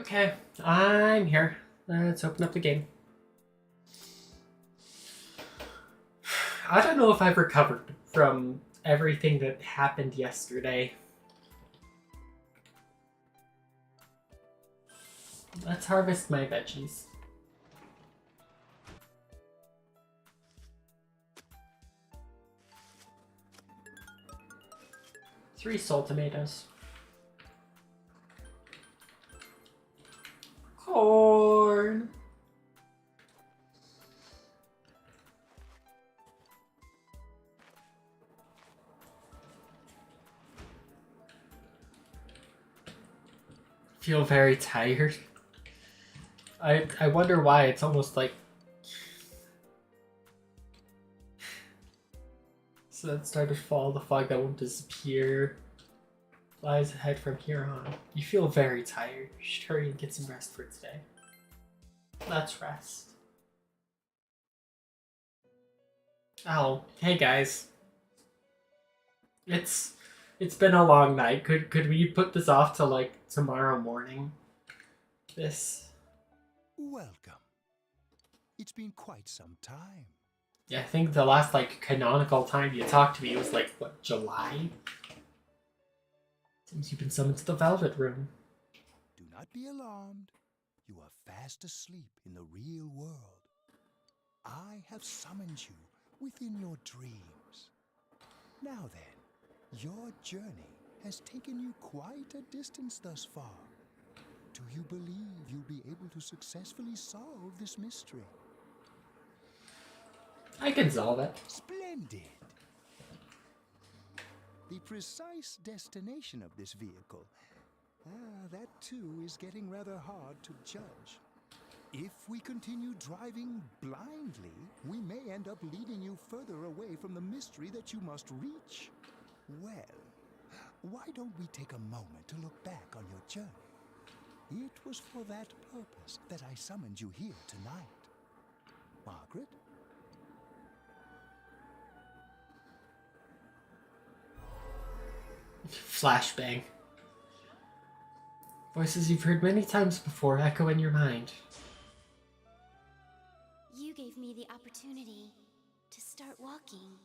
Okay, I'm here. Let's open up the game. I don't know if I've recovered from everything that happened yesterday. Let's harvest my veggies. Three soul tomatoes. Corn. Feel very tired. I wonder why. It's almost like so that started to fall, the fog that won't disappear lies ahead from here on. You feel very tired. You should hurry and get some rest for today. Let's rest. Oh, hey guys. It's been a long night. Could we put this off to like tomorrow morning? Welcome. It's been quite some time. Yeah, I think the last like canonical time you talked to me was like what, July? Seems you've been summoned to the Velvet Room. Do not be alarmed. You are fast asleep in the real world. I have summoned you within your dreams. Now then, your journey has taken you quite a distance thus far. Do you believe you'll be able to successfully solve this mystery? I can solve it. Splendid! The precise destination of this vehicle, that too is getting rather hard to judge. If we continue driving blindly, we may end up leading you further away from the mystery that you must reach. Well, why don't we take a moment to look back on your journey? It was for that purpose that I summoned you here tonight. Margaret? Flashbang. Voices you've heard many times before echo in your mind. You gave me the opportunity to start walking.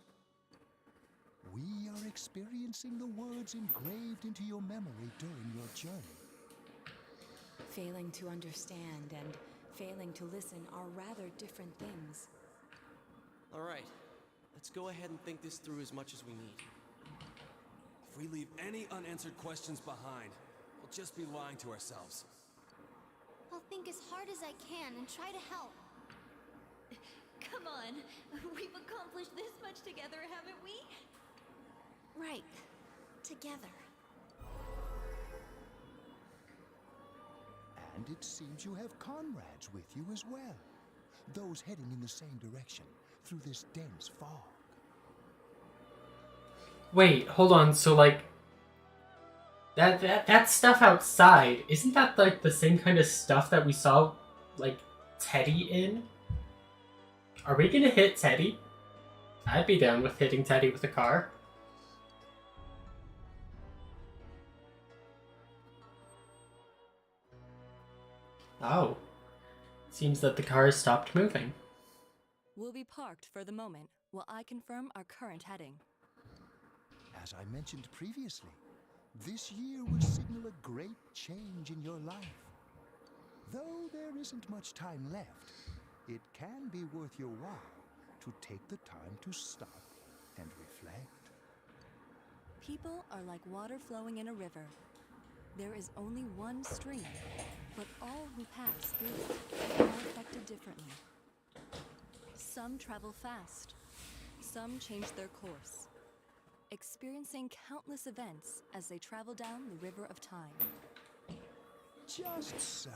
We are experiencing the words engraved into your memory during your journey. Failing to understand and failing to listen are rather different things. All right, let's go ahead and think this through as much as we need. If we leave any unanswered questions behind, we'll just be lying to ourselves. I'll think as hard as I can and try to help. Come on, we've accomplished this much together, haven't we? Right. Together. And it seems you have comrades with you as well. Those heading in the same direction through this dense fog. Wait, hold on. So like that stuff outside, isn't that like the same kind of stuff that we saw like Teddy in? Are we gonna hit Teddy? I'd be down with hitting Teddy with a car. Oh. Seems that the car has stopped moving. We'll be parked for the moment while I confirm our current heading. As I mentioned previously, this year will signal a great change in your life. Though there isn't much time left, it can be worth your while to take the time to stop and reflect. People are like water flowing in a river. There is only one stream, but all who pass through it are affected differently. Some travel fast, some change their course, experiencing countless events as they travel down the river of time. Just so.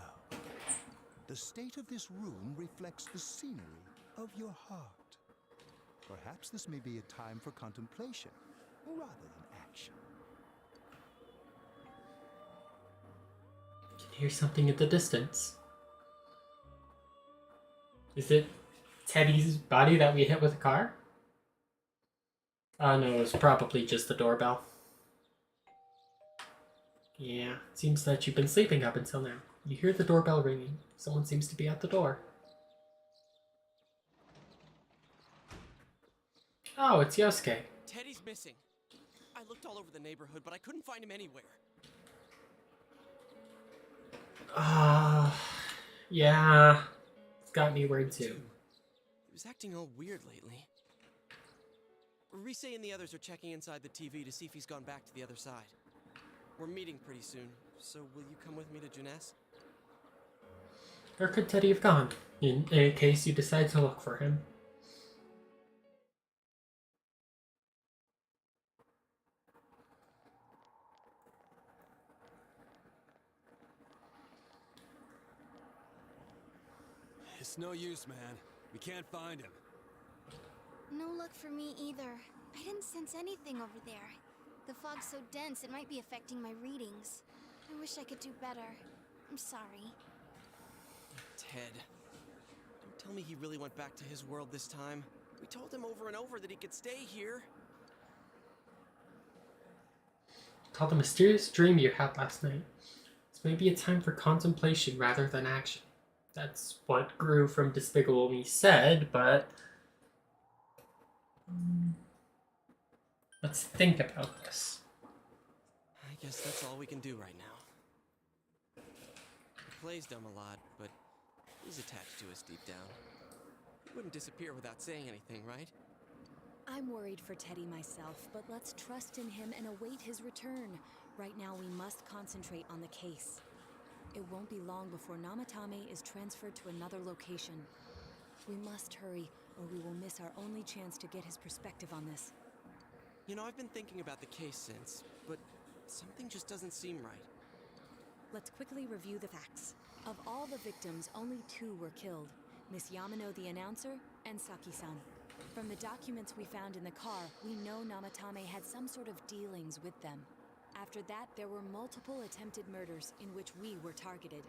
The state of this room reflects the scenery of your heart. Perhaps this may be a time for contemplation rather than action. I can hear something in the distance. Is it Teddy's body that we hit with a car? Oh no, it's probably just the doorbell. Yeah, seems that you've been sleeping up until now. You hear the doorbell ringing. Someone seems to be at the door. Oh, it's Yosuke. Teddy's missing. I looked all over the neighborhood, but I couldn't find him anywhere. Yeah. It's got me worried too. He was acting all weird lately. Rise and the others are checking inside the TV to see if he's gone back to the other side. We're meeting pretty soon, so will you come with me to Juness? Where could Teddy have gone, in case you decide to look for him? It's no use, man. We can't find him. No luck for me either. I didn't sense anything over there. The fog's so dense it might be affecting my readings. I wish I could do better. I'm sorry. Ted. Don't tell me he really went back to his world this time. We told him over and over that he could stay here. Called the mysterious dream you had last night. This may be a time for contemplation rather than action. That's what Grew from Despicable Me said, but let's think about this. I guess that's all we can do right now. He plays dumb a lot, but he's attached to us deep down. He wouldn't disappear without saying anything, right? I'm worried for Teddy myself, but let's trust in him and await his return. Right now, we must concentrate on the case. It won't be long before Namatame is transferred to another location. We must hurry, or we will miss our only chance to get his perspective on this. You know, I've been thinking about the case since, but something just doesn't seem right. Let's quickly review the facts. Of all the victims, only 2 were killed. Miss Yamano the announcer, and Saki-san. From the documents we found in the car, we know Namatame had some sort of dealings with them. After that, there were multiple attempted murders in which we were targeted.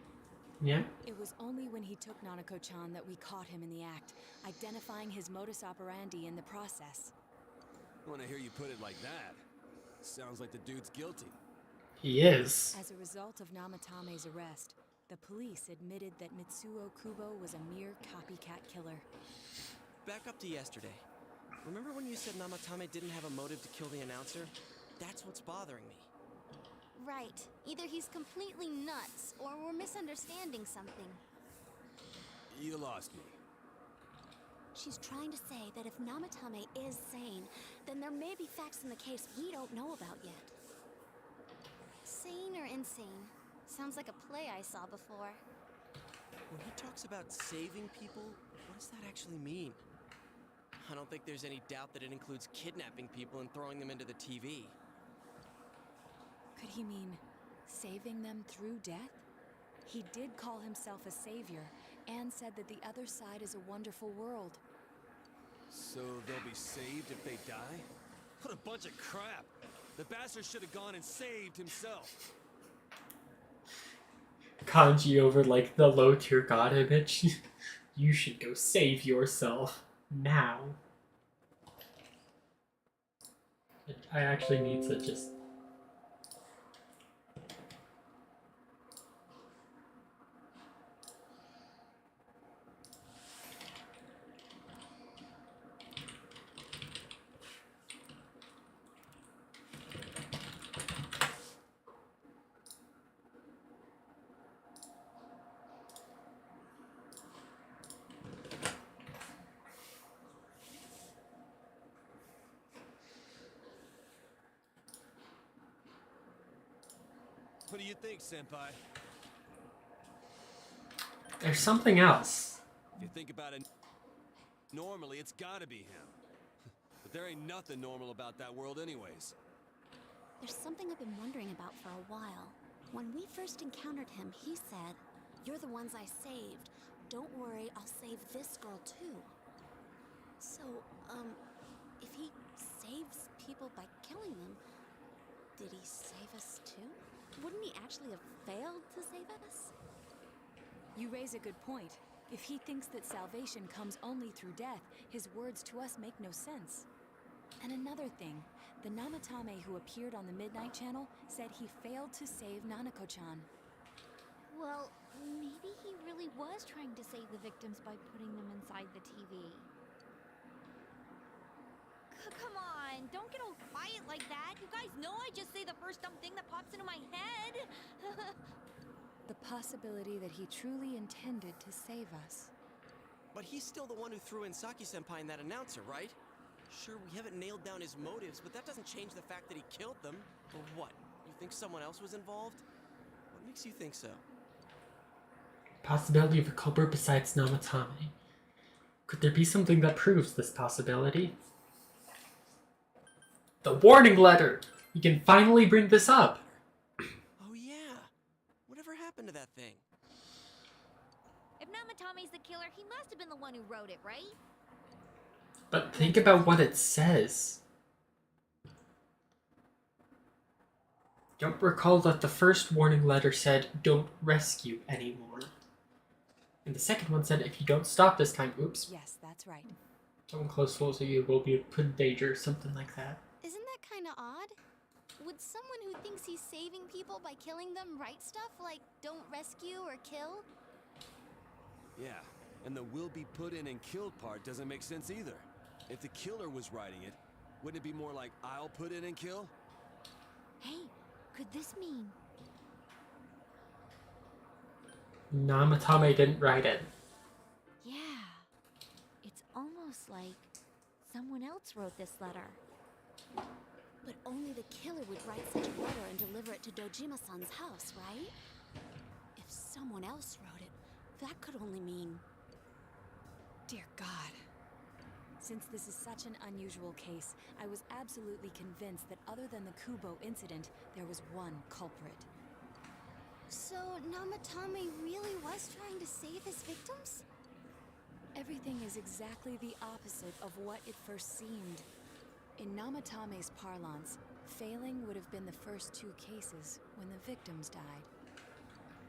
Yeah? It was only when he took Nanako-chan that we caught him in the act, identifying his modus operandi in the process. When I hear you put it like that, sounds like the dude's guilty. He is. As a result of Namatame's arrest, the police admitted that Mitsuo Kubo was a mere copycat killer. Back up to yesterday. Remember when you said Namatame didn't have a motive to kill the announcer? That's what's bothering me. Right. Either he's completely nuts, or we're misunderstanding something. You lost me. She's trying to say that if Namatame is sane, then there may be facts in the case we don't know about yet. Sane or insane? Sounds like a play I saw before. When he talks about saving people, what does that actually mean? I don't think there's any doubt that it includes kidnapping people and throwing them into the TV. Could he mean saving them through death? He did call himself a savior and said that the other side is a wonderful world. So they'll be saved if they die? What a bunch of crap! The bastard should have gone and saved himself. Kanji over like the low tier god image. You should go save yourself now. I actually need to just... What do you think, Senpai? There's something else. If you think about it, normally it's gotta be him. But there ain't nothing normal about that world anyways. There's something I've been wondering about for a while. When we first encountered him, he said, "You're the ones I saved. Don't worry, I'll save this girl too." So, if he saves people by killing them, did he save us too? Wouldn't he actually have failed to save us? You raise a good point. If he thinks that salvation comes only through death, his words to us make no sense. And another thing, the Namatame who appeared on the Midnight Channel said he failed to save Nanako-chan. Well, maybe he really was trying to save the victims by putting them inside the TV. Come on, don't get all quiet like that. You guys know I just say the first dumb thing that pops into my head. The possibility that he truly intended to save us. But he's still the one who threw in Saki-senpai and that announcer, right? Sure, we haven't nailed down his motives, but that doesn't change the fact that he killed them. Or what? You think someone else was involved? What makes you think so? Possibility of a culprit besides Namatame. Could there be something that proves this possibility? The warning letter! We can finally bring this up! Oh yeah! Whatever happened to that thing? If Namatame's the killer, he must have been the one who wrote it, right? But think about what it says. Don't recall that the first warning letter said, "Don't rescue anymore." And the second one said, "If you don't stop this time, oops, Yes, that's right. someone close to you will be put in danger," something like that. Isn't that kind of odd? Would someone who thinks he's saving people by killing them write stuff like "don't rescue" or "kill"? Yeah, and the "will be put in and killed" part doesn't make sense either. If the killer was writing it, wouldn't it be more like "I'll put in and kill"? Hey, could this mean... Namatame didn't write it. Yeah. It's almost like someone else wrote this letter. But only the killer would write such a letter and deliver it to Dojima-san's house, right? If someone else wrote it, that could only mean... Dear God. Since this is such an unusual case, I was absolutely convinced that other than the Kubo incident, there was one culprit. So Namatame really was trying to save his victims? Everything is exactly the opposite of what it first seemed. In Namatame's parlance, failing would have been the first two cases when the victims died.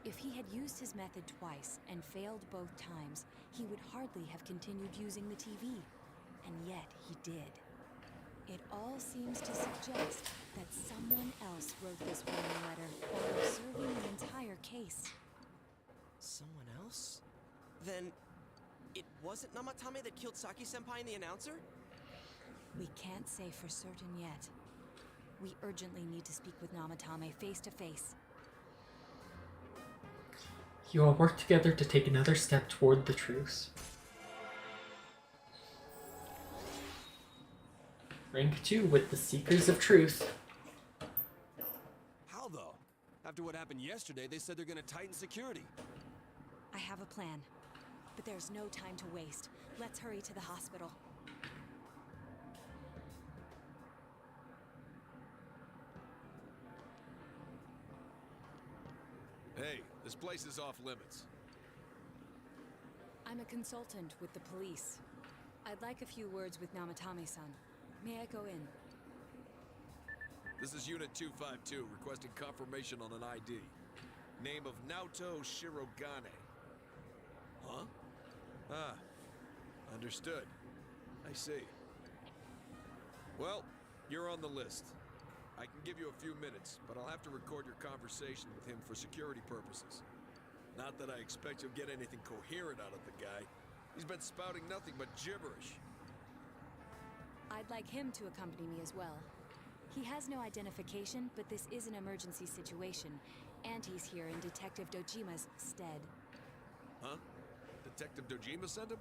If he had used his method twice and failed both times, he would hardly have continued using the TV. And yet he did. It all seems to suggest that someone else wrote this warning letter while observing the entire case. Someone else? Then it wasn't Namatame that killed Saki-senpai and the announcer? We can't say for certain yet. We urgently need to speak with Namatame face to face. You all work together to take another step toward the truth. Rank 2 with the Seekers of Truth. How though? After what happened yesterday, they said they're gonna tighten security. I have a plan, but there's no time to waste. Let's hurry to the hospital. Hey, this place is off limits. I'm a consultant with the police. I'd like a few words with Namatame-san. May I go in? This is Unit 252, requesting confirmation on an ID. Name of Naoto Shirogane. Huh? Ah, understood. I see. Well, you're on the list. I can give you a few minutes, but I'll have to record your conversation with him for security purposes. Not that I expect you'll get anything coherent out of the guy. He's been spouting nothing but gibberish. I'd like him to accompany me as well. He has no identification, but this is an emergency situation, and he's here in Detective Dojima's stead. Huh? Detective Dojima sent him?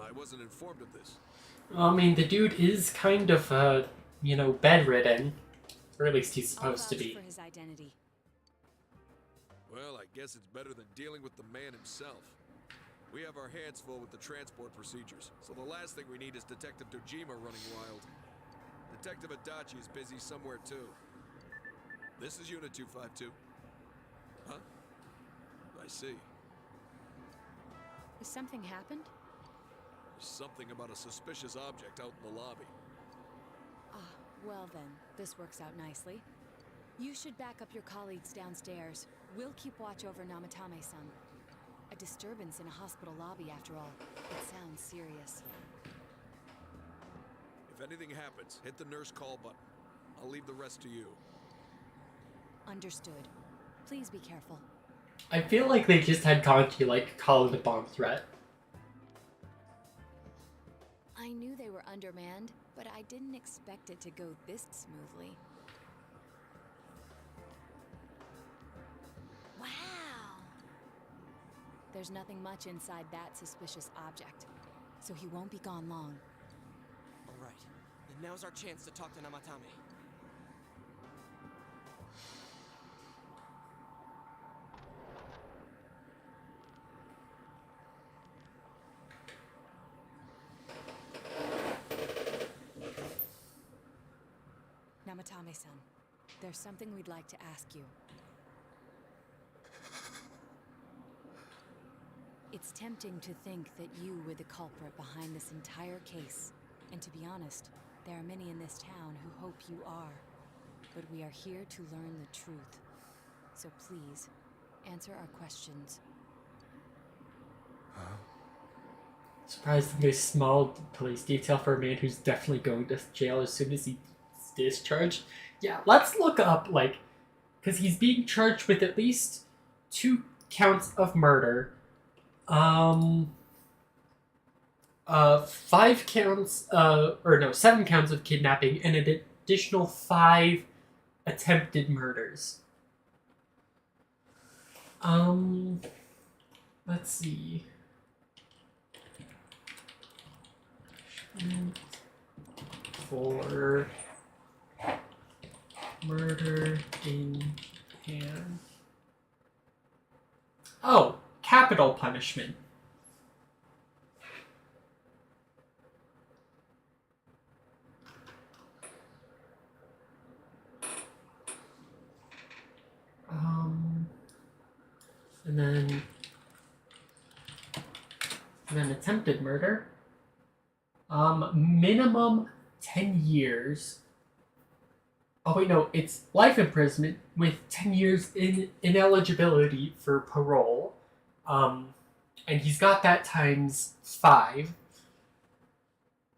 I wasn't informed of this. I mean, the dude is kind of, bedridden. Or at least he's supposed to I'll vouch be. for his identity. Well, I guess it's better than dealing with the man himself. We have our hands full with the transport procedures, so the last thing we need is Detective Dojima running wild. Detective Adachi is busy somewhere too. This is Unit 252. Huh? I see. Has something happened? There's something about a suspicious object out in the lobby. Ah, well then, this works out nicely. You should back up your colleagues downstairs. We'll keep watch over Namatame-san. A disturbance in a hospital lobby, after all. It sounds serious. If anything happens, hit the nurse call button. I'll leave the rest to you. Understood. Please be careful. I feel like they just had Conti, like, call it a bomb threat. I knew they were undermanned, but I didn't expect it to go this smoothly. Wow. There's nothing much inside that suspicious object, so he won't be gone long. All right. And now's our chance to talk to Namatame. Namatame-san, there's something we'd like to ask you. It's tempting to think that you were the culprit behind this entire case. And to be honest, there are many in this town who hope you are. But we are here to learn the truth. So please, answer our questions. Surprisingly small police detail for a man who's definitely going to jail as soon as he's discharged. Yeah, let's look up, like, because he's being charged with at least 2 counts of murder. 5 counts, 7 counts of kidnapping, and an additional 5 attempted murders. Let's see. For murder in hand. Oh, capital punishment. And then attempted murder. Minimum 10 years. Oh wait, no, it's life imprisonment with 10 years in ineligibility for parole. And he's got that times 5.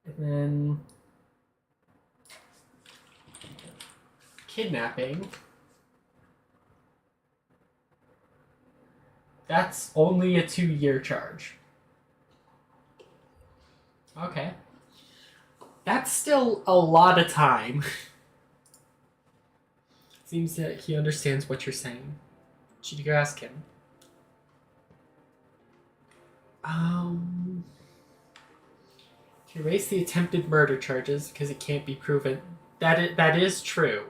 And then kidnapping. That's only a 2-year charge. Okay. That's still a lot of time. Seems that he understands what you're saying. Should you go ask him? To erase the attempted murder charges because it can't be proven. That is true.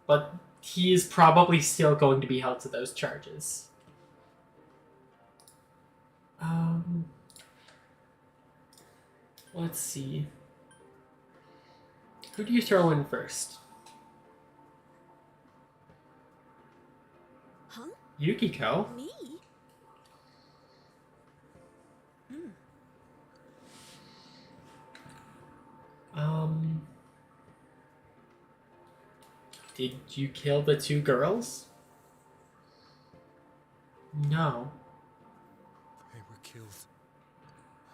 But he is probably still going to be held to those charges. Let's see. Who do you throw in first? Huh? Yukiko. Me? Did you kill the 2 girls? No. They were killed.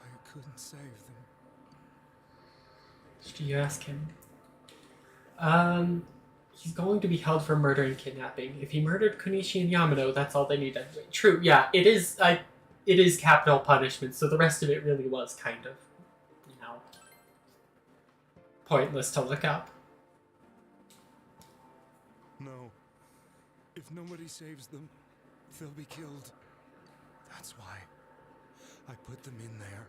I couldn't save them. Should you ask him? He's going to be held for murder and kidnapping. If he murdered Kunishi and Yamano, that's all they need to do. True, yeah, it is capital punishment, so the rest of it really was kind of, pointless to look up. No. If nobody saves them, they'll be killed. That's why I put them in there.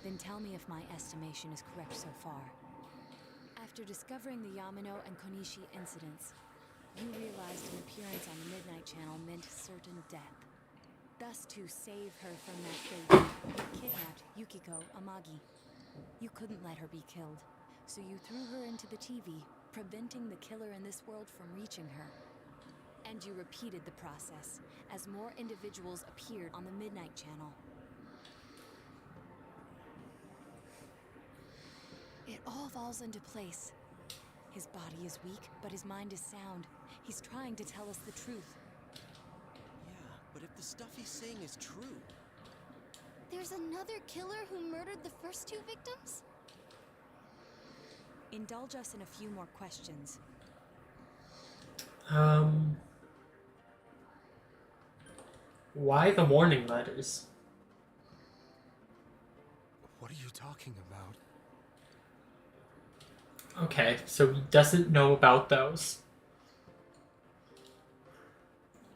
Then tell me if my estimation is correct so far. After discovering the Yamano and Konishi incidents, you realized an appearance on the Midnight Channel meant certain death. Thus, to save her from that fate, you kidnapped Yukiko Amagi. You couldn't let her be killed, so you threw her into the TV, preventing the killer in this world from reaching her. And you repeated the process, as more individuals appeared on the Midnight Channel. It all falls into place. His body is weak, but his mind is sound. He's trying to tell us the truth. Yeah, but if the stuff he's saying is true... There's another killer who murdered the first 2 victims? Indulge us in a few more questions. Um, why the warning letters? What are you talking about? Okay, so he doesn't know about those.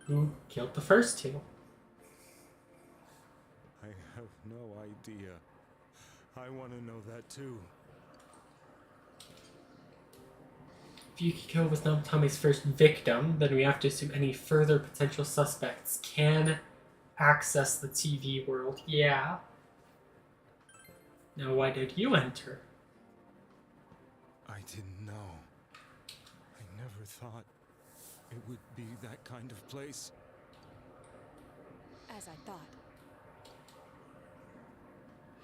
Who killed the first two? I have no idea. I want to know that too. If Yukiko was not Tommy's first victim, then we have to assume any further potential suspects can access the TV world. Yeah. Now, why did you enter? I didn't know. I never thought it would be that kind of place. As I thought.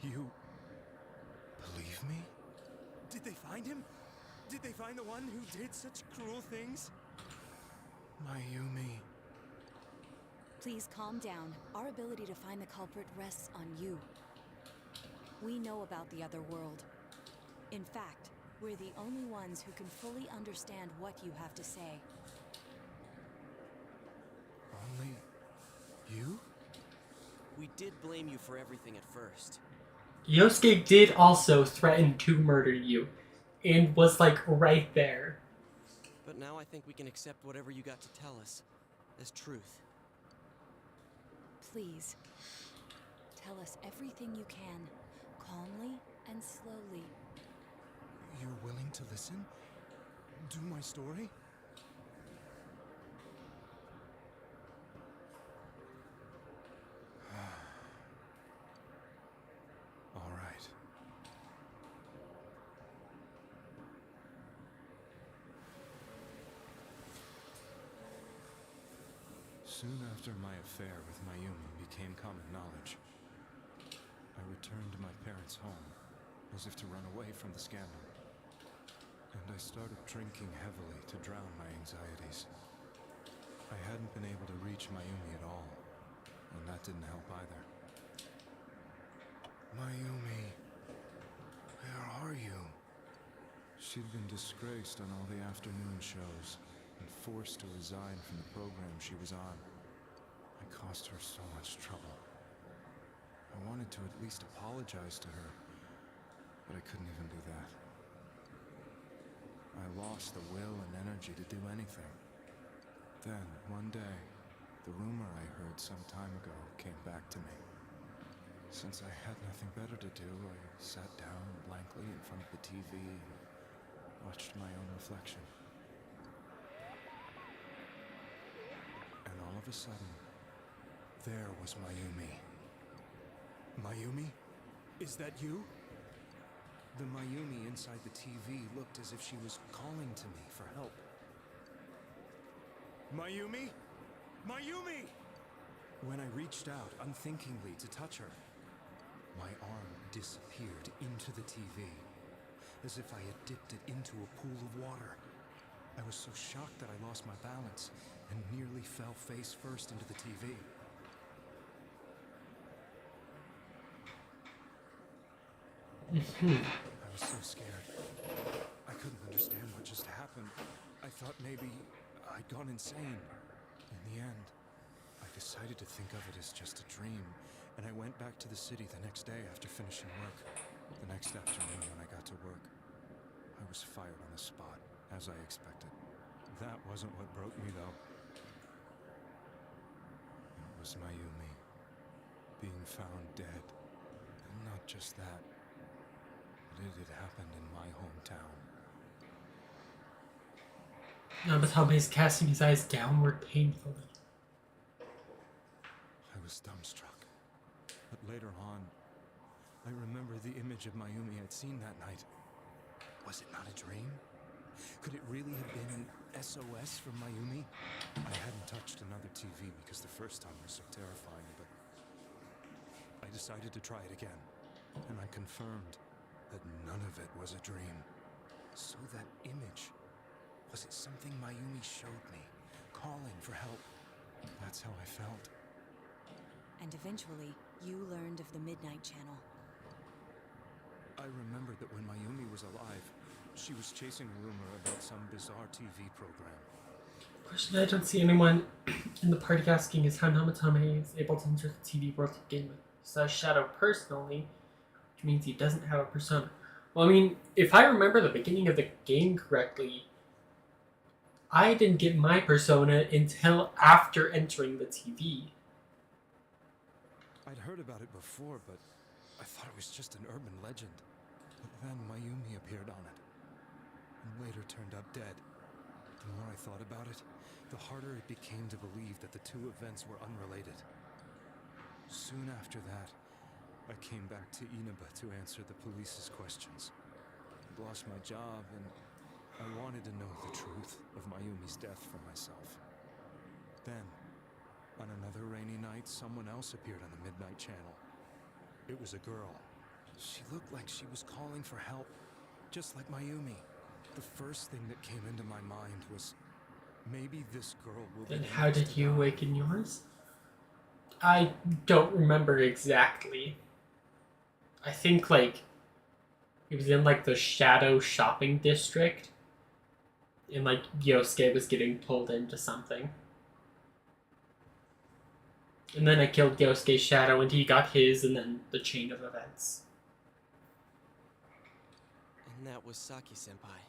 You believe me? Did they find him? Did they find the one who did such cruel things? Mayumi. Please calm down. Our ability to find the culprit rests on you. We know about the other world. In fact, we're the only ones who can fully understand what you have to say. Only you? We did blame you for everything at first. Yosuke did also threaten to murder you, and was like right there. But now I think we can accept whatever you got to tell us as truth. Please, tell us everything you can, calmly and slowly. You're willing to listen? Do my story? All right. Soon after my affair with Mayumi became common knowledge, I returned to my parents' home, as if to run away from the scandal. And I started drinking heavily to drown my anxieties. I hadn't been able to reach Mayumi at all, and that didn't help either. Mayumi, where are you? She'd been disgraced on all the afternoon shows and forced to resign from the program she was on. I caused her so much trouble. I wanted to at least apologize to her, but I couldn't even do that. I lost the will and energy to do anything. Then, one day, the rumor I heard some time ago came back to me. Since I had nothing better to do, I sat down blankly in front of the TV and watched my own reflection. And all of a sudden, there was Mayumi. Mayumi? Is that you? The Mayumi inside the TV looked as if she was calling to me for help. Mayumi? Mayumi! When I reached out unthinkingly to touch her, my arm disappeared into the TV, as if I had dipped it into a pool of water. I was so shocked that I lost my balance and nearly fell face first into the TV. I was so scared. I couldn't understand what just happened. I thought maybe I'd gone insane. In the end, I decided to think of it as just a dream, and I went back to the city the next day after finishing work. The next afternoon when I got to work, I was fired on the spot, as I expected. That wasn't what broke me, though. It was Mayumi being found dead. And not just that, but it had happened in my hometown. Namatame is casting his eyes downward painfully. I was dumbstruck. But later on, I remember the image of Mayumi I'd seen that night. Was it not a dream? Could it really have been an SOS from Mayumi? I hadn't touched another TV because the first time was so terrifying, but I decided to try it again, and I confirmed that none of it was a dream. So that image, was it something Mayumi showed me, calling for help? That's how I felt. And eventually, you learned of the Midnight Channel. I remembered that when Mayumi was alive, she was chasing a rumor about some bizarre TV program. Question I don't see anyone in the party asking is how Namatame is able to enter the TV world to begin with. He saw Shadow personally, which means he doesn't have a persona. Well, I mean, if I remember the beginning of the game correctly, I didn't get my persona until after entering the TV. I'd heard about it before, but I thought it was just an urban legend. But then Mayumi appeared on it, and later turned up dead. The more I thought about it, the harder it became to believe that the two events were unrelated. Soon after that, I came back to Inaba to answer the police's questions. I'd lost my job, and I wanted to know the truth of Mayumi's death for myself. Then, on another rainy night, someone else appeared on the Midnight Channel. It was a girl. She looked like she was calling for help, just like Mayumi. The first thing that came into my mind was, maybe this girl will be. Then how did you awaken yours? I don't remember exactly. I think, like, it was in, like, the Shadow shopping district. And, like, Yosuke was getting pulled into something. And then I killed Yosuke's shadow and he got his, and then the chain of events. And that was Saki-senpai.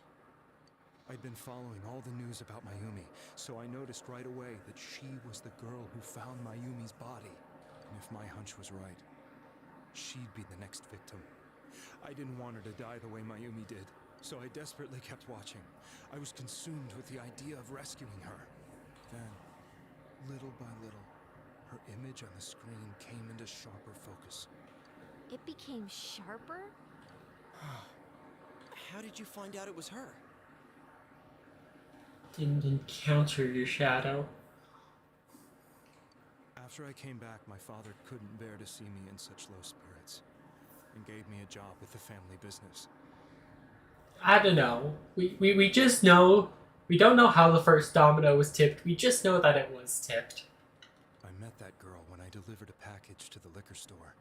I'd been following all the news about Mayumi, so I noticed right away that she was the girl who found Mayumi's body. And if my hunch was right, she'd be the next victim. I didn't want her to die the way Mayumi did, so I desperately kept watching. I was consumed with the idea of rescuing her. Then, little by little, her image on the screen came into sharper focus. It became sharper? How did you find out it was her? Didn't encounter your shadow. After I came back, my father couldn't bear to see me in such low spirits, and gave me a job with the family business. I don't know. We just know. We don't know how the first domino was tipped. We just know that it was tipped. I met that girl when I delivered a package to the liquor store.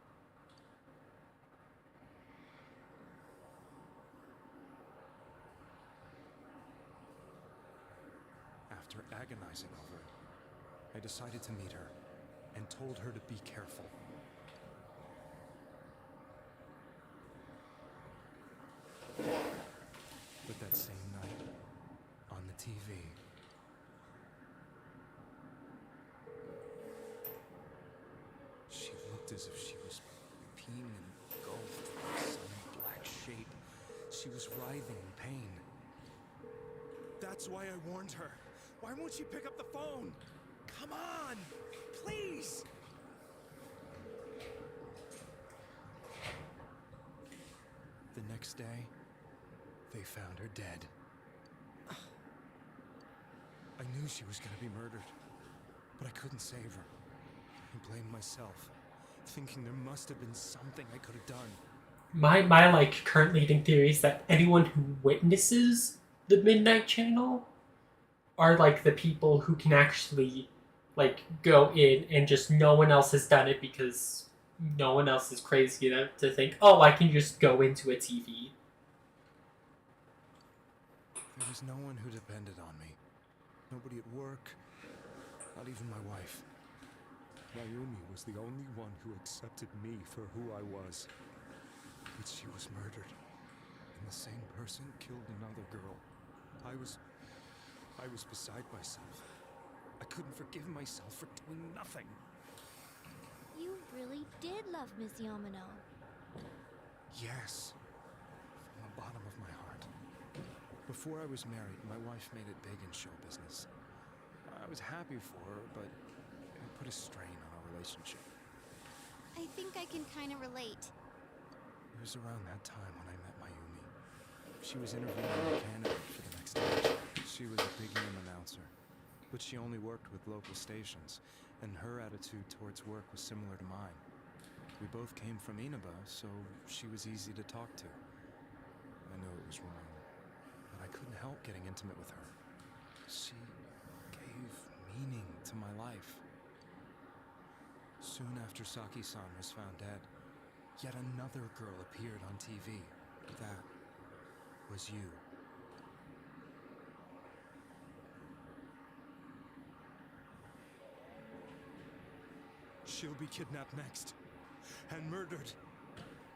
After agonizing over it, I decided to meet her and told her to be careful. But that same night, on the TV, she looked as if she was being engulfed by some black shape. She was writhing in pain. That's why I warned her. Why won't she pick up the phone? Come on, please! The next day, they found her dead. I knew she was going to be murdered, but I couldn't save her. I blamed myself, thinking there must have been something I could have done. My like current leading theory is that anyone who witnesses the Midnight Channel are like the people who can actually like go in and just no one else has done it because no one else is crazy enough to think, oh, I can just go into a TV. There was no one who depended on me. Nobody at work, not even my wife. Mayumi was the only one who accepted me for who I was. But she was murdered, and the same person killed another girl. I was beside myself. I couldn't forgive myself for doing nothing. You really did love Miss Yamano. Yes, from the bottom of my heart. Before I was married, my wife made it big in show business. I was happy for her, but it put a strain on our relationship. I think I can kind of relate. It was around that time when I met Mayumi. She was interviewing a candidate for the next stage. She was a big-name announcer, but she only worked with local stations, and her attitude towards work was similar to mine. We both came from Inaba, so she was easy to talk to. I knew it was wrong, but I couldn't help getting intimate with her. She gave meaning to my life. Soon after Saki-san was found dead, yet another girl appeared on TV. That was you. She'll be kidnapped next. And murdered.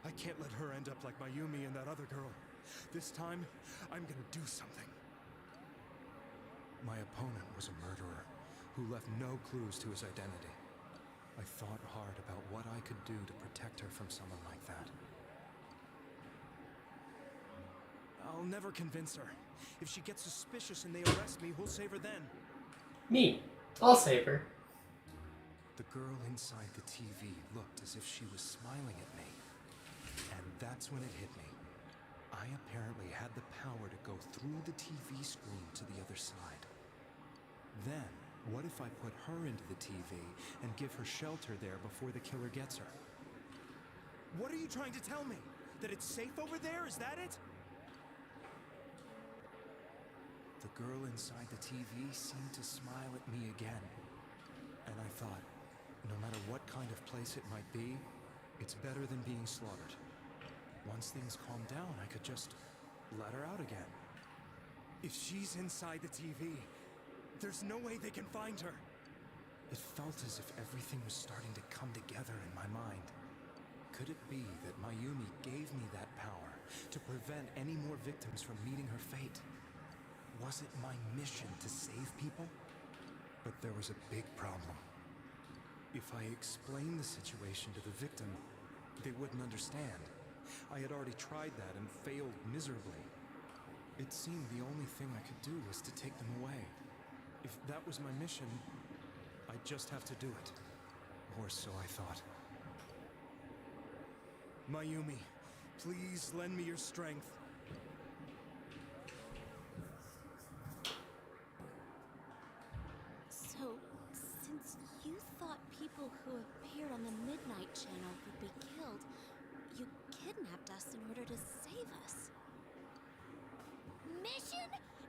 I can't let her end up like Mayumi and that other girl. This time, I'm gonna do something. My opponent was a murderer who left no clues to his identity. I thought hard about what I could do to protect her from someone like that. I'll never convince her. If she gets suspicious and they arrest me, who'll save her then? Me. I'll save her. The girl inside the TV looked as if she was smiling at me. And that's when it hit me. I apparently had the power to go through the TV screen to the other side. Then, what if I put her into the TV and give her shelter there before the killer gets her? What are you trying to tell me? That it's safe over there? Is that it? The girl inside the TV seemed to smile at me again. And I thought, no matter what kind of place it might be, it's better than being slaughtered. Once things calm down, I could just let her out again. If she's inside the TV, there's no way they can find her. It felt as if everything was starting to come together in my mind. Could it be that Mayumi gave me that power to prevent any more victims from meeting her fate? Was it my mission to save people? But there was a big problem. If I explained the situation to the victim, they wouldn't understand. I had already tried that and failed miserably. It seemed the only thing I could do was to take them away. If that was my mission, I'd just have to do it. Or so I thought. Mayumi, please lend me your strength. So, since you thought people who appeared on the Midnight Channel would be killed, you kidnapped us in order to save us. Mission?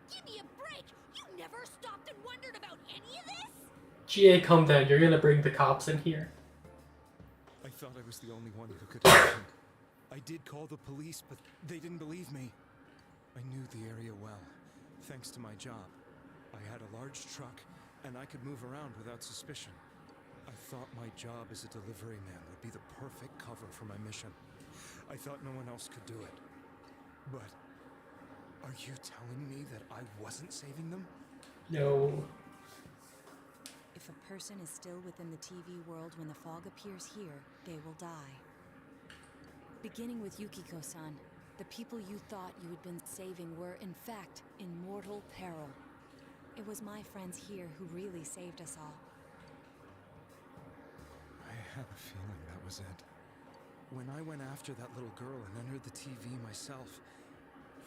Give me a break! You never stopped and wondered about any of this? GA, calm down. You're gonna bring the cops in here. I thought I was the only one who could help him. I did call the police, but they didn't believe me. I knew the area well, thanks to my job. I had a large truck, and I could move around without suspicion. I thought my job as a delivery man would be the perfect cover for my mission. I thought no one else could do it. But are you telling me that I wasn't saving them? No. If a person is still within the TV world when the fog appears here, they will die. Beginning with Yukiko-san, the people you thought you had been saving were, in fact, in mortal peril. It was my friends here who really saved us all. I had a feeling that was it. When I went after that little girl and entered the TV myself,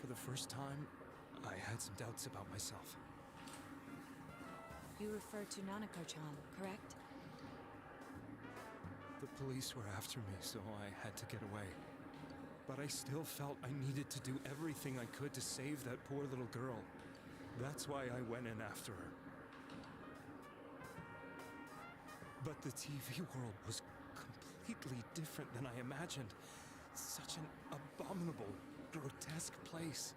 for the first time, I had some doubts about myself. You refer to Nanako-chan, correct? The police were after me, so I had to get away. But I still felt I needed to do everything I could to save that poor little girl. That's why I went in after her. But the TV world was completely different than I imagined. Such an abominable, grotesque place.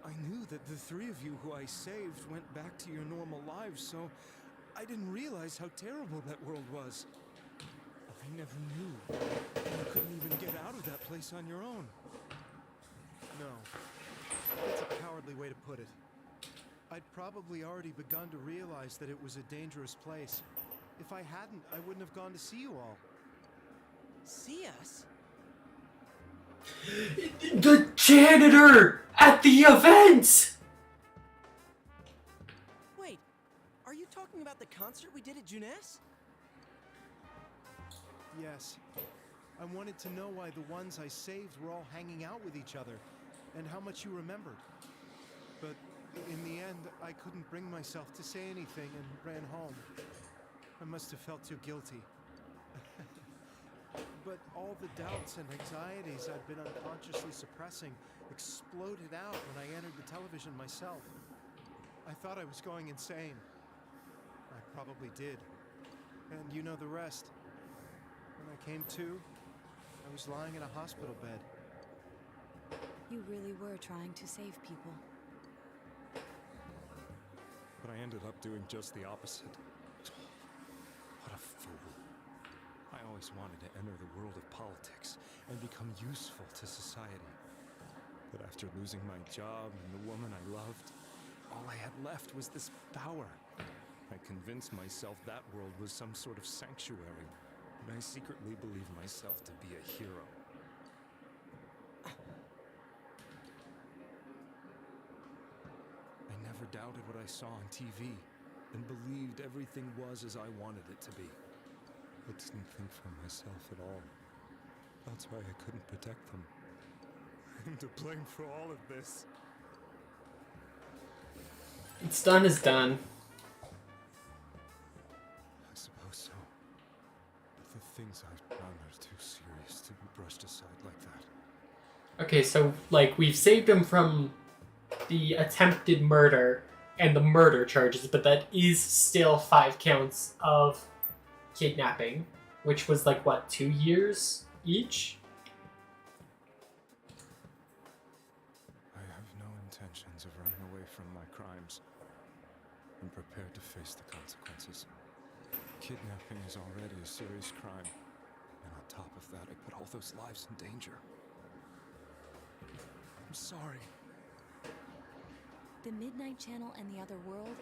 I knew that the three of you who I saved went back to your normal lives, so I didn't realize how terrible that world was. I never knew. You couldn't even get out of that place on your own. No. That's a cowardly way to put it. I'd probably already begun to realize that it was a dangerous place. If I hadn't, I wouldn't have gone to see you all. See us? The janitor at the event! Wait, are you talking about the concert we did at Junes? Yes. I wanted to know why the ones I saved were all hanging out with each other, and how much you remembered. But in the end, I couldn't bring myself to say anything and ran home. I must have felt too guilty. But all the doubts and anxieties I'd been unconsciously suppressing exploded out when I entered the television myself. I thought I was going insane. I probably did. And you know the rest. When I came to, I was lying in a hospital bed. You really were trying to save people. But I ended up doing just the opposite. What a fool. always wanted to enter the world of politics and become useful to society. But after losing my job and the woman I loved, all I had left was this power. I convinced myself that world was some sort of sanctuary, and I secretly believed myself to be a hero. I never doubted what I saw on TV, and believed everything was as I wanted it to be. I didn't think for myself at all. That's why I couldn't protect them. I'm to blame for all of this. It's done is done. I suppose so. The things I've done are too serious to be brushed aside like that. Okay, so, like, we've saved him from the attempted murder and the murder charges, but that is still 5 counts of kidnapping, which was, like, what, 2 years each? I have no intentions of running away from my crimes. I'm prepared to face the consequences. Kidnapping is already a serious crime, and on top of that, I put all those lives in danger. I'm sorry. The Midnight Channel and the other world,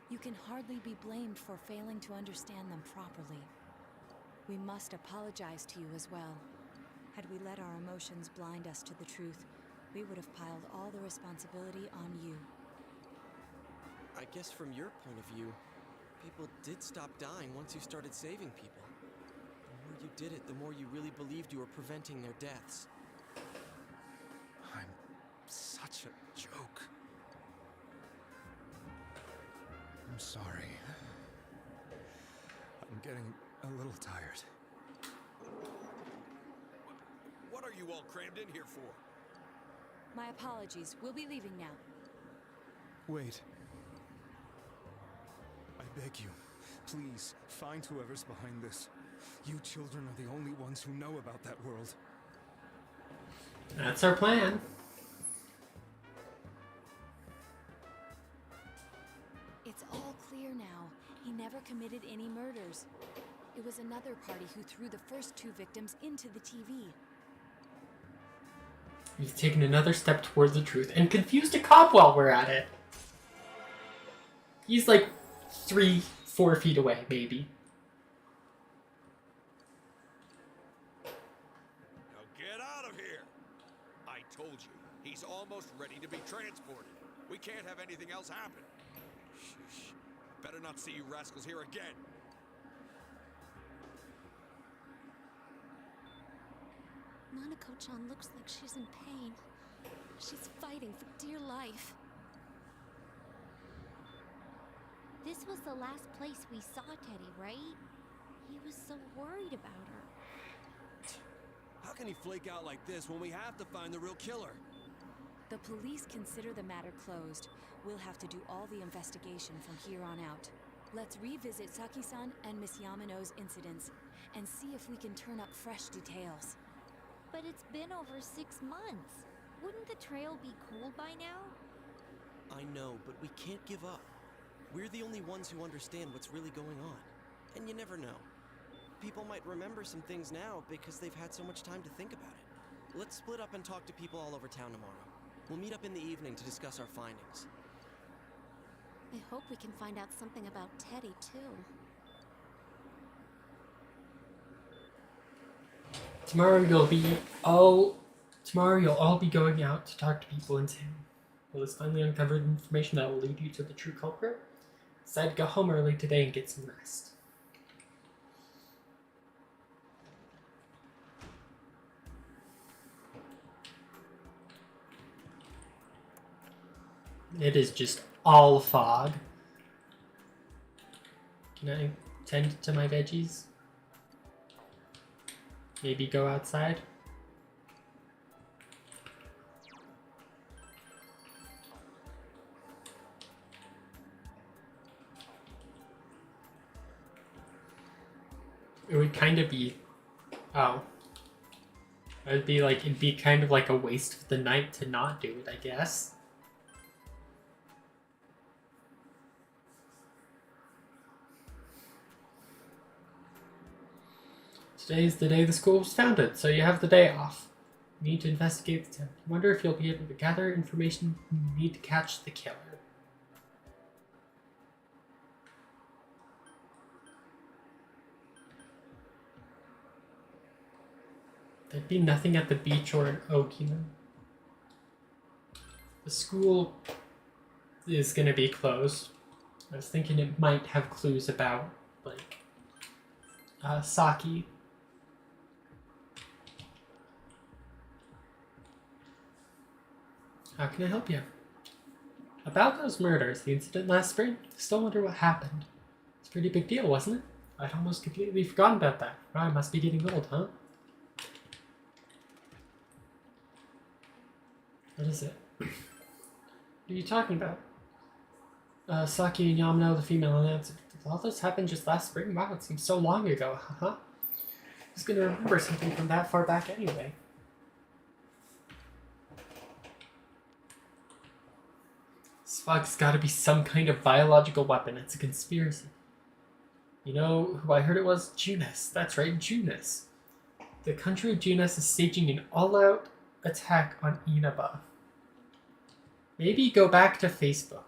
you can hardly be blamed for failing to understand them properly. We must apologize to you as well. Had we let our emotions blind us to the truth, we would have piled all the responsibility on you. I guess from your point of view, people did stop dying once you started saving people. The more you did it, the more you really believed you were preventing their deaths. I'm such a joke. I'm sorry. I'm getting a little tired. What are you all crammed in here for? My apologies. We'll be leaving now. Wait. I beg you, please, find whoever's behind this. You children are the only ones who know about that world. That's our plan. It's all clear now. He never committed any murders. It was another party who threw the first 2 victims into the TV. He's taken another step towards the truth and confused a cop while we're at it. He's like 3-4 feet away, maybe. Now get out of here! I told you, he's almost ready to be transported. We can't have anything else happen. Shh. Better not see you rascals here again. Nanako-chan looks like she's in pain. She's fighting for dear life. This was the last place we saw Teddy, right? He was so worried about her. How can he flake out like this when we have to find the real killer? The police consider the matter closed. We'll have to do all the investigation from here on out. Let's revisit Saki-san and Miss Yamano's incidents and see if we can turn up fresh details. But it's been over 6 months. Wouldn't the trail be cold by now? I know, but we can't give up. We're the only ones who understand what's really going on. And you never know. People might remember some things now because they've had so much time to think about it. Let's split up and talk to people all over town tomorrow. We'll meet up in the evening to discuss our findings. I hope we can find out something about Teddy, too. Tomorrow you'll all be going out to talk to people in town. Will this finally uncover the information that will lead you to the true culprit? Decide to go home early today and get some rest. It is just all fog. Can I tend to my veggies? Maybe go outside? It would kind of be... Oh. It'd be kind of like a waste of the night to not do it, I guess. Today's the day the school was founded, so you have the day off. You need to investigate the town. I wonder if you'll be able to gather information you need to catch the killer. There'd be nothing at the beach or in Oak, you know. The school is gonna be closed. I was thinking it might have clues about, like, Saki. How can I help you? About those murders, the incident last spring, I still wonder what happened. It's a pretty big deal, wasn't it? I'd almost completely forgotten about that. Wow, I must be getting old, huh? What is it? What are you talking about? Saki and Yamano, the female announcer. Did all this happen just last spring? Wow, it seems so long ago, huh? Who's gonna remember something from that far back anyway? This fog's gotta be some kind of biological weapon. It's a conspiracy. You know who I heard it was? Junis. That's right, Junis. The country of Junis is staging an all-out attack on Inaba. Maybe go back to Facebook.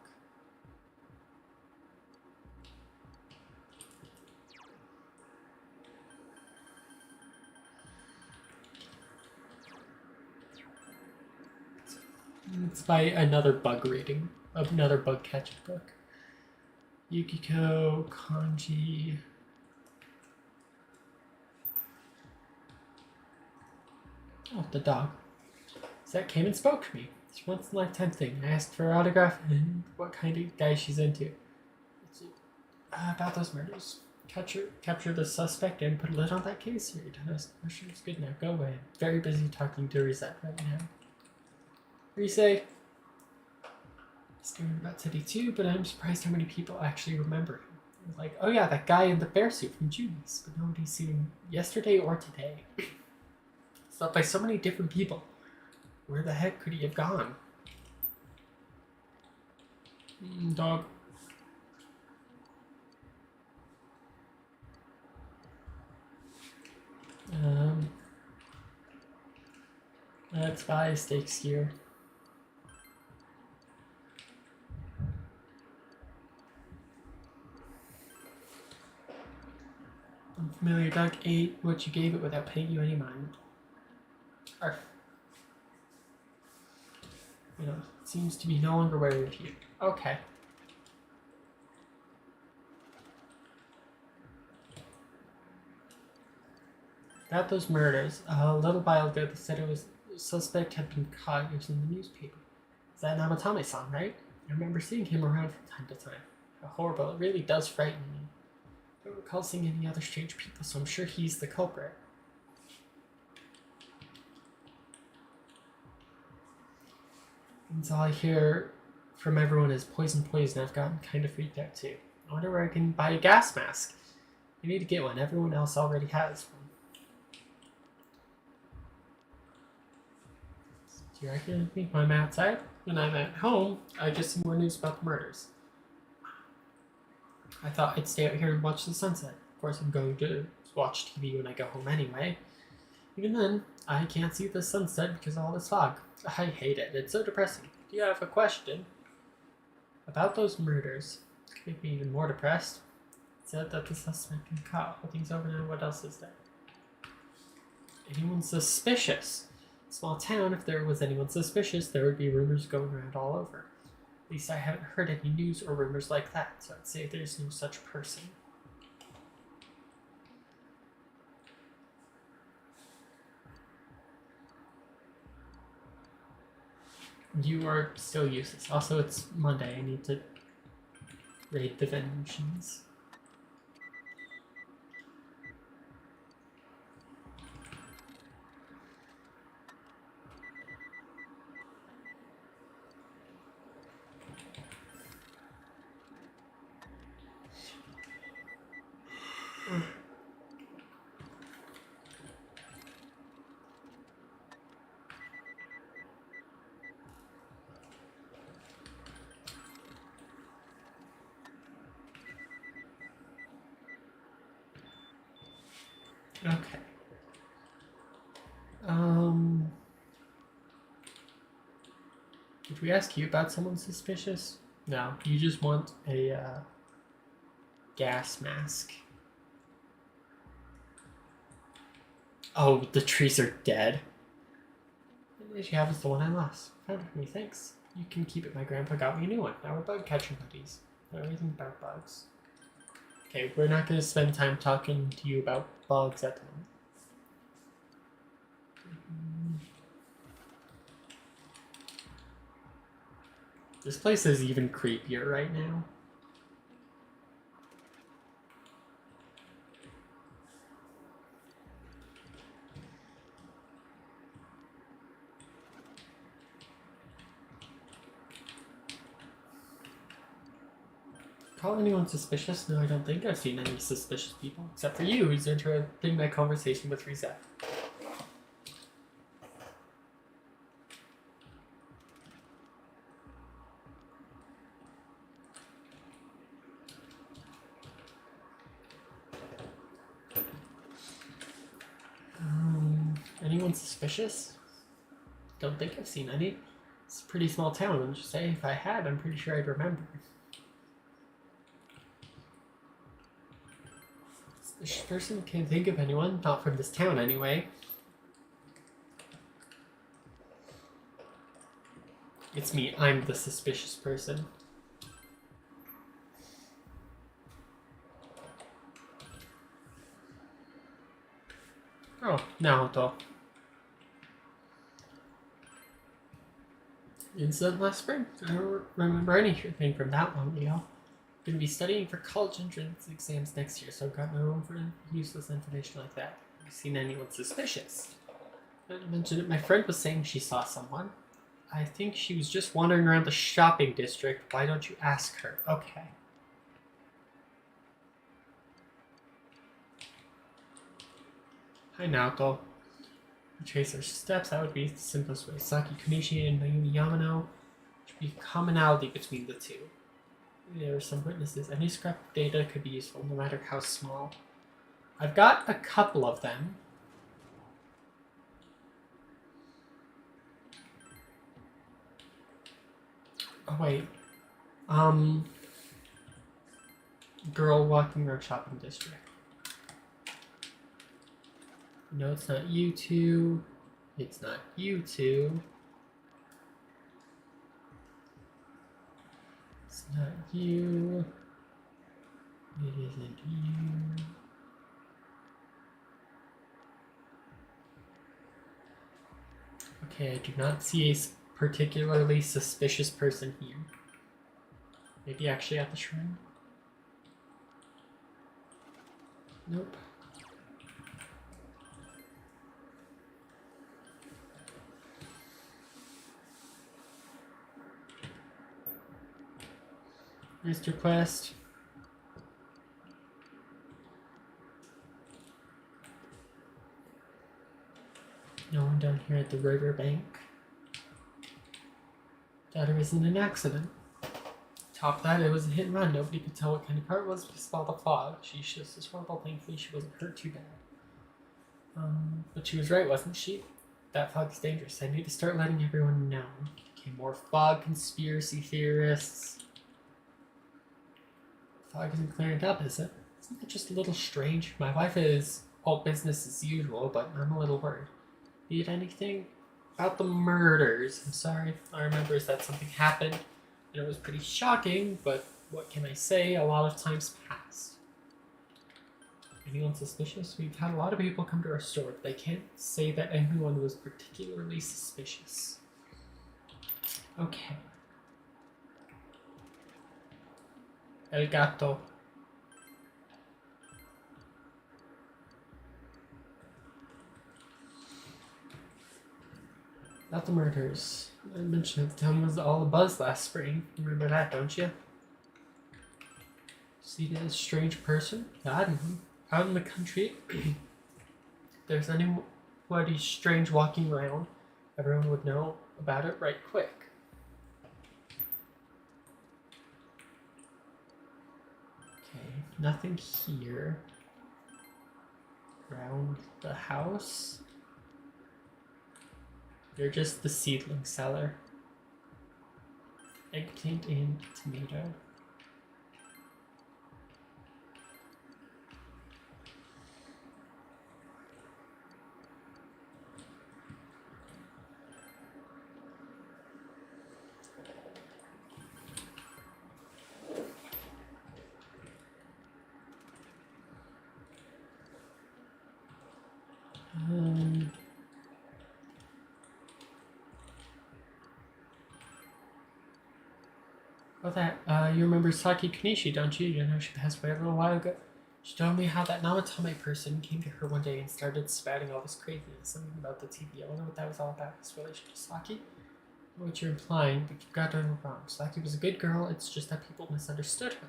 It's by another bug reading, another bug catching book. Yukiko, Kanji. Oh, the dog. Zach came and spoke to me. It's a once in a lifetime thing. I asked for her autograph and what kind of guy she's into. About those murders. Capture the suspect and put a lid on that case. You're done asking questions. Good now, go away. I'm very busy talking to Reset right now. Reset. Scared about Teddy too, but I'm surprised how many people actually remember him. Like, oh yeah, that guy in the bear suit from Junis, but nobody's seen him yesterday or today. Thought by so many different people. Where the heck could he have gone? Dog. Let's buy a steak skewer. Unfamiliar duck ate what you gave it without paying you any mind. Arf. You know, it seems to be no longer wary of you. Okay. About those murders, a little while ago they said it was the suspect had been caught. It was in the newspaper. Is that Namatame-san, right? I remember seeing him around from time to time. How horrible. It really does frighten me. I don't recall seeing any other strange people, so I'm sure he's the culprit. And all I hear from everyone is poison, poison. I've gotten kind of freaked out too. I wonder where I can buy a gas mask. I need to get one. Everyone else already has one. Do you reckon with me when I'm outside? When I'm at home, I just see more news about the murders. I thought I'd stay out here and watch the sunset. Of course, I'm going to watch TV when I go home anyway. Even then, I can't see the sunset because of all this fog. I hate it. It's so depressing. Do you have a question? About those murders. This could make me even more depressed. It said that the suspect been caught. Holding's over now. What else is there? Anyone suspicious? Small town, if there was anyone suspicious, there would be rumors going around all over. At least I haven't heard any news or rumors like that, so I'd say there's no such person. You are still useless. Also, it's Monday. I need to raid the vending machines. Okay. Did we ask you about someone suspicious? No, you just want a gas mask. Oh, the trees are dead. The you have is the one I lost. Found it for me, thanks. You can keep it. My grandpa got me a new one. Now we're bug catching buddies. Know everything about bugs. Okay, we're not going to spend time talking to you about bugs at the moment. This place is even creepier right now. Call anyone suspicious? No, I don't think I've seen any suspicious people. Except for you, who's interrupting my conversation with Reset. Anyone suspicious? Don't think I've seen any. It's a pretty small town, wouldn't you say? If I had, I'm pretty sure I'd remember. This person can't think of anyone, not from this town anyway. It's me, I'm the suspicious person. Oh, Naoto. Incident last spring? I don't remember anything from that long ago. I'm going to be studying for college entrance exams next year, so I've got no room for useless information like that. Have you seen anyone suspicious? I mentioned it. My friend was saying she saw someone. I think she was just wandering around the shopping district. Why don't you ask her? Okay. Hi, Naoto. Retrace her steps, that would be the simplest way. Saki Kunishi and Mayumi Yamano should be a commonality between the two. There are some witnesses. Any scrap of data could be useful, no matter how small. I've got a couple of them. Oh, wait. Girl walking around shopping district. No, it's not you two. It's not you two. It's not you. It isn't you. Okay, I do not see a particularly suspicious person here. Maybe actually at the shrine? Nope. Mr. Quest. No one down here at the riverbank. Thought it was in an accident. Top of that, it was a hit and run. Nobody could tell what kind of car it was because of all the fog. She's just as horrible. Thankfully, she wasn't hurt too bad. But she was right, wasn't she? That fog is dangerous. I need to start letting everyone know. Okay, more fog conspiracy theorists. Fog isn't clearing up, is it? Isn't that just a little strange? My wife is all business as usual, but I'm a little worried. Need anything? About the murders. I'm sorry. All I remember is that something happened, and it was pretty shocking, but what can I say? A lot of time's passed. Anyone suspicious? We've had a lot of people come to our store, but they can't say that anyone was particularly suspicious. Okay. El gato. About the murders. I mentioned the town was all abuzz last spring. Remember that, don't you? See this strange person? I don't know. Out in the country, if there's anybody strange walking around, everyone would know about it right quick. Okay, nothing here. Around the house. You're just the seedling seller. Eggplant and tomato. Oh, that, you remember Saki Kunishi, don't you? You know she passed away a little while ago. She told me how that Namatame person came to her one day and started spouting all this craziness, something about the TV. I wonder what that was all about, his relation to Saki. I know what you're implying, but you've got it wrong. Saki was a good girl, it's just that people misunderstood her.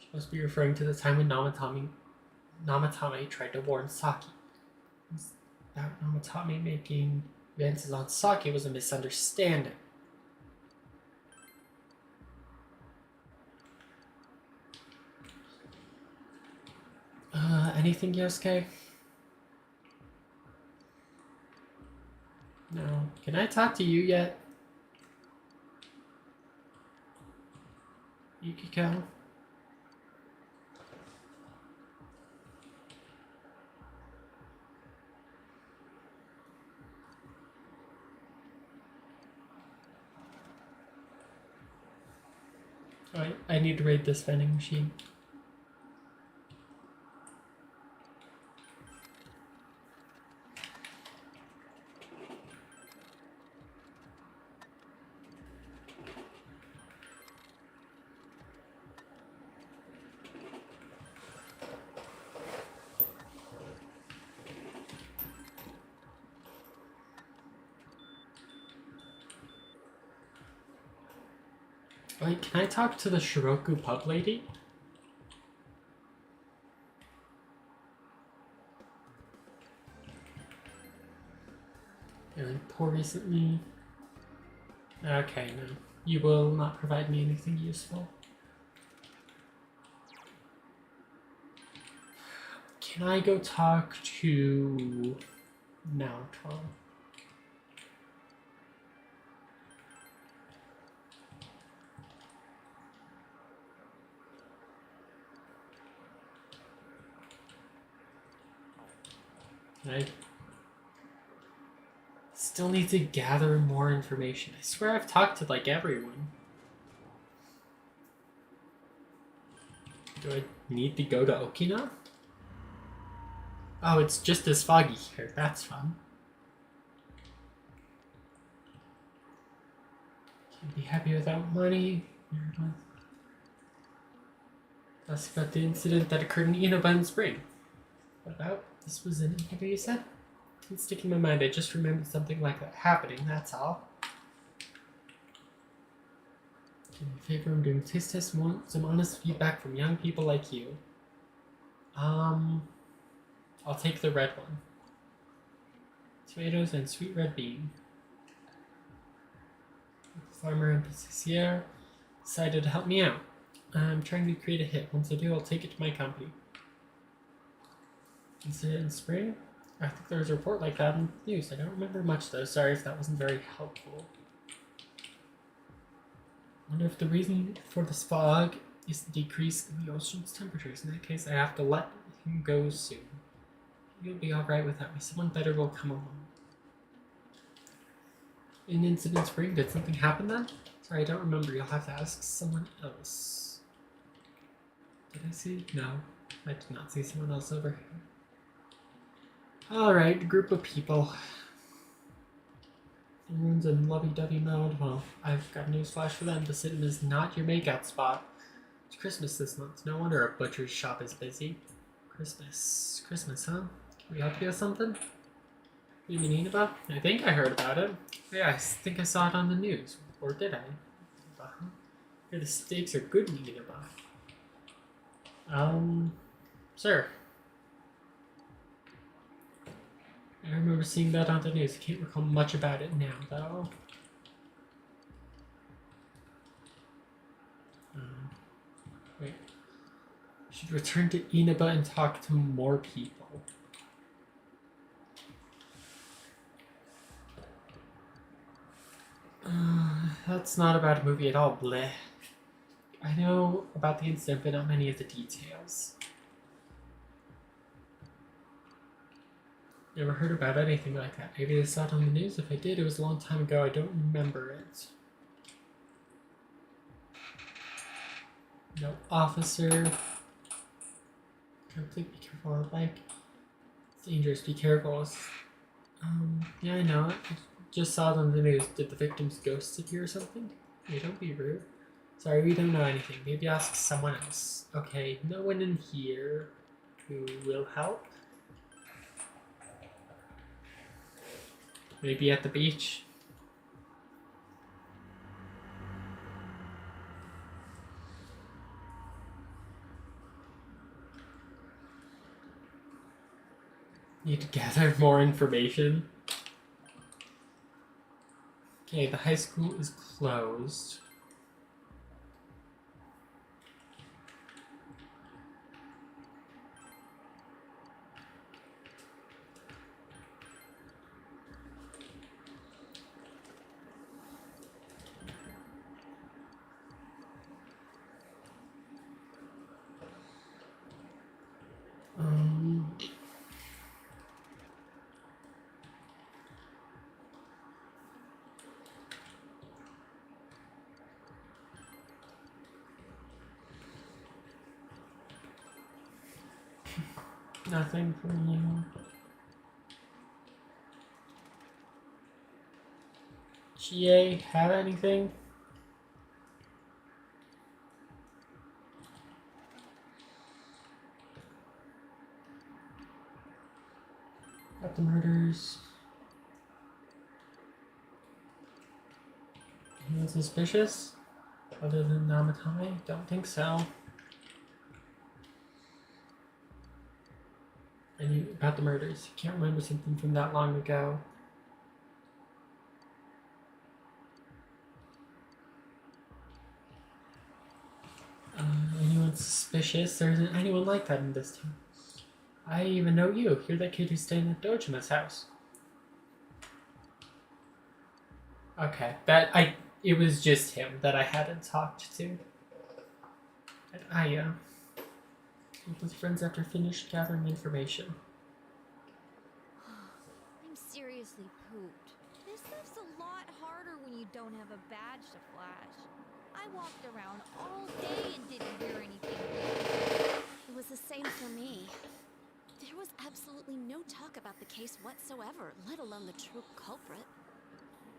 She must be referring to the time when Namatame tried to warn Saki. That Namatame making advances on Saki was a misunderstanding. Anything, Yosuke? No. Can I talk to you yet? Yukiko? Alright, I need to raid this vending machine. Wait, can I talk to the Shiroku pub lady? Feeling poor recently? Okay, no. You will not provide me anything useful. Can I go talk to Naoto? I still need to gather more information. I swear I've talked to like everyone. Do I need to go to Okina? Oh, it's just as foggy here. That's fun. Can't be happy without money. That's about the incident that occurred in Inaba in spring. What about? This was in Inaba, you said? It's sticking in my mind. I just remembered something like that happening, that's all. Do me a favor, I'm doing taste tests and want some honest feedback from young people like you. I'll take the red one. Tomatoes and sweet red bean. The farmer and Pacissier decided to help me out. I'm trying to create a hit. Once I do, I'll take it to my company. Incident in spring? I think there was a report like that in the news. I don't remember much though. Sorry if that wasn't very helpful. I wonder if the reason for this fog is the decrease in the ocean's temperatures. In that case, I have to let him go soon. You'll be alright without me. Someone better will come along. In Incident Spring, did something happen then? Sorry, I don't remember. You'll have to ask someone else. Did I see? No, I did not see someone else over here. Alright, group of people. Everyone's in lovey-dovey mode. Well, I've got a newsflash for them. The cinema is not your makeout spot. It's Christmas this month. No wonder a butcher's shop is busy. Christmas, huh? Can we help you with something? What do you mean about? I think I heard about it. Yeah, I think I saw it on the news. Or did I? Here, the steaks are good in Inaba. Sir. I remember seeing that on the news. I can't recall much about it now, though. Wait. I should return to Inaba and talk to more people. That's not about a movie at all, bleh. I know about the incident, but not many of the details. Never heard about anything like that. Maybe I saw it on the news. If I did, it was a long time ago. I don't remember it. No, officer. Please be careful. Like, it's dangerous. Be careful. Yeah, I know it. I just saw it on the news. Did the victim's ghost sit here or something? Hey, don't be rude. Sorry, we don't know anything. Maybe ask someone else. Okay, no one in here who will help. Maybe at the beach. Need to gather more information. Okay, the high school is closed. Nothing from you. GA, have anything? Got the murders. Anyone suspicious? Other than Namatame? Don't think so. And you about the murders. Can't remember something from that long ago. Anyone suspicious? There isn't anyone like that in this town. I even know you. You're that kid who's staying at Doge in this house. Okay, it was just him that I hadn't talked to. And I with friends after finished gathering information. I'm seriously pooped. This stuff's a lot harder when you don't have a badge to flash. I walked around all day and didn't hear anything. It was the same for me. There was absolutely no talk about the case whatsoever, let alone the true culprit.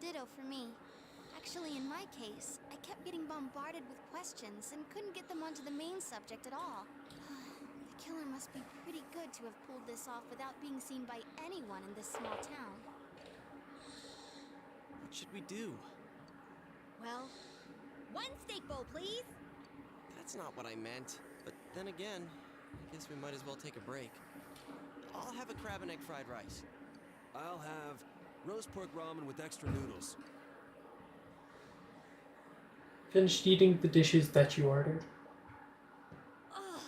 Ditto for me. Actually, in my case, I kept getting bombarded with questions and couldn't get them onto the main subject at all. The killer must be pretty good to have pulled this off without being seen by anyone in this small town. What should we do? Well, one steak bowl, please. That's not what I meant. But then again, I guess we might as well take a break. I'll have a crab and egg fried rice. I'll have roast pork ramen with extra noodles. Finished eating the dishes that you ordered. Oh,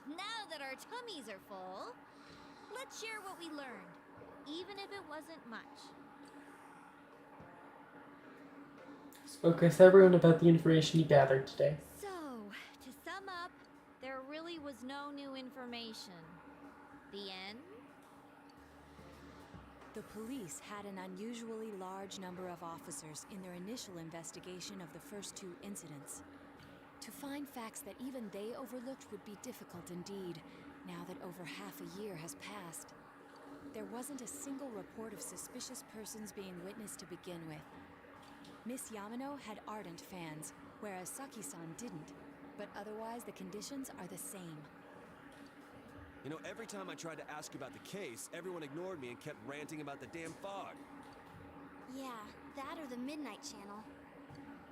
now that our tummies are full, let's share what we learned, even if it wasn't much. Spoke with everyone about the information you gathered today. So, to sum up, there really was no new information. The end? The police had an unusually large number of officers in their initial investigation of the first two incidents. To find facts that even they overlooked would be difficult indeed, now that over half a year has passed. There wasn't a single report of suspicious persons being witnessed to begin with. Miss Yamano had ardent fans, whereas Saki-san didn't, but otherwise the conditions are the same. You know, every time I tried to ask about the case, everyone ignored me and kept ranting about the damn fog. Yeah, that or the Midnight Channel.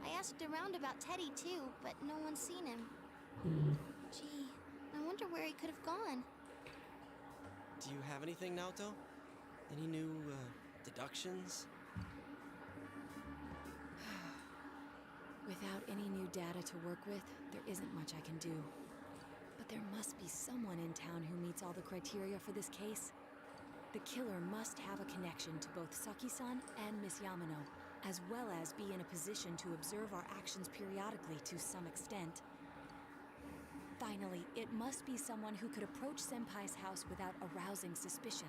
I asked around about Teddy too, but no one's seen him. Gee, I wonder where he could have gone. Do you have anything, Naoto? Any new, deductions? Without any new data to work with, there isn't much I can do. But there must be someone in town who meets all the criteria for this case. The killer must have a connection to both Saki-san and Miss Yamano. as well as be in a position to observe our actions periodically to some extent. Finally, it must be someone who could approach Senpai's house without arousing suspicion.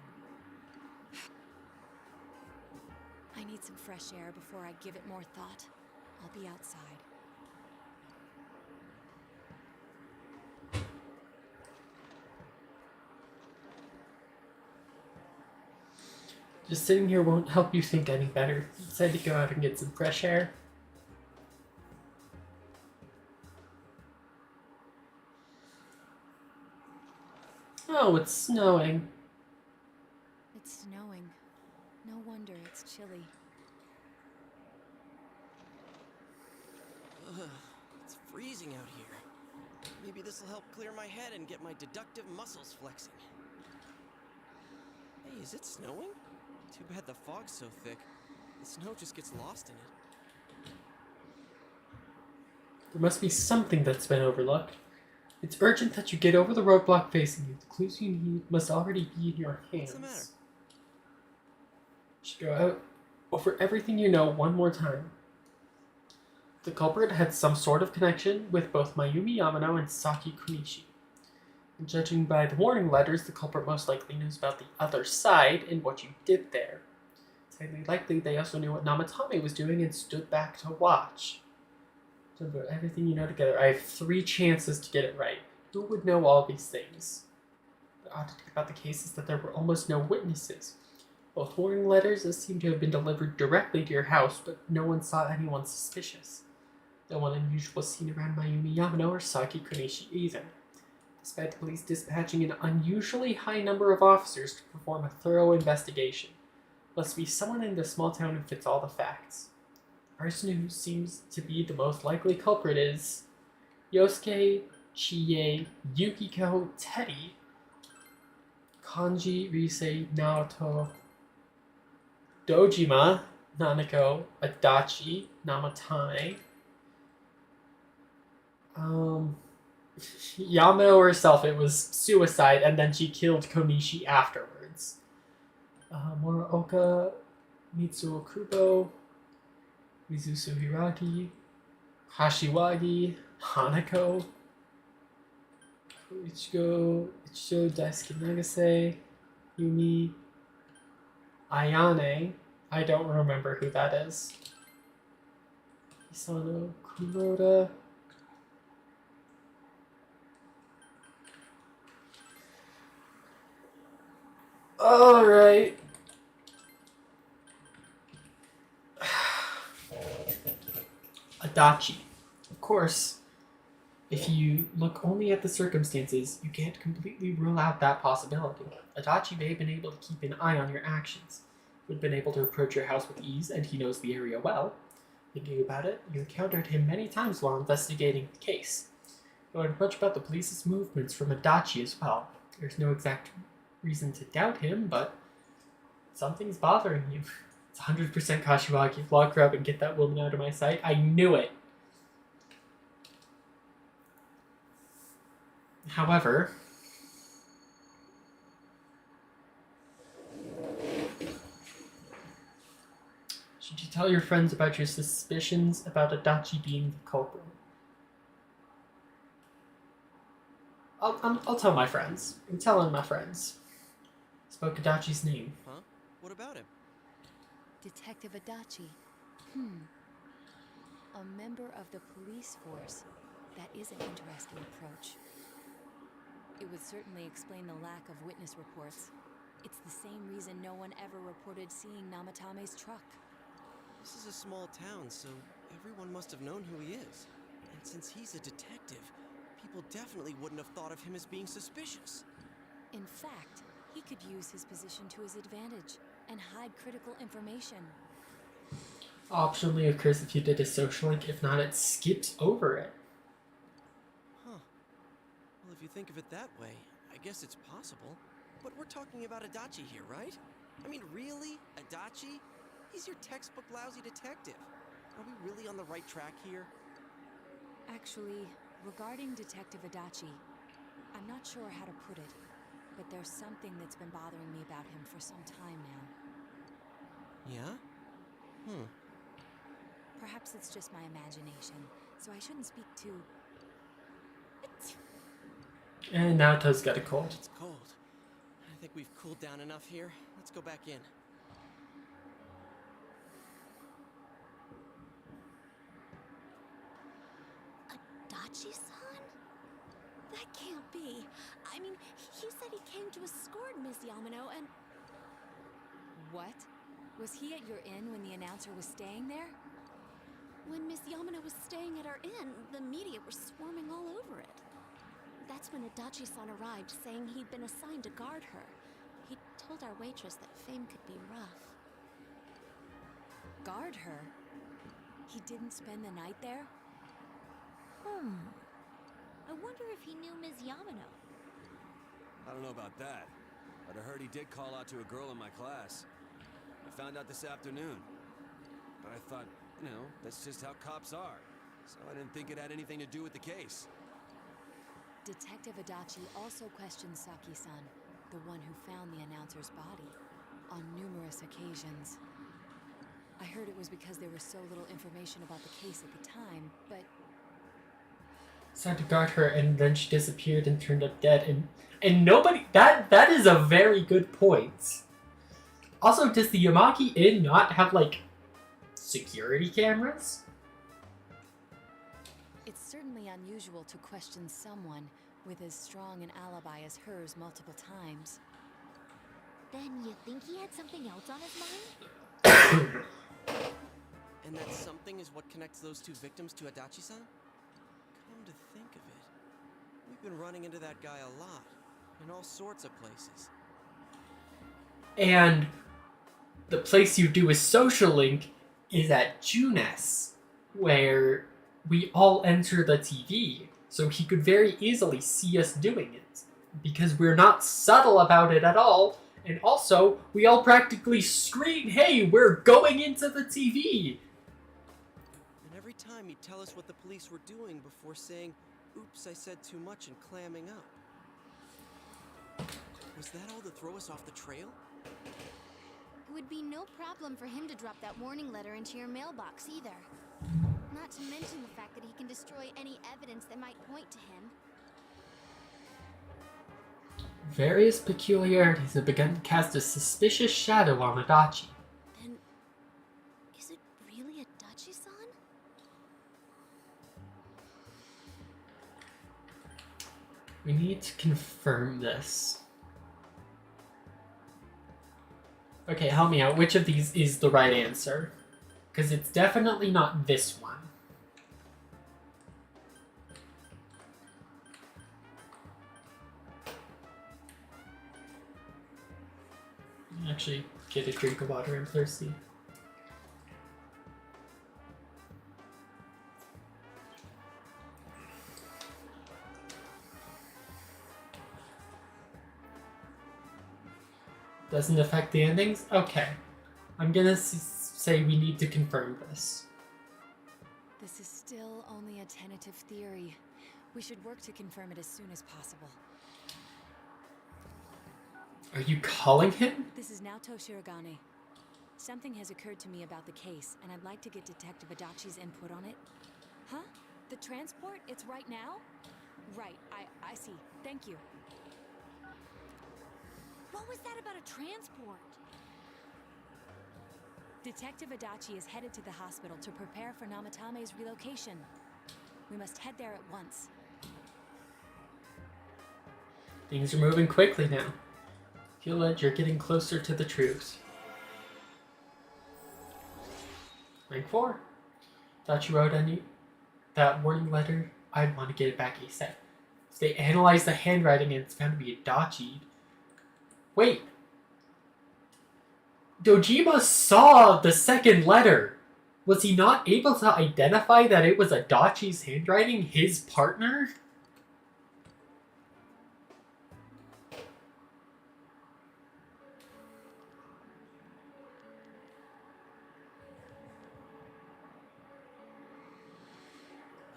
I need some fresh air before I give it more thought. I'll be outside. Just sitting here won't help you think any better. Decide to go out and get some fresh air. Oh, it's snowing. It's snowing. No wonder it's chilly. Ugh, it's freezing out here. Maybe this will help clear my head and get my deductive muscles flexing. Hey, is it snowing? Too bad the fog's so thick. The snow just gets lost in it. There must be something that's been overlooked. It's urgent that you get over the roadblock facing you. The clues you need must already be in your hands. What's the matter? You should go out over everything you know one more time. The culprit had some sort of connection with both Mayumi Yamano and Saki Kunishi. And judging by the warning letters, the culprit most likely knows about the other side and what you did there. It's highly likely they also knew what Namatame was doing and stood back to watch. So about everything you know together, I have 3 chances to get it right. Who would know all these things? The oddity about the case is that there were almost no witnesses. Both warning letters seem to have been delivered directly to your house, but no one saw anyone suspicious. No one unusual was seen around Mayumi Yamano or Saki Kunishi either. Despite the police dispatching an unusually high number of officers to perform a thorough investigation, must be someone in the small town who fits all the facts. The person who seems to be the most likely culprit is Yosuke, Chie, Yukiko, Teddy, Kanji, Rise, Naoto, Dojima, Nanako, Adachi, Namatame, Yamano herself, it was suicide, and then she killed Konishi afterwards. Muraoka, Mitsuo Kubo, Mizusu Hiraki, Hashiwagi, Hanako, Ichigo Daisuke Nagase, Yumi, Ayane, I don't remember who that is, Isano Kuroda, alright. Adachi. Of course, if you look only at the circumstances, you can't completely rule out that possibility. Adachi may have been able to keep an eye on your actions. He would have been able to approach your house with ease, and he knows the area well. Thinking about it, you encountered him many times while investigating the case. You learned much about the police's movements from Adachi as well. There's no exact reason to doubt him, but something's bothering you. It's 100% Kashiwagi. Lock her up and get that woman out of my sight. I knew it. However, should you tell your friends about your suspicions about Adachi being the culprit? I'll tell my friends. I'm telling my friends. Spoke Adachi's name. Huh? What about him? Detective Adachi. A member of the police force. That is an interesting approach. It would certainly explain the lack of witness reports. It's the same reason no one ever reported seeing Namatame's truck. This is a small town, so everyone must have known who he is. And since he's a detective, people definitely wouldn't have thought of him as being suspicious. In fact, he could use his position to his advantage and hide critical information. Optionally occurs if you did a social link. If not, it skips over it. Huh. Well, if you think of it that way, I guess it's possible. But we're talking about Adachi here, right? I mean, really? Adachi? He's your textbook lousy detective. Are we really on the right track here? Actually, regarding Detective Adachi, I'm not sure how to put it, but there's something that's been bothering me about him for some time now. Yeah? Perhaps it's just my imagination, so I shouldn't speak too... And Naoto's got a cold. It's cold. I think we've cooled down enough here. Let's go back in. Adachi-san? That can't be. I mean, he said he came to escort Miss Yamano and... What? Was he at your inn when the announcer was staying there? When Miss Yamano was staying at our inn, the media were swarming all over it. That's when Adachi-san arrived, saying he'd been assigned to guard her. He told our waitress that fame could be rough. Guard her? He didn't spend the night there? I wonder if he knew Ms. Yamano. I don't know about that, but I heard he did call out to a girl in my class. I found out this afternoon. But I thought, you know, that's just how cops are. So I didn't think it had anything to do with the case. Detective Adachi also questioned Saki-san, the one who found the announcer's body, on numerous occasions. I heard it was because there was so little information about the case at the time, but... Tried to guard her, and then she disappeared and turned up dead, and nobody... That is a very good point. Also, does the Yamaki Inn not have, like, security cameras? It's certainly unusual to question someone with as strong an alibi as hers multiple times. Then you think he had something else on his mind? And that something is what connects those two victims to Adachi-san? Come to think of it, we've been running into that guy a lot, in all sorts of places. And the place you do a social link is at Junes, where we all enter the TV, so he could very easily see us doing it, because we're not subtle about it at all, and also, we all practically scream, "Hey, we're going into the TV!" And every time he'd tell us what the police were doing before saying, "Oops, I said too much," and clamming up. Was that all to throw us off the trail? It would be no problem for him to drop that warning letter into your mailbox either. Not to mention the fact that he can destroy any evidence that might point to him. Various peculiarities have begun to cast a suspicious shadow on Adachi. Then, is it really Adachi-san? We need to confirm this. Okay, help me out. Which of these is the right answer? Because it's definitely not this one. Actually, get a drink of water. I'm thirsty. Doesn't affect the endings? Okay. I'm gonna say we need to confirm this. This is still only a tentative theory. We should work to confirm it as soon as possible. Are you calling him? This is Naoto Shirogane. Something has occurred to me about the case, and I'd like to get Detective Adachi's input on it. Huh? The transport? It's right now? Right, I see. Thank you. What was that about a transport? Detective Adachi is headed to the hospital to prepare for Namatame's relocation. We must head there at once. Things are moving quickly now. Feel that you're getting closer to the truth. Rank 4. Thought you wrote that warning letter. I'd want to get it back ASAP. If they analyze the handwriting and it's found to be Adachi. Wait. Dojima saw the second letter. Was he not able to identify that it was Adachi's handwriting, his partner?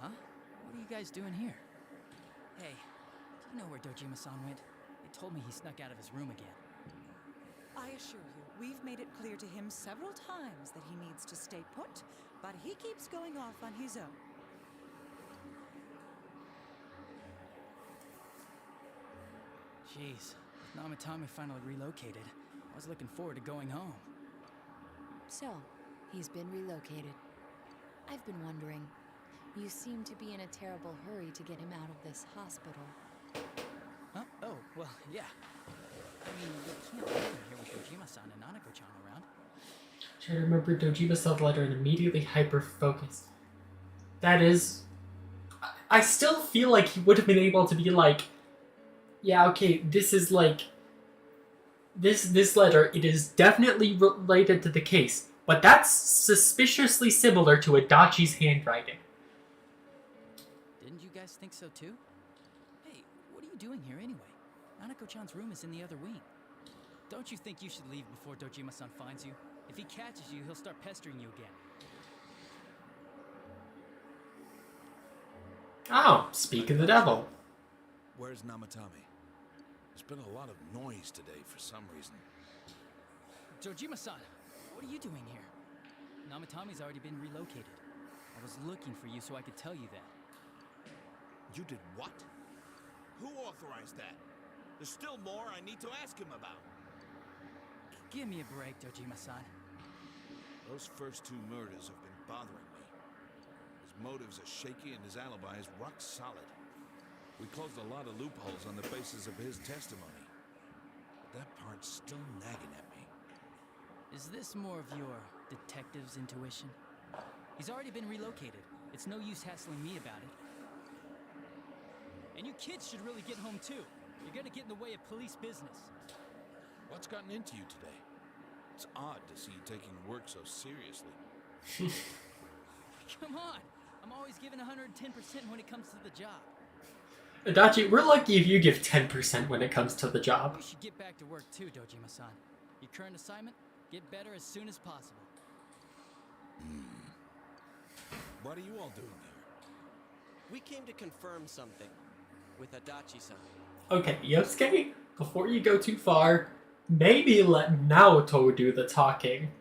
Huh? What are you guys doing here? Hey, do you know where Dojima-san went? They told me he snuck out of his room again. I assure you, We've made it clear to him several times that he needs to stay put, but he keeps going off on his own. Jeez, Namatame finally relocated. I was looking forward to going home. So, he's been relocated. I've been wondering. You seem to be in a terrible hurry to get him out of this hospital. Huh? Oh, well, yeah. I mean, we can't leave him here with Dojima-san and Nanako-chan around. Try to remember Dojima-san's letter and immediately hyper-focus. That is... I still feel like he would have been able to be like, yeah, okay, this is like... This letter, it is definitely related to the case, but that's suspiciously similar to Adachi's handwriting. Didn't you guys think so too? Hey, what are you doing here anyway? Nanako-chan's room is in the other wing. Don't you think you should leave before Dojima-san finds you? If he catches you, he'll start pestering you again. Oh, speak of the devil. Where's Namatame? There's been a lot of noise today for some reason. Dojima-san, what are you doing here? Namatame's already been relocated. I was looking for you so I could tell you that. You did what? Who authorized that? There's still more I need to ask him about. Give me a break, Dojima-san. Those first two murders have been bothering me. His motives are shaky and his alibi is rock solid. We closed a lot of loopholes on the basis of his testimony. But that part's still nagging at me. Is this more of your detective's intuition? He's already been relocated. It's no use hassling me about it. And you kids should really get home too. You're gonna get in the way of police business. What's gotten into you today? It's odd to see you taking work so seriously. Come on! I'm always giving 110% when it comes to the job. Adachi, we're lucky if you give 10% when it comes to the job. You should get back to work too, Dojima-san. Your current assignment? Get better as soon as possible. What are you all doing here? We came to confirm something with Adachi-san. Okay, Yosuke, before you go too far, maybe let Naoto do the talking.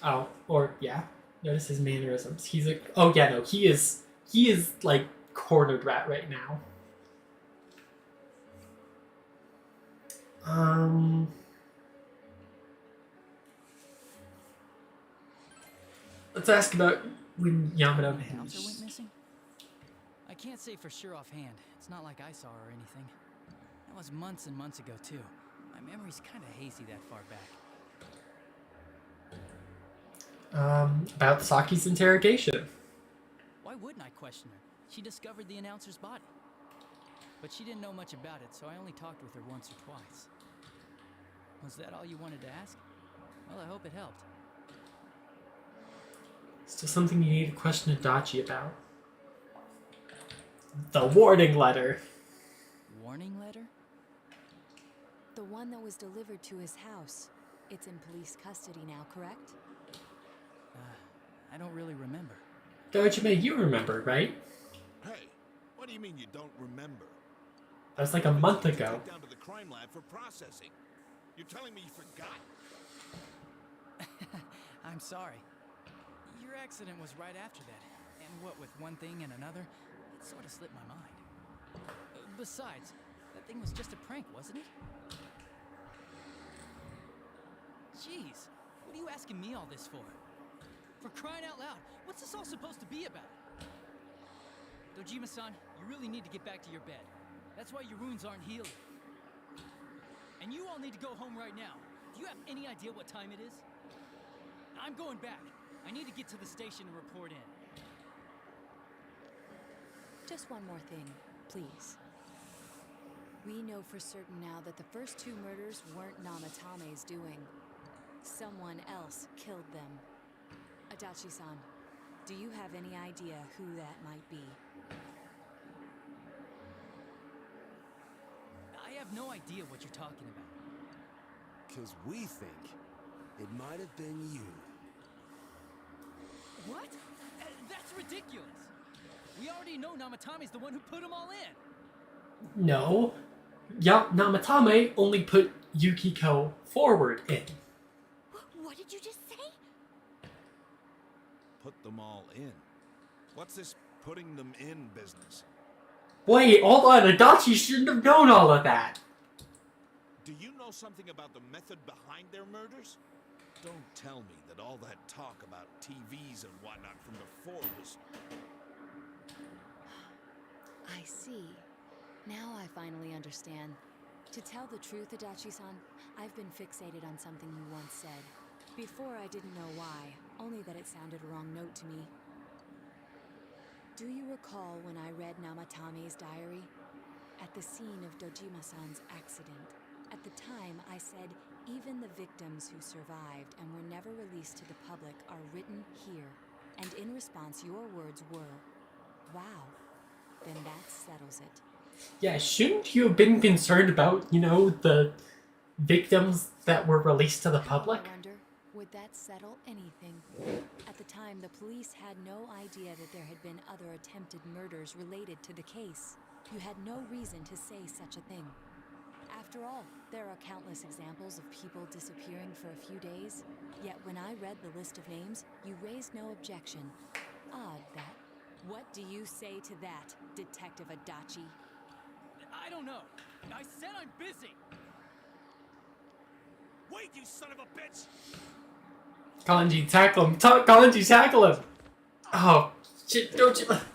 Oh, or yeah, notice his mannerisms. He's like, oh yeah, no, he is like cornered rat right now. Let's ask about when Yamada The announcer went missing? I can't say for sure offhand. It's not like I saw her or anything. That was months and months ago too. My memory's kind of hazy that far back. About Saki's interrogation. Why wouldn't I question her? She discovered the announcer's body. But she didn't know much about it, so I only talked with her once or twice. Was that all you wanted to ask? Well, I hope it helped. Still something you need to question Adachi about. The warning letter. Warning letter? The one that was delivered to his house. It's in police custody now, correct? I don't really remember. Dojima, you remember, right? Hey, what do you mean you don't remember? That was like a month ago. Take down to the crime lab for processing. You're telling me you forgot? I'm sorry. Your accident was right after that. And what with one thing and another, it sort of slipped my mind. Besides, that thing was just a prank, wasn't it? Jeez, what are you asking me all this for? For crying out loud, what's this all supposed to be about? Dojima-san, you really need to get back to your bed. That's why your wounds aren't healing. And you all need to go home right now. Do you have any idea what time it is? I'm going back. I need to get to the station and report in. Just one more thing, please. We know for certain now that the first two murders weren't Namatame's doing. Someone else killed them. Adachi-san, do you have any idea who that might be? I have no idea what you're talking about. 'Cause we think it might have been you. What? That's ridiculous. We already know Namatame's the one who put them all in. No. Namatame only put Yukiko forward in. What did you just say? Put them all in. What's this putting them in business? Wait, hold on, Adachi shouldn't have known all of that. Do you know something about the method behind their murders? Don't tell me that all that talk about TVs and whatnot from before was... I see. Now I finally understand. To tell the truth, Adachi-san, I've been fixated on something you once said. Before I didn't know why, only that it sounded a wrong note to me. Do you recall when I read Namatame's diary? At the scene of Dojima-san's accident. At the time, I said, even the victims who survived and were never released to the public are written here. And in response, your words were, wow, then that settles it. Yeah, shouldn't you have been concerned about, the victims that were released to the public? I wonder, would that settle anything? At the time, the police had no idea that there had been other attempted murders related to the case. You had no reason to say such a thing. After all, there are countless examples of people disappearing for a few days. Yet when I read the list of names, you raised no objection. Odd that. What do you say to that, Detective Adachi? I don't know. I said I'm busy. Wait, you son of a bitch! Kanji, tackle him. Kanji, tackle him. Oh, shit, don't you... Adachi!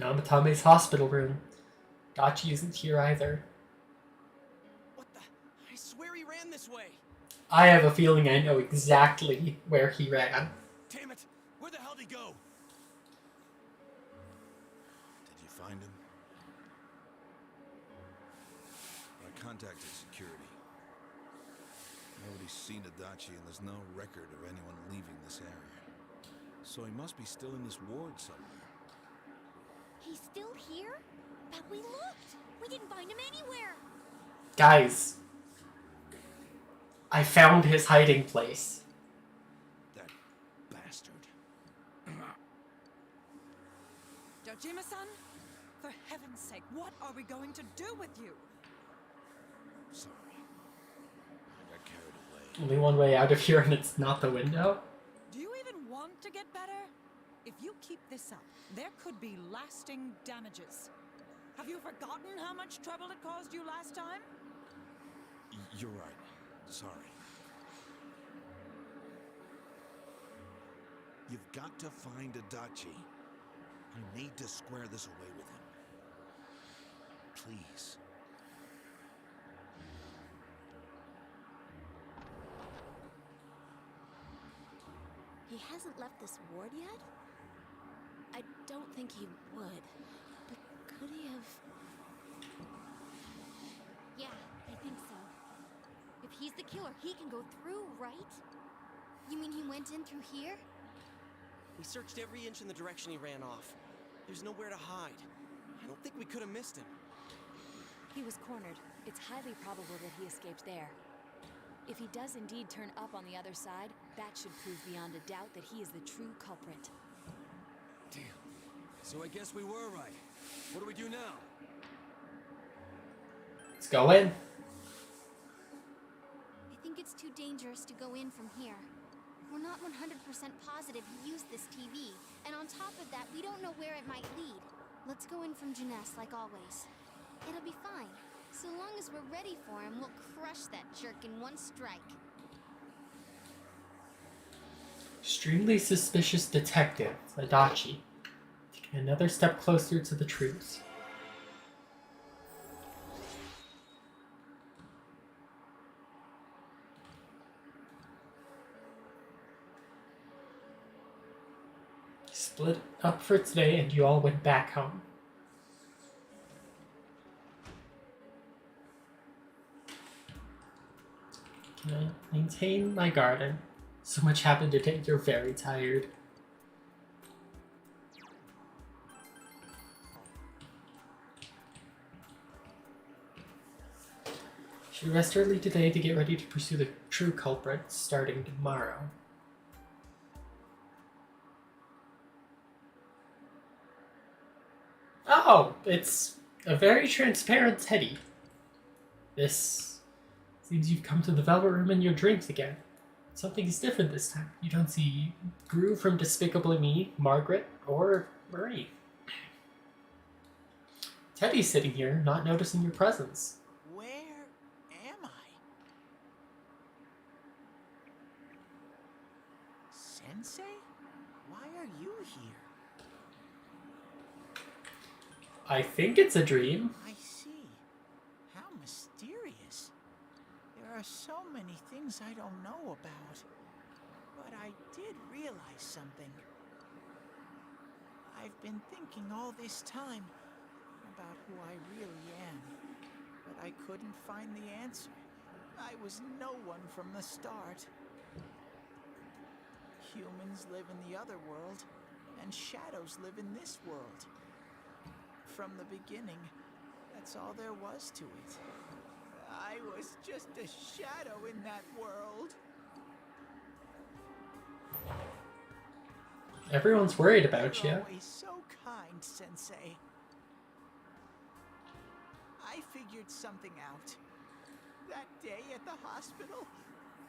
Namatame's hospital room. Dachi isn't here either. What the? I swear he ran this way. I have a feeling I know exactly where he ran. Damn it! Where the hell did he go? Did you find him? I contacted security. Nobody's seen Adachi and there's no record of anyone leaving this area. So he must be still in this ward somewhere. He's still here? But we looked. We didn't find him anywhere. Guys, I found his hiding place. That bastard. Dojima-san, for heaven's sake, what are we going to do with you? Sorry. I got carried away. Only one way out of here, and it's not the window. Do you even want to get better? If you keep this up, there could be lasting damages. Have you forgotten how much trouble it caused you last time? You're right. Sorry. You've got to find Adachi. I need to square this away with him. Please. He hasn't left this ward yet? I don't think he would. But could he have... Yeah, I think so. If he's the killer, he can go through, right? You mean he went in through here? We searched every inch in the direction he ran off. There's nowhere to hide. I don't think we could have missed him. He was cornered. It's highly probable that he escaped there. If he does indeed turn up on the other side, that should prove beyond a doubt that he is the true culprit. Damn. So I guess we were right. What do we do now? Let's go in. I think it's too dangerous to go in from here. We're not 100% positive he used this TV, and on top of that, we don't know where it might lead. Let's go in from Jeunesse like always. It'll be fine. So long as we're ready for him, we'll crush that jerk in one strike. Extremely suspicious detective, Adachi. Taking another step closer to the truth. Split up for today and you all went back home. Can I maintain my garden? So much happened today, you're very tired. She rest early today to get ready to pursue the true culprit starting tomorrow. Oh, it's a very transparent Teddy. This seems you've come to the Velvet Room in your dreams again. Something's different this time. You don't see Gru from Despicably Me, Margaret, or Marie. Teddy's sitting here, not noticing your presence. Where am I? Sensei? Why are you here? I think it's a dream. I see. How mysterious. There are so many things I don't know about. But I did realize something. I've been thinking all this time about who I really am, but I couldn't find the answer. I was no one from the start. Humans live in the other world, and shadows live in this world. From the beginning, that's all there was to it. I was just a shadow in that world. Everyone's worried about you. You're always so kind, Sensei. I figured something out. That day at the hospital,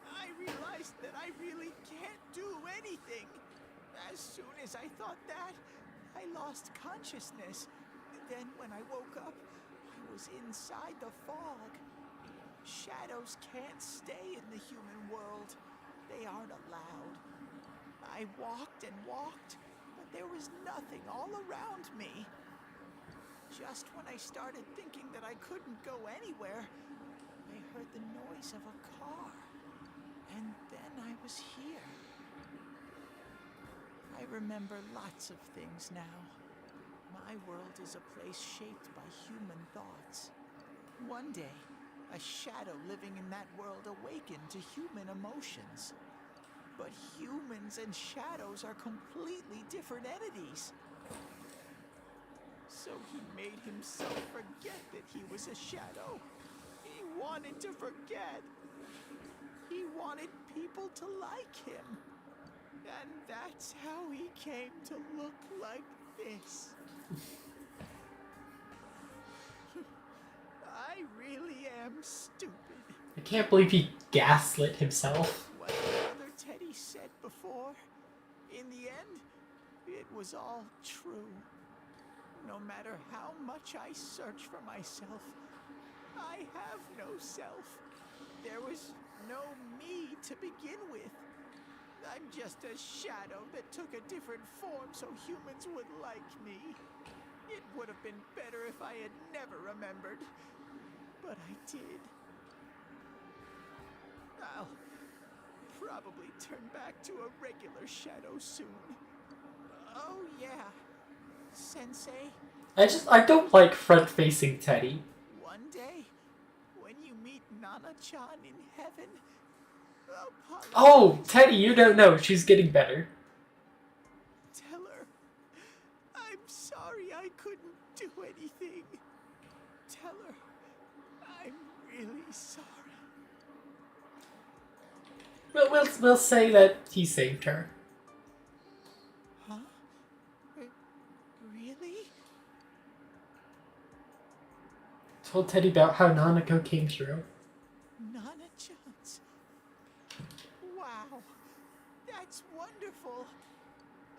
I realized that I really can't do anything. As soon as I thought that, I lost consciousness. Then when I woke up, I was inside the fog. Shadows can't stay in the human world. They aren't allowed. I walked and walked, but there was nothing all around me. Just when I started thinking that I couldn't go anywhere, I heard the noise of a car. And then I was here. I remember lots of things now. My world is a place shaped by human thoughts. One day, a shadow living in that world awakened to human emotions. But humans and shadows are completely different entities. So he made himself forget that he was a shadow. He wanted to forget. He wanted people to like him. And that's how he came to look like this. I really am stupid. I can't believe he gaslit himself. What the other Teddy said before, in the end, it was all true. No matter how much I search for myself, I have no self. There was no me to begin with. I'm just a shadow that took a different form so humans would like me. It would have been better if I had never remembered, but I did. I'll probably turn back to a regular shadow soon. Oh yeah, Sensei. I don't like front-facing Teddy. One day, when you meet Nana-chan in heaven, Oh, Teddy, you don't know. She's getting better. tell her I'm sorry I couldn't do anything. Tell her I'm really sorry. We'll say that he saved her. Huh? Really? Told Teddy about how Nanako came through. Nana-chan's. Wow, that's wonderful.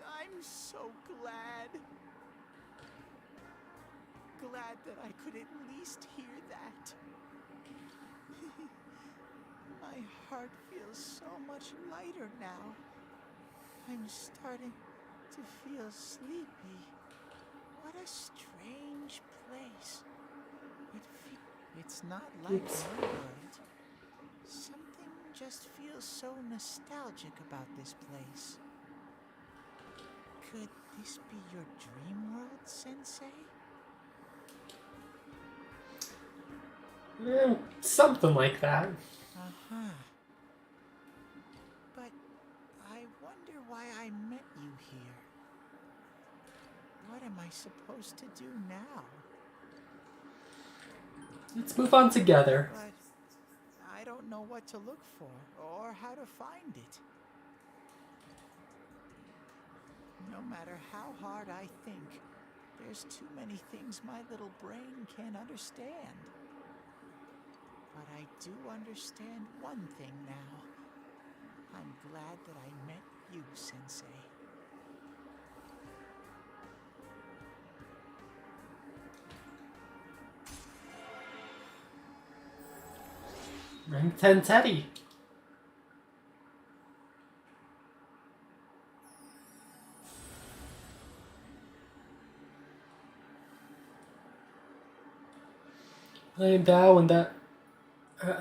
I'm so glad. Glad that I could at least hear that. My heart feels so much lighter now. I'm starting to feel sleepy. What a strange place. It's not like my world. Something just feels so nostalgic about this place. Could this be your dream world, Sensei? Something like that. Uh-huh. But I wonder why I met you here. What am I supposed to do now? Let's move on together. But don't know what to look for or how to find it. No matter how hard I think, there's too many things my little brain can't understand. But I do understand one thing now. I'm glad that I met you, Sensei. Rank 10 Teddy. I am thou, and that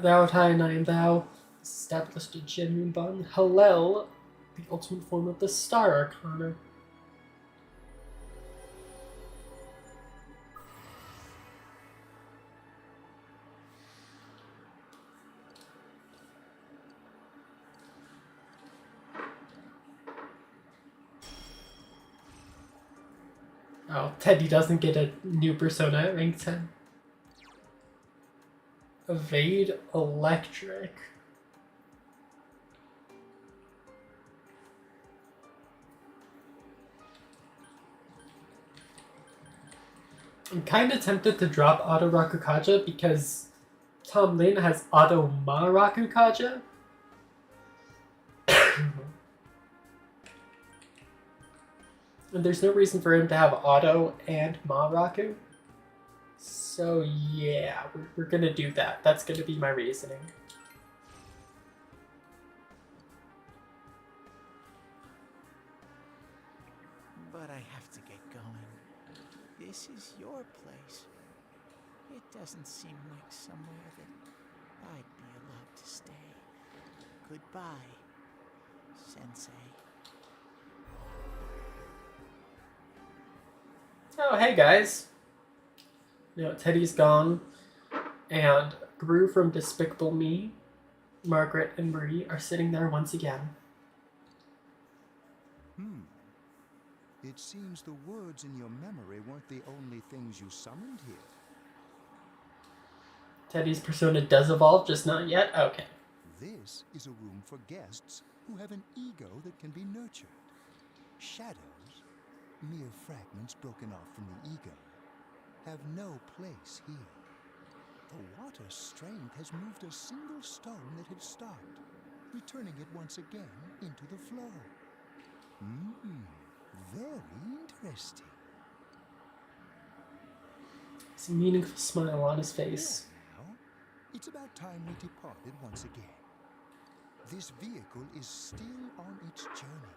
thou art I, and I am thou. Established a genuine bond. Hallel, the ultimate form of the Star Arcana. Oh, Teddy doesn't get a new persona at rank 10. Evade Electric. I'm kind of tempted to drop Auto Rakukaja because Tom Lin has Auto Ma Rakukaja. And there's no reason for him to have Auto and Ma Raku. So yeah, we're gonna do that. That's gonna be my reasoning. But I have to get going. This is your place. It doesn't seem like somewhere that I'd be allowed to stay. Goodbye, Sensei. Oh, hey guys. You know, Teddy's gone, and Gru from Despicable Me, Margaret, and Marie are sitting there once again. It seems the words in your memory weren't the only things you summoned here. Teddy's persona does evolve, just not yet? Okay. This is a room for guests who have an ego that can be nurtured. Shadows, mere fragments broken off from the ego, have no place here. The water's strength has moved a single stone that had stopped, returning it once again into the flow. Very interesting. It's a meaningful smile on his face. Well, now, it's about time we departed once again. This vehicle is still on its journey.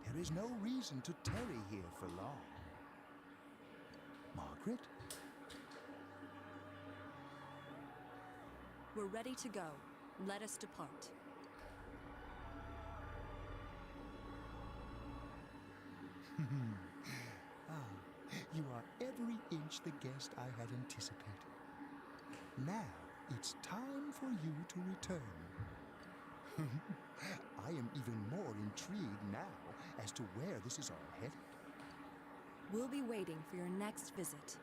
There is no reason to tarry here for long. Margaret? We're ready to go. Let us depart. You are every inch the guest I had anticipated. Now it's time for you to return. I am even more intrigued now as to where this is all headed. We'll be waiting for your next visit.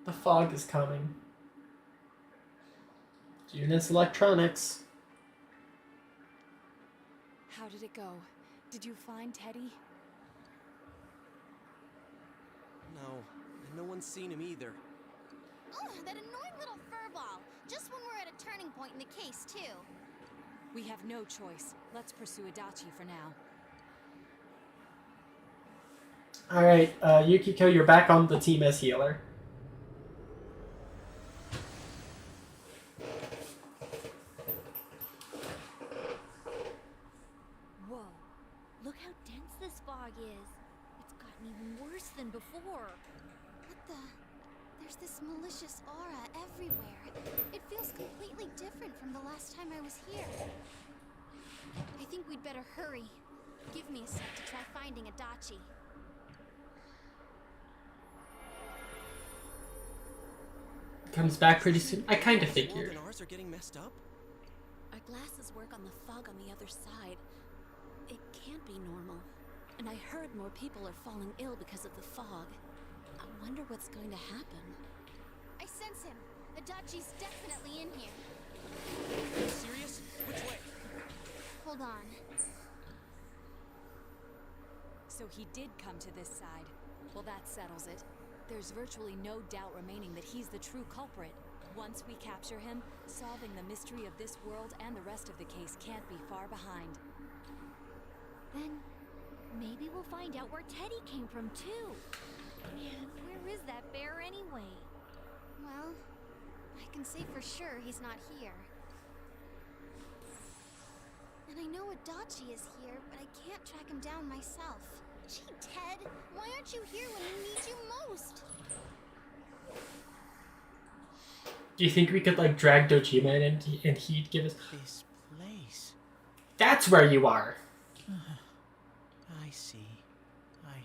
The fog is coming. Units Electronics. How did it go? Did you find Teddy? No, and no one's seen him either. Ugh, that annoying little furball. Just when we're at a turning point in the case, too. We have no choice. Let's pursue Adachi for now. Alright, Yukiko, you're back on the team as healer. Whoa, look how dense this fog is. It's gotten even worse than before. What the? There's this malicious aura everywhere. It feels completely different from the last time I was here. I think we'd better hurry. Give me a sec to try finding Adachi. Comes back pretty soon. I kind of This wall figured. and ours are getting messed up? Our glasses work on the fog on the other side. It can't be normal. And I heard more people are falling ill because of the fog. I wonder what's going to happen. I sense him. Adachi's definitely in here. Are you serious? Which way? Hold on. So he did come to this side. Well, that settles it. There's virtually no doubt remaining that he's the true culprit. Once we capture him, solving the mystery of this world and the rest of the case can't be far behind. Then maybe we'll find out where Teddy came from too. Man, where is that bear anyway? Well, I can say for sure he's not here. And I know Adachi is here, but I can't track him down myself. Gee, Ted, why aren't you here when we need you most? Do you think we could like drag Dojima in and he'd give us? This place. That's where you are. I see. I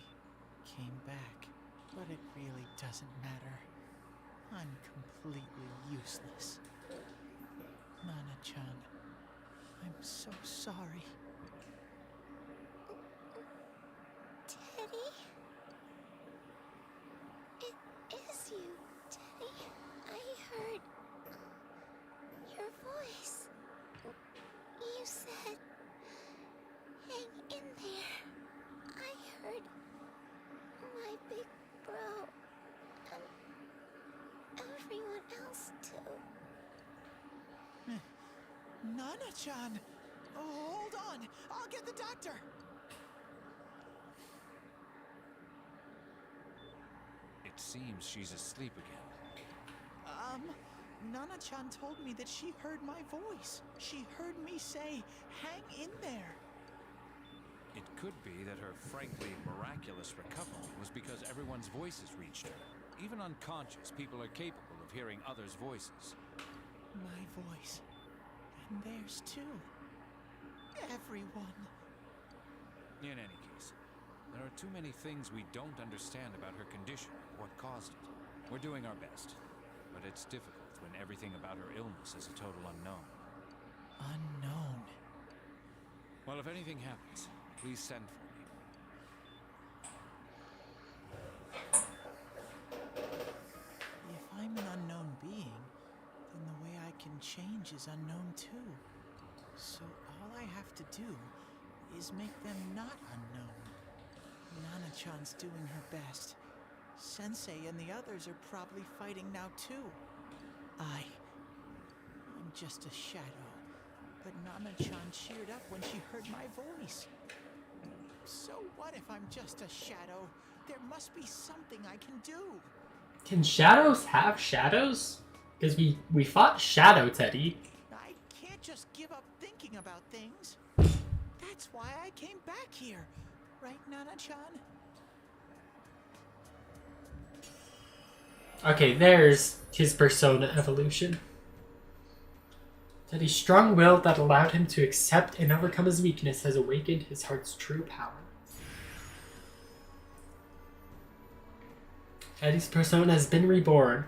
came back, but it really doesn't matter. I'm completely useless. Nana-chan, I'm so sorry. Teddy? It is you, Teddy. I heard your voice. You said, hang in there. I heard my big bro and everyone else too. Nana-chan! Oh, hold on! I'll get the doctor! It seems she's asleep again. Nana-chan told me that she heard my voice. She heard me say, hang in there. It could be that her frankly miraculous recovery was because everyone's voices reached her. Even unconscious, people are capable of hearing others' voices. My voice. And theirs too. Everyone. In any case, there are too many things we don't understand about her condition, what caused it. We're doing our best, but it's difficult when everything about her illness is a total unknown. Unknown. Well, if anything happens, please send for me. If I'm an unknown being, then the way I can change is unknown too. So all I have to do is make them not unknown. Nana-chan's doing her best. Sensei and the others are probably fighting now too. I'm just a shadow. But Nana-chan cheered up when she heard my voice. So what if I'm just a shadow? There must be something I can do. Can shadows have shadows? Because we fought Shadow Teddy. I can't just give up thinking about things. That's why I came back here. Right, Nana-chan? Okay, there's his persona evolution. Teddy's strong will that allowed him to accept and overcome his weakness has awakened his heart's true power. Teddy's persona has been reborn.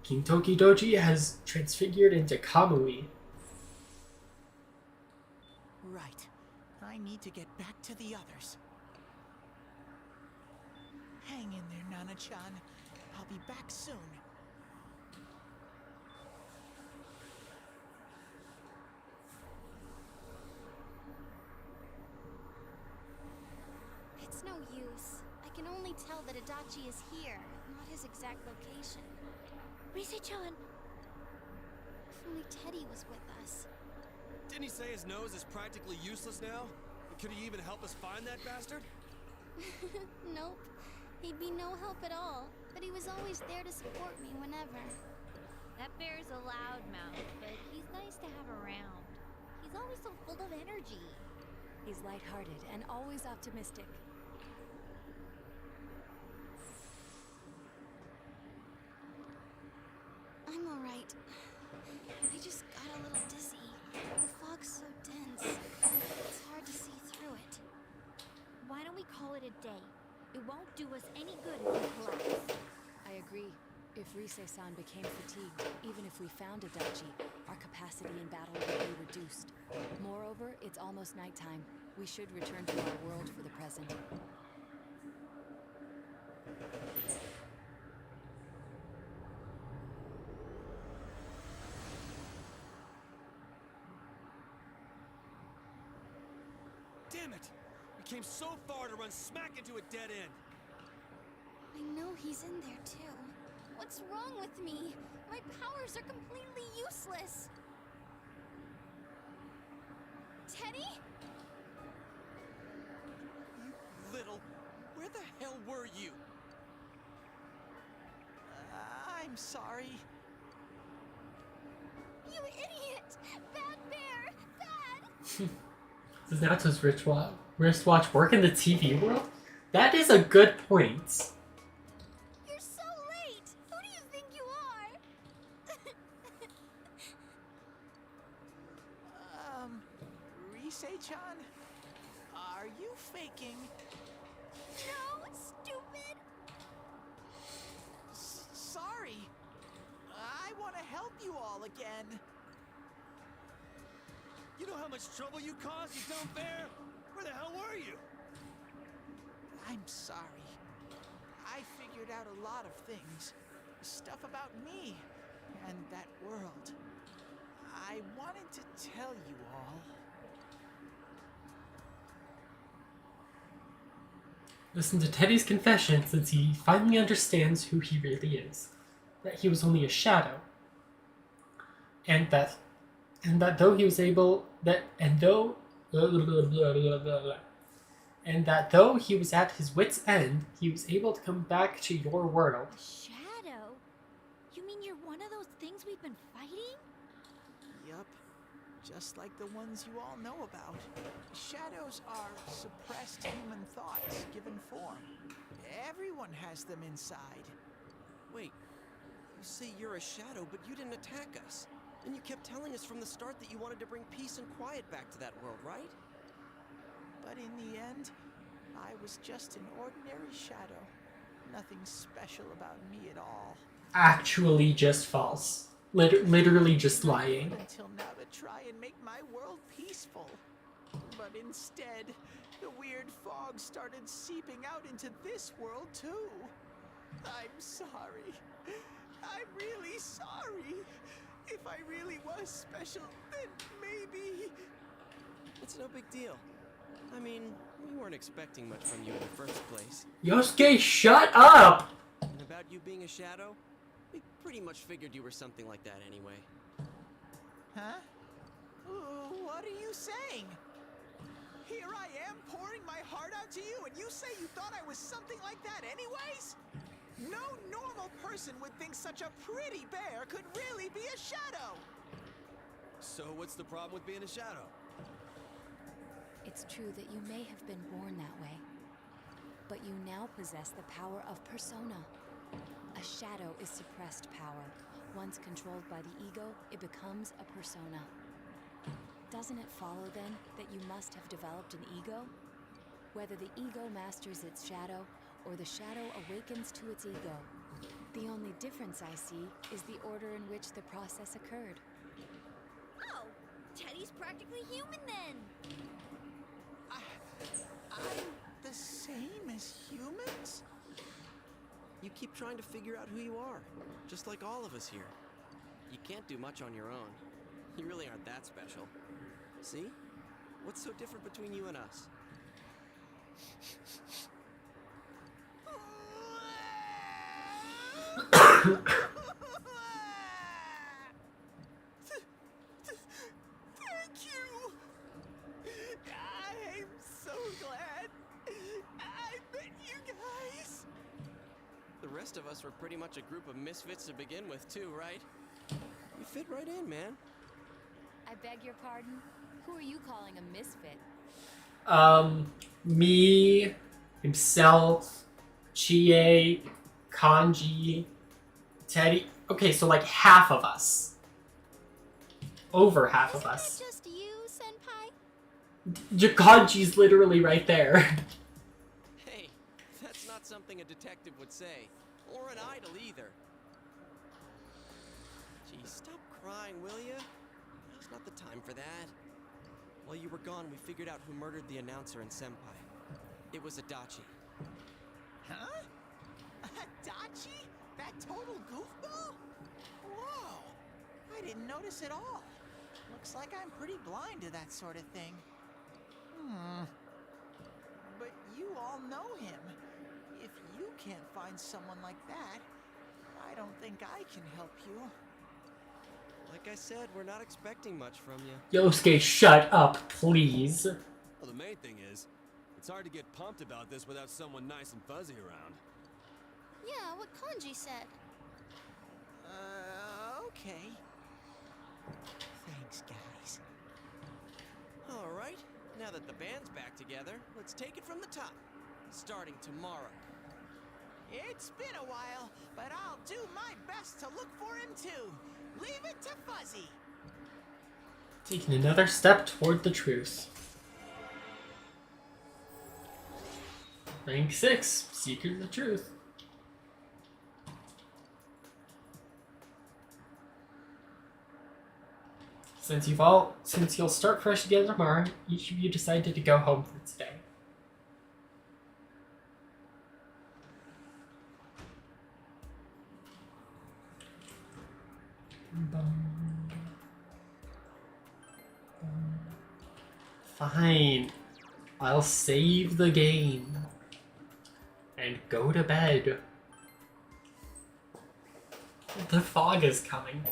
King Tokidoji has transfigured into Kamui. Right. I need to get back to the others. Hang in there, Nana-chan. I'll be back soon. It's no use. I can only tell that Adachi is here, not his exact location. Rise-chan! If only Teddy was with us. Didn't he say his nose is practically useless now? Could he even help us find that bastard? Nope. He'd be no help at all, but he was always there to support me whenever. That bear's a loudmouth, but he's nice to have around. He's always so full of energy. He's lighthearted and always optimistic. I'm alright. I just got a little dizzy. The fog's so dense. It's hard to see through it. Why don't we call it a day? It won't do us any good if we collapse. I agree. If Rise-san became fatigued, even if we found Adachi, our capacity in battle would be reduced. Moreover, it's almost nighttime. We should return to our world for the present. Damn it! We came so far to run smack into a dead end. I know he's in there too. What's wrong with me? My powers are completely useless. Teddy? Little, where the hell were you? I'm sorry. You idiot! Bad bear! Bad! Does Nato's wristwatch work in the TV world? That is a good point. You're so late! Who do you think you are? Rise-chan? Are you faking? No, stupid! Sorry. I want to help you all again. You know how much trouble you caused, you dumb bear? Where the hell were you? I'm sorry. I figured out a lot of things. Stuff about me and that world. I wanted to tell you all. Listen to Teddy's confession since he finally understands who he really is. That he was only a shadow. And that though he was able and that though he was at his wit's end, he was able to come back to your world. Shadow? You mean you're one of those things we've been fighting? Yup. Just like the ones you all know about. Shadows are suppressed human thoughts given form. Everyone has them inside. Wait, you say you're a shadow, but you didn't attack us. And you kept telling us from the start that you wanted to bring peace and quiet back to that world, right? But in the end, I was just an ordinary shadow. Nothing special about me at all. Actually just false. Literally just lying. Until now to try and make my world peaceful. But instead, the weird fog started seeping out into this world too. I'm sorry. I'm really sorry. If I really was special, then maybe... It's no big deal. I mean, we weren't expecting much from you in the first place. Yosuke, shut up! And about you being a shadow, we pretty much figured you were something like that anyway. Huh? What are you saying? Here I am pouring my heart out to you, and you say you thought I was something like that anyways? No normal person would think such a pretty bear could really be a shadow! So what's the problem with being a shadow? It's true that you may have been born that way, but you now possess the power of persona. A shadow is suppressed power. Once controlled by the ego, it becomes a persona. Doesn't it follow then that you must have developed an ego? Whether the ego masters its shadow or the shadow awakens to its ego. The only difference I see is the order in which the process occurred. Oh, Teddy's practically human then. I'm the same as humans? You keep trying to figure out who you are, just like all of us here. You can't do much on your own. You really aren't that special. See? What's so different between you and us? Thank you! I'm so glad I met you guys! The rest of us were pretty much a group of misfits to begin with, too, right? You fit right in, man. I beg your pardon? Who are you calling a misfit? Me, himself, Chie, Kanji, Teddy. Okay, so like half of us. Over half of us. Just you, Senpai? Kanji's literally right there. Hey, that's not something a detective would say. Or an idol either. Gee, stop crying, will ya? Now's not the time for that. While you were gone, we figured out who murdered the announcer and Senpai. It was Adachi. Huh? Adachi? That total goofball? Whoa! I didn't notice at all. Looks like I'm pretty blind to that sort of thing. But you all know him. If you can't find someone like that, I don't think I can help you. Like I said, we're not expecting much from you. Yosuke, shut up, please. Well, the main thing is, it's hard to get pumped about this without someone nice and fuzzy around. Yeah, what Kanji said. Okay. Thanks, guys. Alright, now that the band's back together, let's take it from the top. Starting tomorrow. It's been a while, but I'll do my best to look for him too. Leave it to Fuzzy. Taking another step toward the truth. Rank 6, Seeker of the Truth. Since you'll start fresh again tomorrow, each of you decided to go home for today. Fine. I'll save the game. And go to bed. The fog is coming.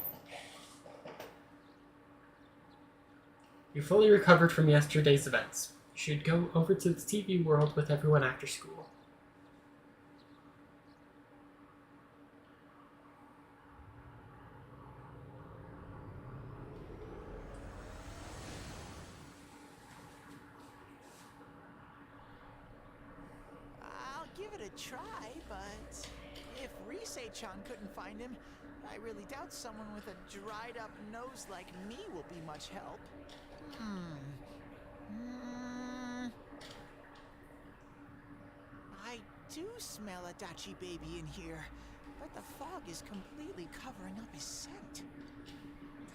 You fully recovered from yesterday's events. You should go over to the TV world with everyone after school. I'll give it a try, but if Risei-chan couldn't find him, I really doubt someone with a dried up nose like me will be much help. I do smell Adachi baby in here, but the fog is completely covering up his scent.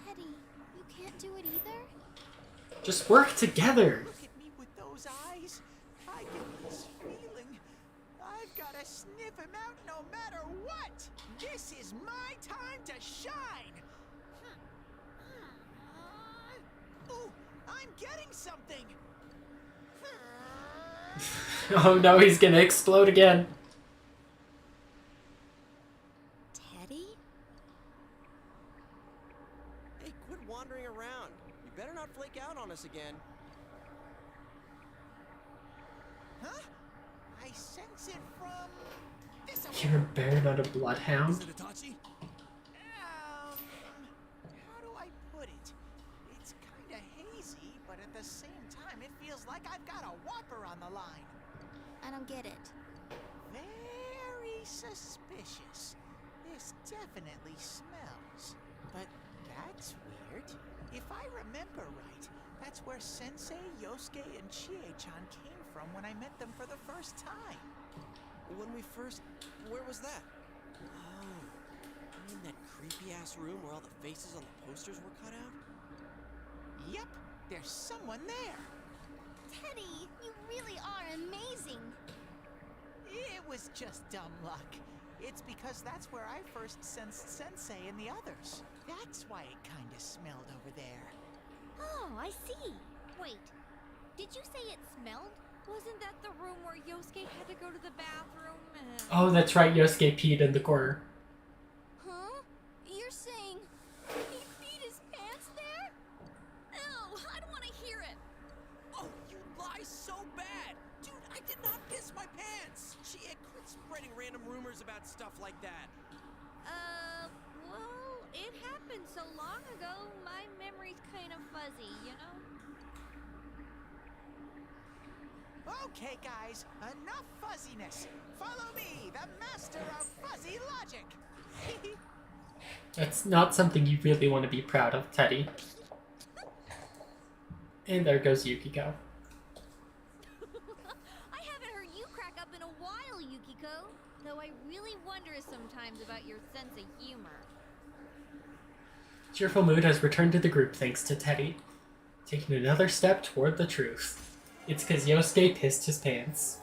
Teddy, you can't do it either? Just work together! Look at me with those eyes. I get this feeling. I've got to sniff him out no matter what. This is my time to shine. Ooh, I'm getting something. Oh no, he's gonna explode again. Teddy? Hey, quit wandering around. You better not flake out on us again. Huh? I sense it from this way. You're a bear, not a bloodhound. Is it Itachi? How do I put it? It's kinda hazy, but at the same time it feels like I've got a whopper on the line. I don't get it. Very suspicious. This definitely smells. But that's weird. If I remember right, that's where Sensei, Yosuke, and Chie-chan came from when I met them for the first time. Where was that? Oh, you mean that creepy-ass room where all the faces on the posters were cut out? Yep, there's someone there. Teddy, you really are amazing. It was just dumb luck. It's because that's where I first sensed Sensei and the others. That's why it kinda smelled over there. Oh, I see. Wait, did you say it smelled? Wasn't that the room where Yosuke had to go to the bathroom and... Oh, that's right, Yosuke peed in the corner. Huh? You're saying he peed his pants there? Ew, I don't want to hear it. Oh, you lie so bad! Dude, I did not piss my pants! Quit spreading random rumors about stuff like that. Well, it happened so long ago, my memory's kind of fuzzy, you know? Okay, guys, enough fuzziness. Follow me, the master of fuzzy logic. That's not something you really want to be proud of, Teddy. And there goes Yukiko. I haven't heard you crack up in a while, Yukiko. Though I really wonder sometimes about your sense of humor. Cheerful mood has returned to the group thanks to Teddy. Taking another step toward the truth. It's because Yosuke pissed his pants.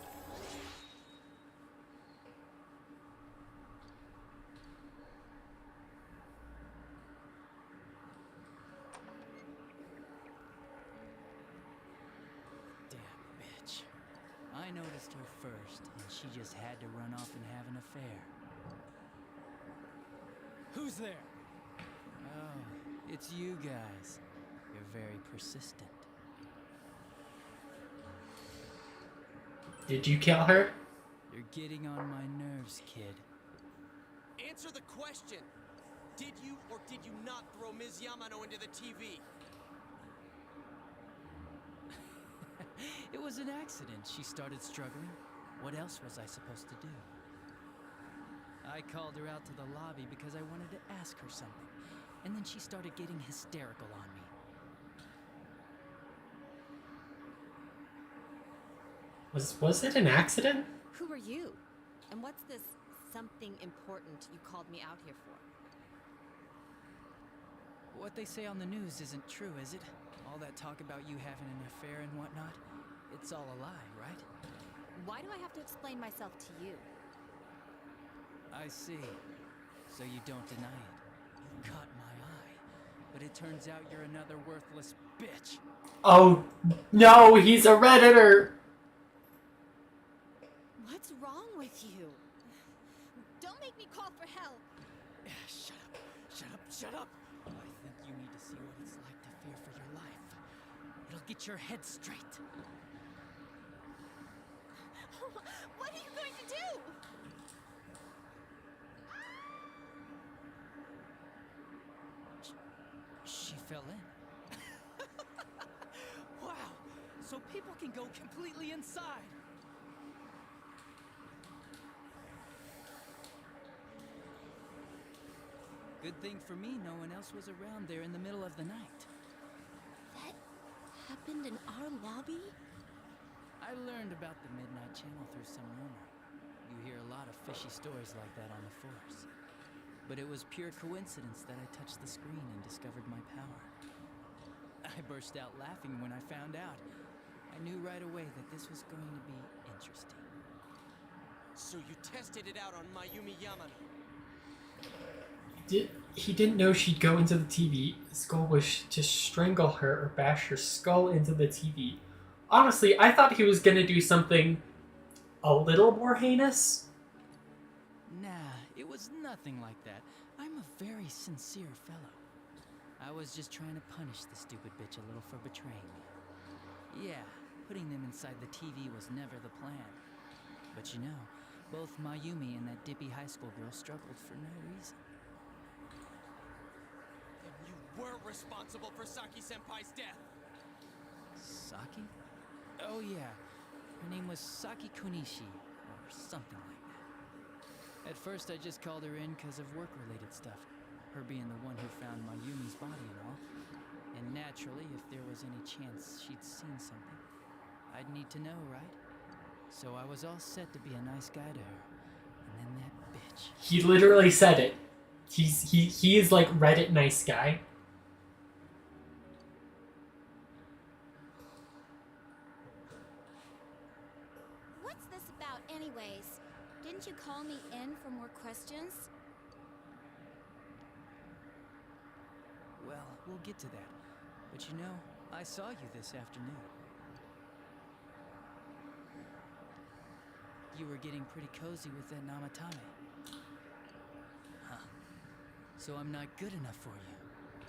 I noticed her first, and she just had to run off and have an affair. Who's there? Oh, it's you guys. You're very persistent. Did you kill her? You're getting on my nerves, kid. Answer the question! Did you or did you not throw Ms. Yamano into the TV? It was an accident. She started struggling. What else was I supposed to do? I called her out to the lobby because I wanted to ask her something. And then she started getting hysterical on me. Was it an accident? Who are you? And what's this something important you called me out here for? What they say on the news isn't true, is it? All that talk about you having an affair and whatnot? It's all a lie, right? Why do I have to explain myself to you? I see. So you don't deny it. You caught my eye. But it turns out you're another worthless bitch. Oh, no, he's a Redditor! What's wrong with you? Don't make me call for help! Shut up, shut up, shut up! I think you need to see what it's like to fear for your life. It'll get your head straight. What are you going to do? She fell in. Wow, so people can go completely inside. Good thing for me, no one else was around there in the middle of the night. That happened in our lobby? I learned about the Midnight Channel through some rumor. You hear a lot of fishy stories like that on the force. But it was pure coincidence that I touched the screen and discovered my power. I burst out laughing when I found out. I knew right away that this was going to be interesting. So you tested it out on Mayumi Yamano? He didn't know she'd go into the TV. His goal was to strangle her or bash her skull into the TV. Honestly, I thought he was gonna do something a little more heinous. Nah, it was nothing like that. I'm a very sincere fellow. I was just trying to punish the stupid bitch a little for betraying me. Yeah, putting them inside the TV was never the plan. But you know, both Mayumi and that dippy high school girl struggled for no reason. Then you were responsible for Saki-senpai's death! Saki? Oh yeah, her name was Saki Kunishi, or something like that. At first I just called her in because of work-related stuff, her being the one who found Mayumi's body and all. And naturally, if there was any chance she'd seen something, I'd need to know, right? So I was all set to be a nice guy to her, and then that bitch. He literally said it. He is like Reddit nice guy. What's this about anyways? Didn't you call me in for more questions? Well, we'll get to that. But you know, I saw you this afternoon. You were getting pretty cozy with that Namatame. Huh. So I'm not good enough for you.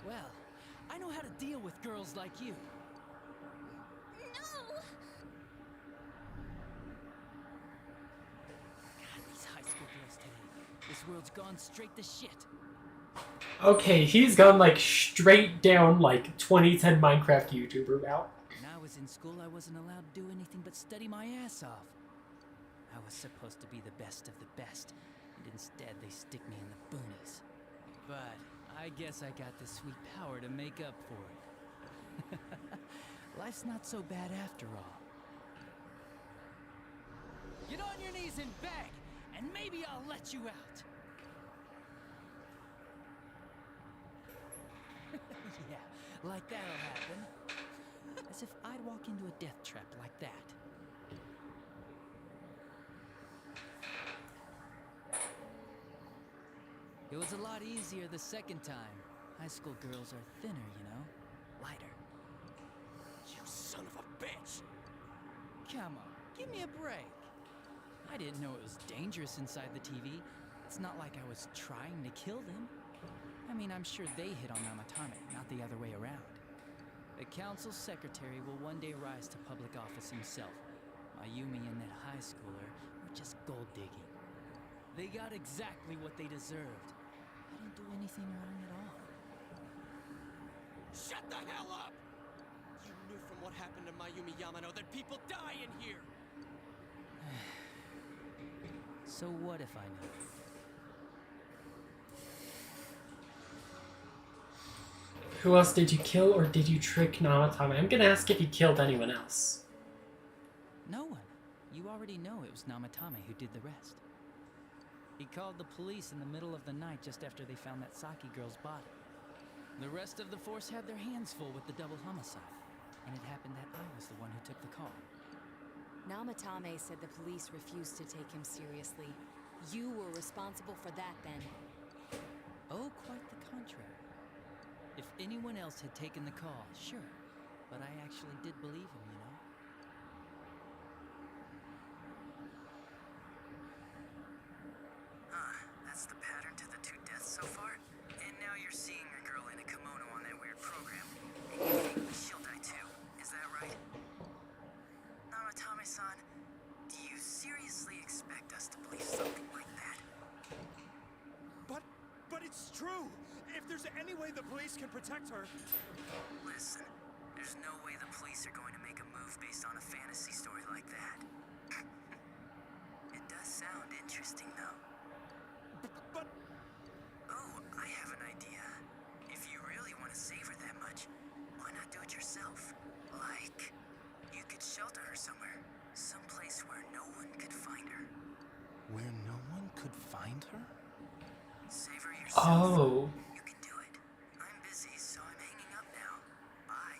Well, I know how to deal with girls like you. No! God, these high school girls today. This world's gone straight to shit. Okay, he's gone like straight down like 2010 Minecraft YouTuber route. When I was in school, I wasn't allowed to do anything but study my ass off. I was supposed to be the best of the best, and instead they stick me in the boonies. But I guess I got the sweet power to make up for it. Life's not so bad after all. Get on your knees and beg, and maybe I'll let you out. Yeah, like that'll happen. As if I'd walk into a death trap like that. It was a lot easier the second time. High school girls are thinner, you know? Lighter. You son of a bitch! Come on, give me a break. I didn't know it was dangerous inside the TV. It's not like I was trying to kill them. I mean, I'm sure they hit on Namatame, not the other way around. The council secretary will one day rise to public office himself. Mayumi and that high schooler were just gold digging. They got exactly what they deserved. I didn't do anything wrong at all. Shut the hell up! You knew from what happened to Mayumi Yamano that people die in here! So what if I knew? Who else did you kill, or did you trick Namatame? I'm gonna ask if you killed anyone else. No one. You already know it was Namatame who did the rest. He called the police in the middle of the night just after they found that Saki girl's body. The rest of the force had their hands full with the double homicide, and it happened that I was the one who took the call. Namatame said the police refused to take him seriously. You were responsible for that then. Oh, quite the contrary. If anyone else had taken the call, sure. But I actually did believe him, you know? That's the pattern to the 2 deaths so far? And now you're seeing a girl in a kimono on that weird program. And you think she'll die too, is that right? Namatame-san, do you seriously expect us to believe something like that? But it's true! If there's any way the police can protect her... Listen, there's no way the police are going to make a move based on a fantasy story like that. It does sound interesting, though. But... Oh, I have an idea. If you really want to save her that much, why not do it yourself? Like, you could shelter her somewhere. Someplace where no one could find her. Where no one could find her? Save her yourself. Oh. You can do it. I'm busy, so I'm hanging up now. Bye.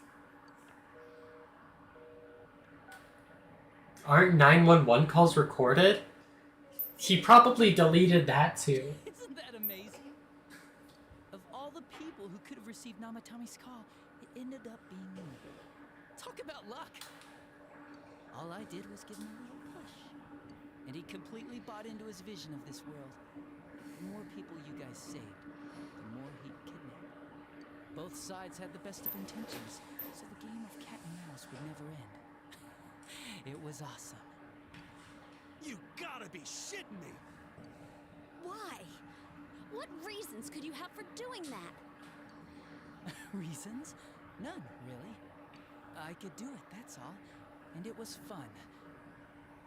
Aren't 911 calls recorded? He probably deleted that too. Isn't that amazing? Of all the people who could have received Namatame's call, it ended up being me. Talk about luck! All I did was give him a little push. And he completely bought into his vision of this world. The more people you guys saved, the more he'd kidnap. Both sides had the best of intentions, so the game of cat and mouse would never end. It was awesome. You gotta be shitting me! Why? What reasons could you have for doing that? Reasons? None, really. I could do it, that's all. And it was fun.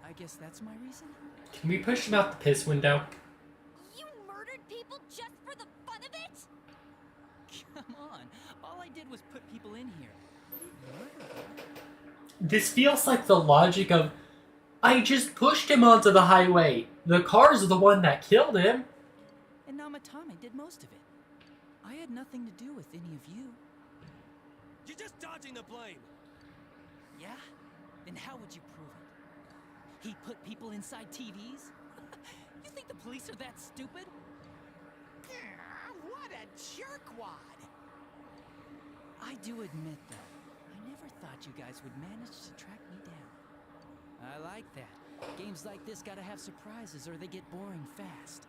I guess that's my reason? Can we push him out the piss window? You murdered people just for the fun of it? Come on. All I did was put people in here. Murder them? This feels like the logic of, I just pushed him onto the highway. The car's the one that killed him. And Namatame did most of it. I had nothing to do with any of you. You're just dodging the blame! Yeah? Then how would you prove it? He put people inside TVs? You think the police are that stupid? What a jerkwad! I do admit, though, I never thought you guys would manage to track me down. I like that. Games like this gotta have surprises or they get boring fast.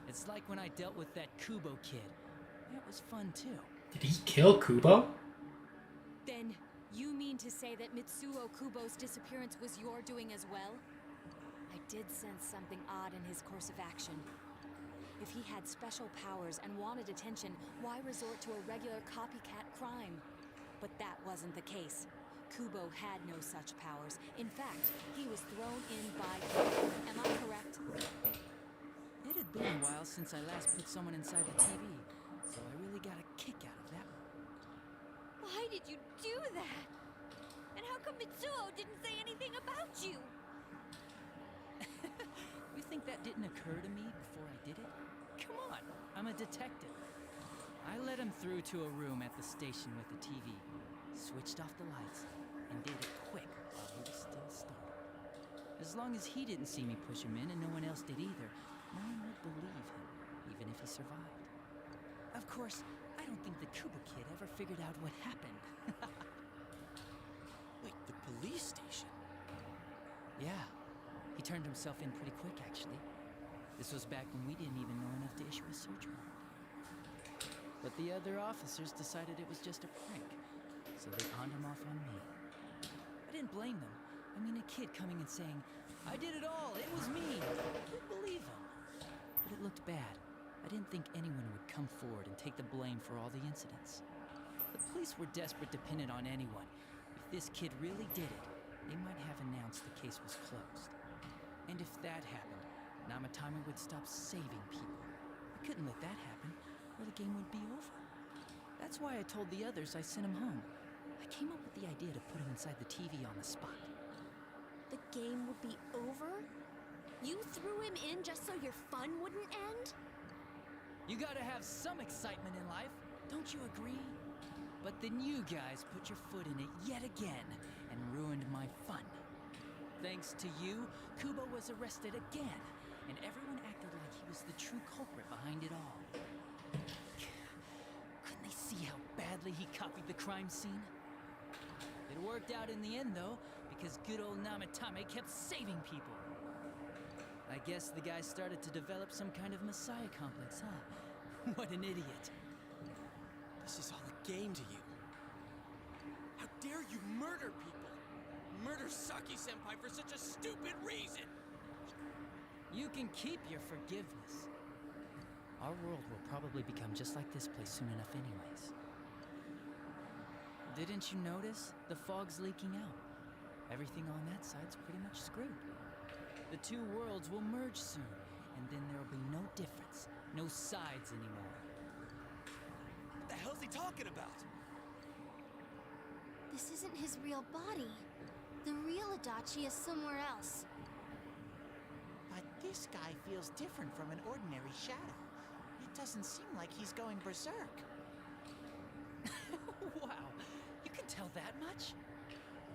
It's like when I dealt with that Kubo kid. That was fun, too. Did he kill Kubo? Then, you mean to say that Mitsuo Kubo's disappearance was your doing as well? I did sense something odd in his course of action. If he had special powers and wanted attention, why resort to a regular copycat crime? But that wasn't the case. Kubo had no such powers. In fact, he was thrown in by you. Am I correct? It had been a while since I last put someone inside the TV, so I really got a kick out of that one. Why did you do that? And how come Mitsuo didn't say anything about you? You think that didn't occur to me before I did it? Come on, I'm a detective. I led him through to a room at the station with the TV. switched off the lights, and did it quick while he was still startled. As long as he didn't see me push him in and no one else did either, no one would believe him, even if he survived. Of course, I don't think the Kubo kid ever figured out what happened. Wait, the police station? Yeah, he turned himself in pretty quick, actually. This was back when we didn't even know enough to issue a search warrant. But the other officers decided it was just a prank, so they pawned him off on me. I didn't blame them. I mean, a kid coming and saying, "I did it all, it was me." Who'd believe him? But it looked bad. I didn't think anyone would come forward and take the blame for all the incidents. The police were desperate to pin it on anyone. If this kid really did it, they might have announced the case was closed. And if that happened, Namatame would stop saving people. I couldn't let that happen, or the game would be over. That's why I told the others I sent him home. I came up with the idea to put him inside the TV on the spot. The game would be over? You threw him in just so your fun wouldn't end? You gotta have some excitement in life, don't you agree? But then you guys put your foot in it yet again and ruined my fun. Thanks to you, Kubo was arrested again, and everyone acted like he was the true culprit behind it all. Couldn't they see how badly he copied the crime scene? It worked out in the end, though, because good old Namatame kept saving people. I guess the guy started to develop some kind of messiah complex, huh? What an idiot. This is all a game to you. How dare you murder people? Murder Saki-senpai for such a stupid reason! You can keep your forgiveness. Our world will probably become just like this place soon enough anyways. Didn't you notice? The fog's leaking out. Everything on that side's pretty much screwed. The two worlds will merge soon, and then there'll be no difference, no sides anymore. What the hell's he talking about? This isn't his real body. The real Adachi is somewhere else. But this guy feels different from an ordinary shadow. It doesn't seem like he's going berserk. Wow, you can tell that much?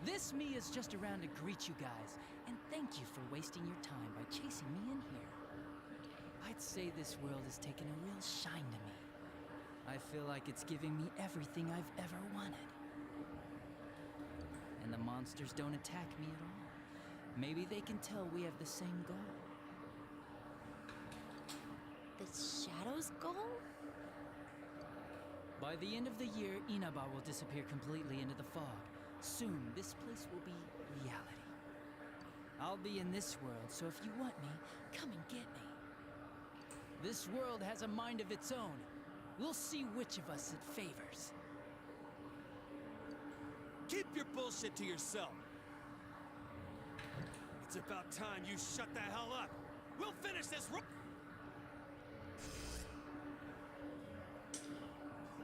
This me is just around to greet you guys, and thank you for wasting your time by chasing me in here. I'd say this world has taken a real shine to me. I feel like it's giving me everything I've ever wanted. And the monsters don't attack me at all. Maybe they can tell we have the same goal. The Shadow's goal? By the end of the year, Inaba will disappear completely into the fog. Soon, this place will be reality. I'll be in this world, so if you want me, come and get me. This world has a mind of its own. We'll see which of us it favors. Keep your bullshit to yourself. It's about time you shut the hell up. We'll finish this.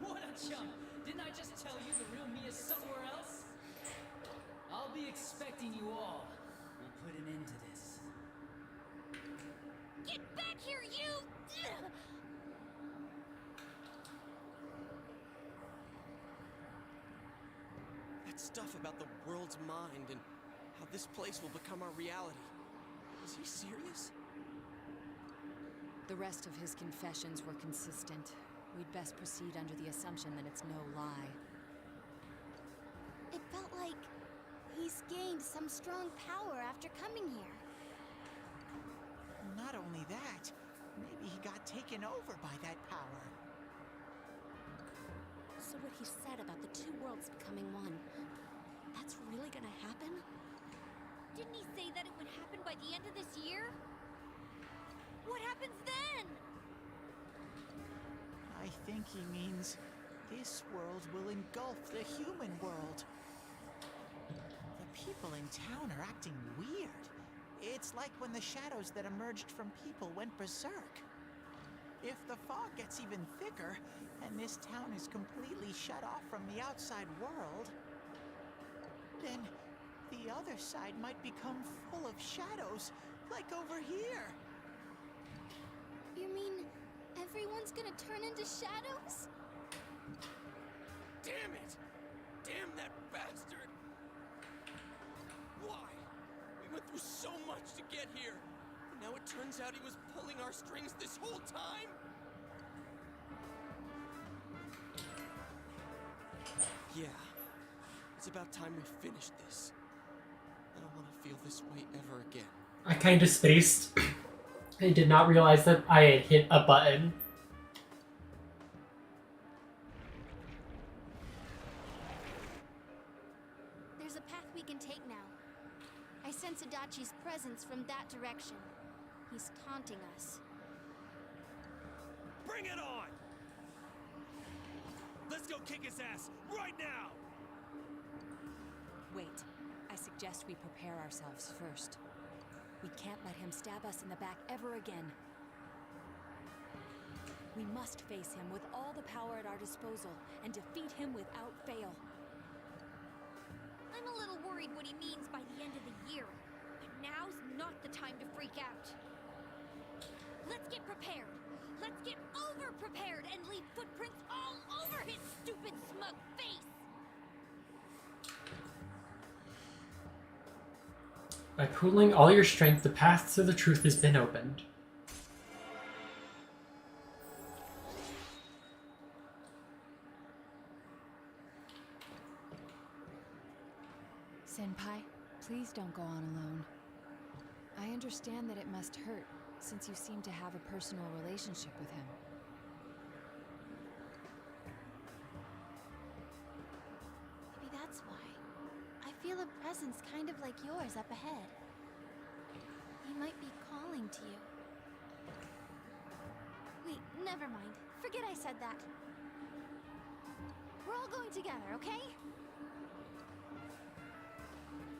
What a chump! Didn't I just tell you the real me is somewhere else? I'll be expecting you all. We'll put an end to this. Get back here, you! That stuff about the world's mind and how this place will become our reality. Is he serious? The rest of his confessions were consistent. We'd best proceed under the assumption that it's no lie. It felt like he's gained some strong power after coming here. Not only that, maybe he got taken over by that power. So what he said about the two worlds becoming one, that's really gonna happen? Didn't he say that it would happen by the end of this year? What happens then? I think he means this world will engulf the human world. The people in town are acting weird. It's like when the shadows that emerged from people went berserk. If the fog gets even thicker, and this town is completely shut off from the outside world, then the other side might become full of shadows, like over here. You mean everyone's gonna turn into shadows? Damn it! Damn that bastard! Why? We went through so much to get here. And now it turns out he was pulling our strings this whole time? Yeah. It's about time we finished this. I don't want to feel this way ever again. I kind of spaced. I did not realize that I had hit a button. There's a path we can take now. I sense Adachi's presence from that direction. He's taunting us. Bring it on! Let's go kick his ass right now! Wait. I suggest we prepare ourselves first. We can't let him stab us in the back ever again. We must face him with all the power at our disposal and defeat him without fail. I'm a little worried what he means by the end of the year, but now's not the time to freak out. Let's get prepared. Let's get over-prepared and leave footprints all over his stupid, smug face. By pooling all your strength, the path to the truth has been opened. Senpai, please don't go on alone. I understand that it must hurt, since you seem to have a personal relationship with him. Maybe that's why. I feel a presence kind of like yours up ahead. He might be calling to you. Wait, never mind. Forget I said that. We're all going together, okay?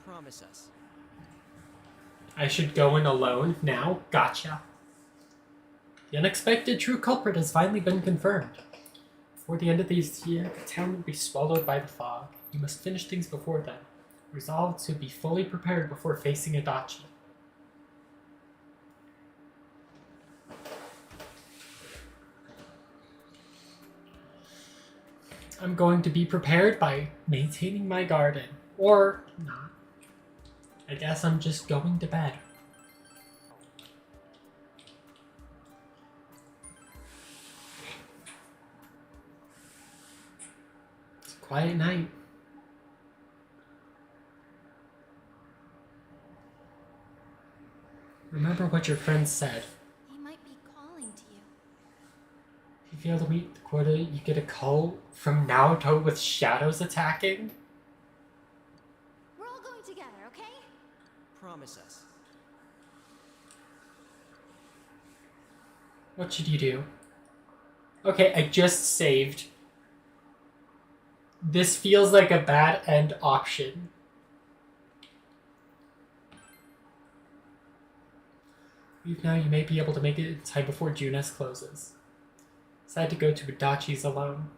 Promise us. I should go in alone now? Gotcha. The unexpected true culprit has finally been confirmed. Before the end of this year, the town will be swallowed by the fog. You must finish things before then. Resolved to be fully prepared before facing Adachi. I'm going to be prepared by maintaining my garden. Or not. I guess I'm just going to bed. It's a quiet night. Remember what your friend said. He might be calling to you. If you fail to meet the quota, you get a call from Naoto with shadows attacking? We're all going together, okay? Promise us. What should you do? Okay, I just saved. This feels like a bad end option. Leave now, you may be able to make it in time before Junes closes. Decide to go to Adachi's alone.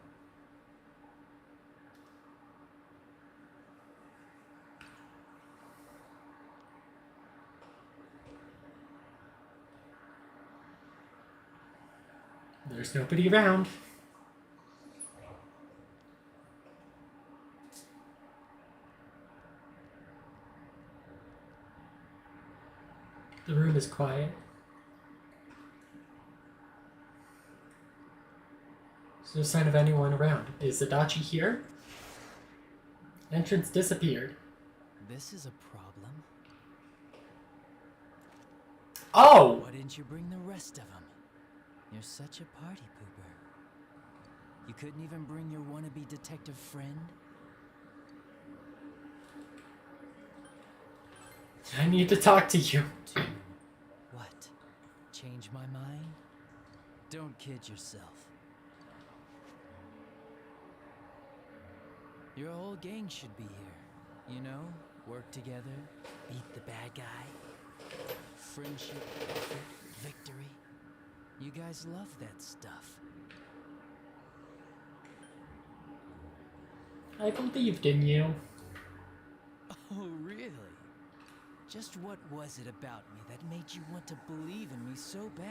There's nobody around. The room is quiet. There's no sign of anyone around. Is Adachi here? Entrance disappeared. This is a problem. Oh! Why didn't you bring the rest of them? You're such a party pooper. You couldn't even bring your wannabe detective friend? I need to talk to you. To what? Change my mind? Don't kid yourself. Your whole gang should be here. You know, work together, beat the bad guy. Friendship, effort, victory. You guys love that stuff. I believed in you. Oh, really? Just what was it about me that made you want to believe in me so bad?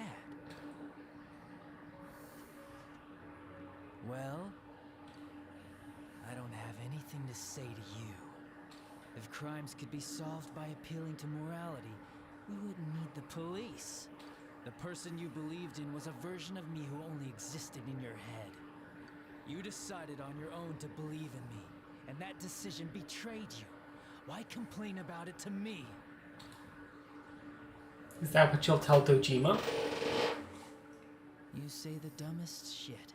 Well, I don't have anything to say to you. If crimes could be solved by appealing to morality, we wouldn't need the police. The person you believed in was a version of me who only existed in your head. You decided on your own to believe in me, and that decision betrayed you. Why complain about it to me? Is that what you'll tell Dojima? You say the dumbest shit.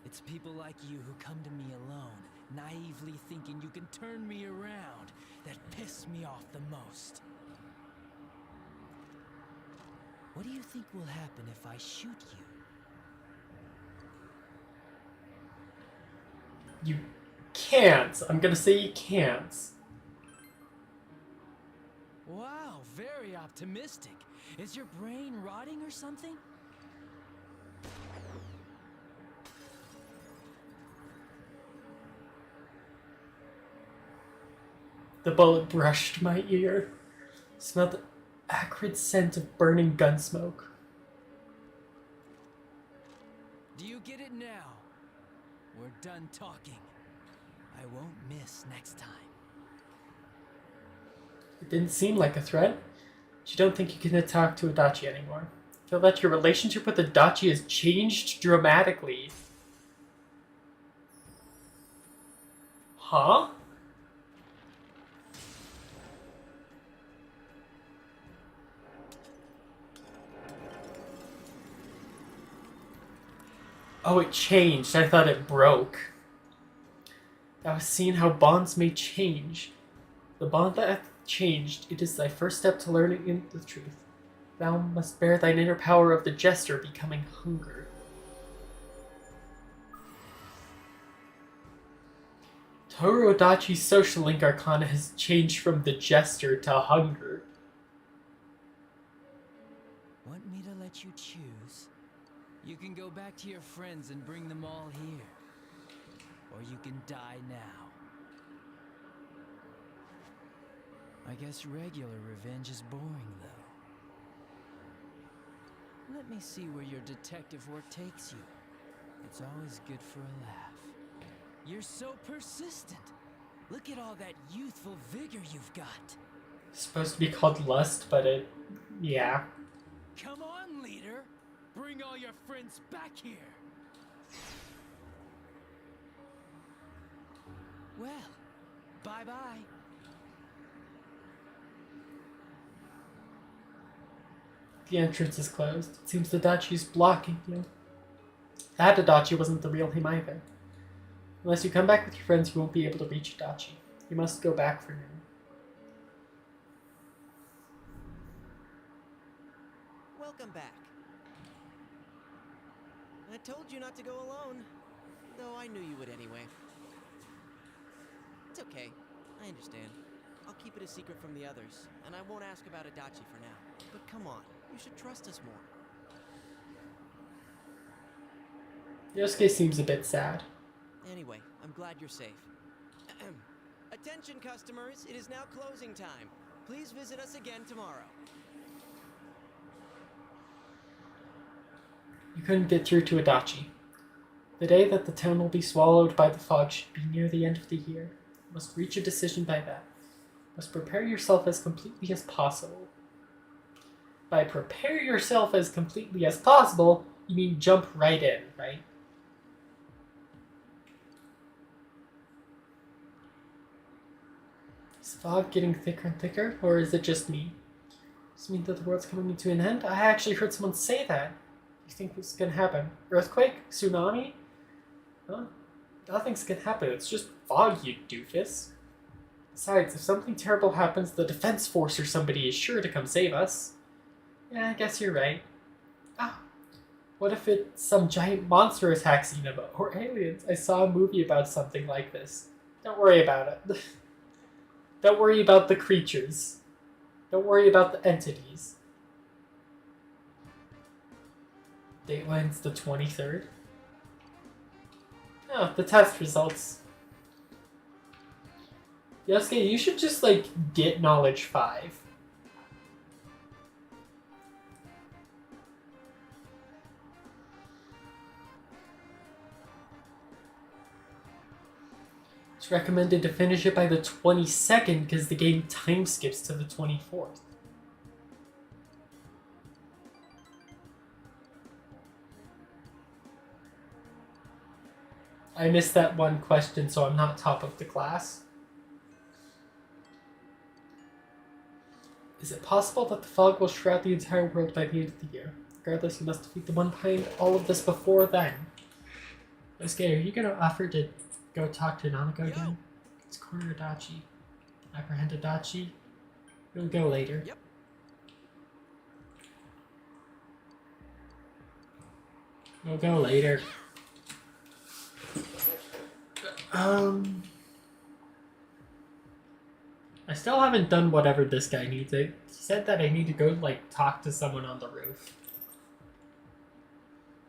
It's people like you who come to me alone, naively thinking you can turn me around, that piss me off the most. What do you think will happen if I shoot you? You can't. I'm gonna say you can't. Wow, very optimistic. Is your brain rotting or something? The bullet brushed my ear. Smelled the acrid scent of burning gun smoke. Do you get it now? We're done talking. I won't miss next time. It didn't seem like a threat. You don't think you can talk to Adachi anymore. I feel that your relationship with Adachi has changed dramatically. Huh? Oh, it changed. I thought it broke. I was seeing how bonds may change. The bond that hath changed, it is thy first step to learning in the truth. Thou must bear thine inner power of the jester, becoming hunger. Toru Adachi's social link arcana has changed from the jester to hunger. Want me to let you choose? You can go back to your friends and bring them all here. Or you can die now. I guess regular revenge is boring, though. Let me see where your detective work takes you. It's always good for a laugh. You're so persistent. Look at all that youthful vigor you've got. It's supposed to be called lust, but yeah. Come on, leader. Bring all your friends back here. Well, bye-bye. The entrance is closed. It seems Adachi's blocking you. That Adachi wasn't the real him either. Unless you come back with your friends, you won't be able to reach Adachi. You must go back for now. Welcome back. I told you not to go alone, though I knew you would anyway. It's okay. I understand. I'll keep it a secret from the others, and I won't ask about Adachi for now. But come on, you should trust us more. Yosuke seems a bit sad. Anyway, I'm glad you're safe. Attention customers, it is now closing time. Please visit us again tomorrow. You couldn't get through to Adachi. The day that the town will be swallowed by the fog should be near the end of the year. You must reach a decision by that. You must prepare yourself as completely as possible. By prepare yourself as completely as possible, you mean jump right in, right? Is the fog getting thicker and thicker, or is it just me? Does it mean that the world's coming to an end? I actually heard someone say that. You think what's gonna happen? Earthquake? Tsunami? Huh? Nothing's gonna happen. It's just fog, you doofus. Besides, if something terrible happens, the defense force or somebody is sure to come save us. Yeah, I guess you're right. Ah, what if it's some giant monster attacks Xenova or aliens? I saw a movie about something like this. Don't worry about it. Don't worry about the creatures. Don't worry about the entities. Dateline's the 23rd. Oh, the test results. Yosuke, you should just, get Knowledge 5. It's recommended to finish it by the 22nd because the game time skips to the 24th. I missed that one question, so I'm not top of the class. Is it possible that the fog will shroud the entire world by the end of the year? Regardless, you must defeat the one behind all of this before then. Okay, are you gonna offer to go talk to Nanako again? It's corner Adachi. Apprehend Adachi. We'll go later. Yep. We'll go later. I still haven't done whatever this guy needs. He said that I need to go, like, talk to someone on the roof.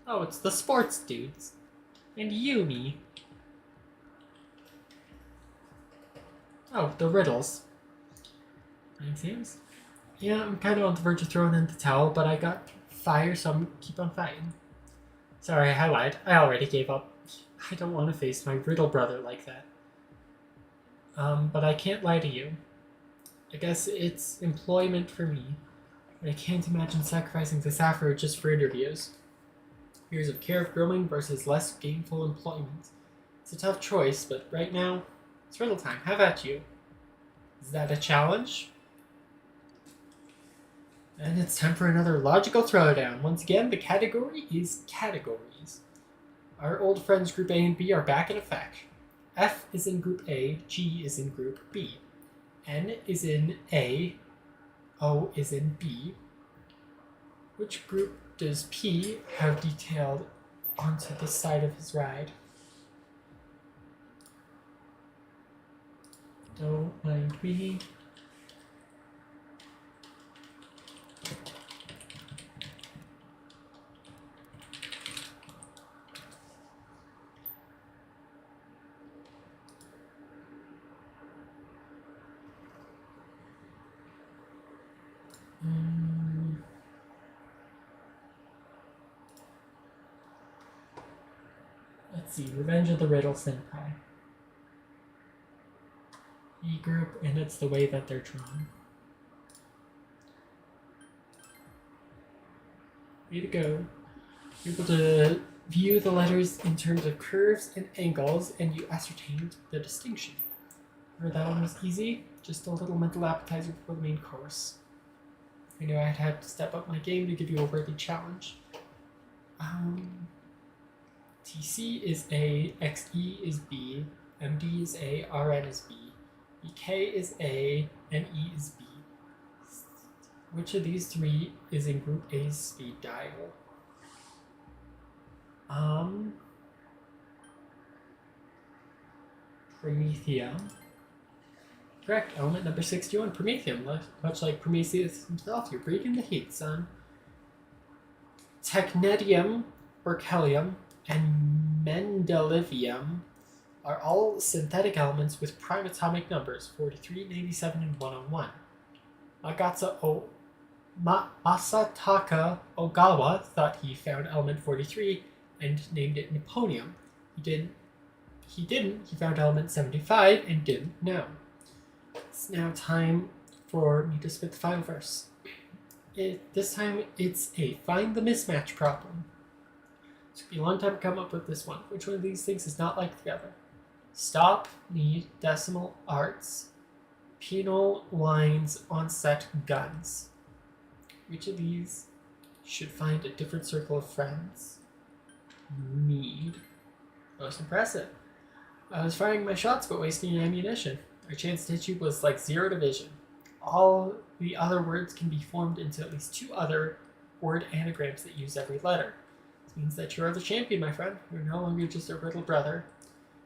Oh, it's the sports dudes. And Yumi. Oh, the riddles. Exams? Yeah, I'm kind of on the verge of throwing in the towel, but I got fire, so I'm gonna keep on fighting. Sorry, I lied. I already gave up. I don't want to face my riddle brother like that. But I can't lie to you. I guess it's employment for me. But I can't imagine sacrificing this afro just for interviews. Years of care of grooming versus less gainful employment. It's a tough choice, but right now, it's riddle time. How about you? Is that a challenge? And it's time for another logical throwdown. Once again, the category is categories. Our old friends Group A and B are back in effect. F is in Group A, G is in Group B. N is in A, O is in B. Which group does P have detailed onto the side of his ride? Don't mind me. Let's see, Revenge of the Riddle Senpai. E group, and it's the way that they're drawn. Way to go. You're able to view the letters in terms of curves and angles, and you ascertained the distinction. Remember that one was easy? Just a little mental appetizer before the main course. I knew I'd have to step up my game to give you a worthy challenge. TC is A, XE is B, MD is A, RN is B, EK is A, and E is B. Which of these three is in Group A's speed dial? Prometheum. Correct, element number 61, Prometheum. Much like Prometheus himself, you're breathing the heat, son. Technetium, Berkelium, and Mendelevium are all synthetic elements with prime atomic numbers 43, 97, and 101. Masataka Ogawa thought he found element 43 and named it Nipponium. He found element 75 and didn't know. It's now time for me to spit the final verse. This time it's a find the mismatch problem. It took me a long time to come up with this one. Which one of these things is not like the other? Stop, need, decimal, arts, penal, lines, onset, guns. Which of these should find a different circle of friends? Need. Most impressive. I was firing my shots but wasting ammunition. Our chance to hit you was like 0 division. All the other words can be formed into at least 2 other word anagrams that use every letter. This means that you are the champion, my friend. You're no longer just a riddle brother.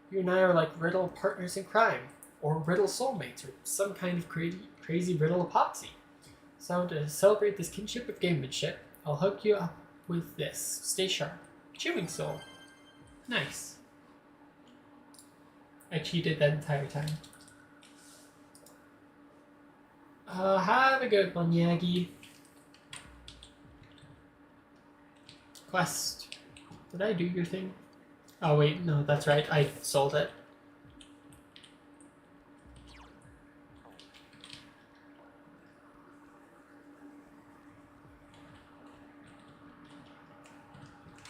You and I are like riddle partners in crime, or riddle soulmates, or some kind of crazy riddle epoxy. So to celebrate this kinship of gamemanship, I'll hook you up with this. Stay sharp. Chewing soul. Nice. I cheated that entire time. Have a good one, Yagi. Quest. Did I do your thing? Oh wait, no, that's right. I sold it.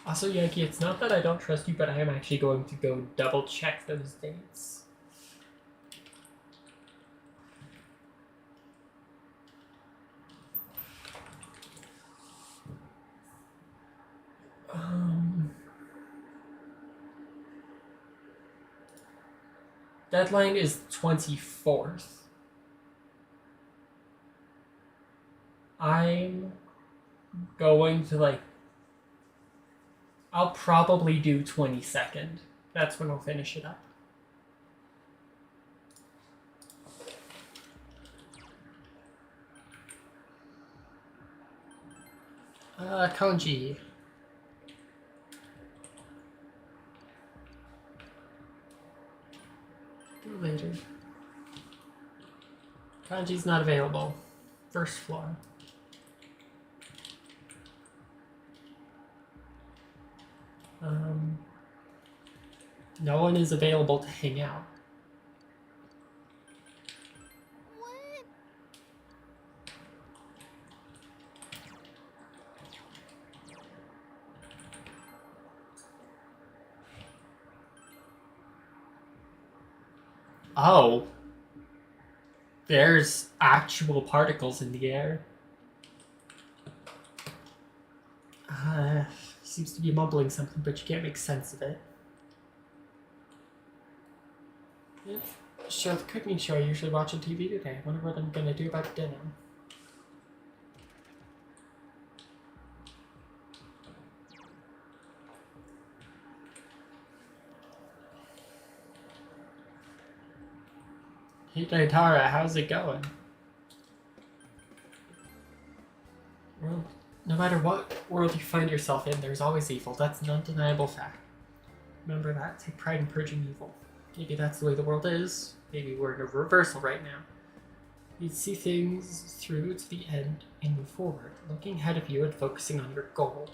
Also, Yankee, it's not that I don't trust you, but I am actually going to go double check those dates. Deadline is 24th. I'm going to like... I'll probably do 22nd. That's when I'll finish it up. Kanji. Do later. Kanji's not available. First floor. No one is available to hang out. What? Oh. There's actual particles in the air. Seems to be mumbling something, but you can't make sense of it. Yeah. Show the cooking show I usually watch on TV today. Wonder what I'm gonna do about dinner. Hey Daitara, how's it going? Well, no matter what world you find yourself in, there's always evil. That's an undeniable fact. Remember that. Take pride in purging evil. Maybe that's the way the world is. Maybe we're in a reversal right now. You'd see things through to the end and move forward, looking ahead of you and focusing on your goal.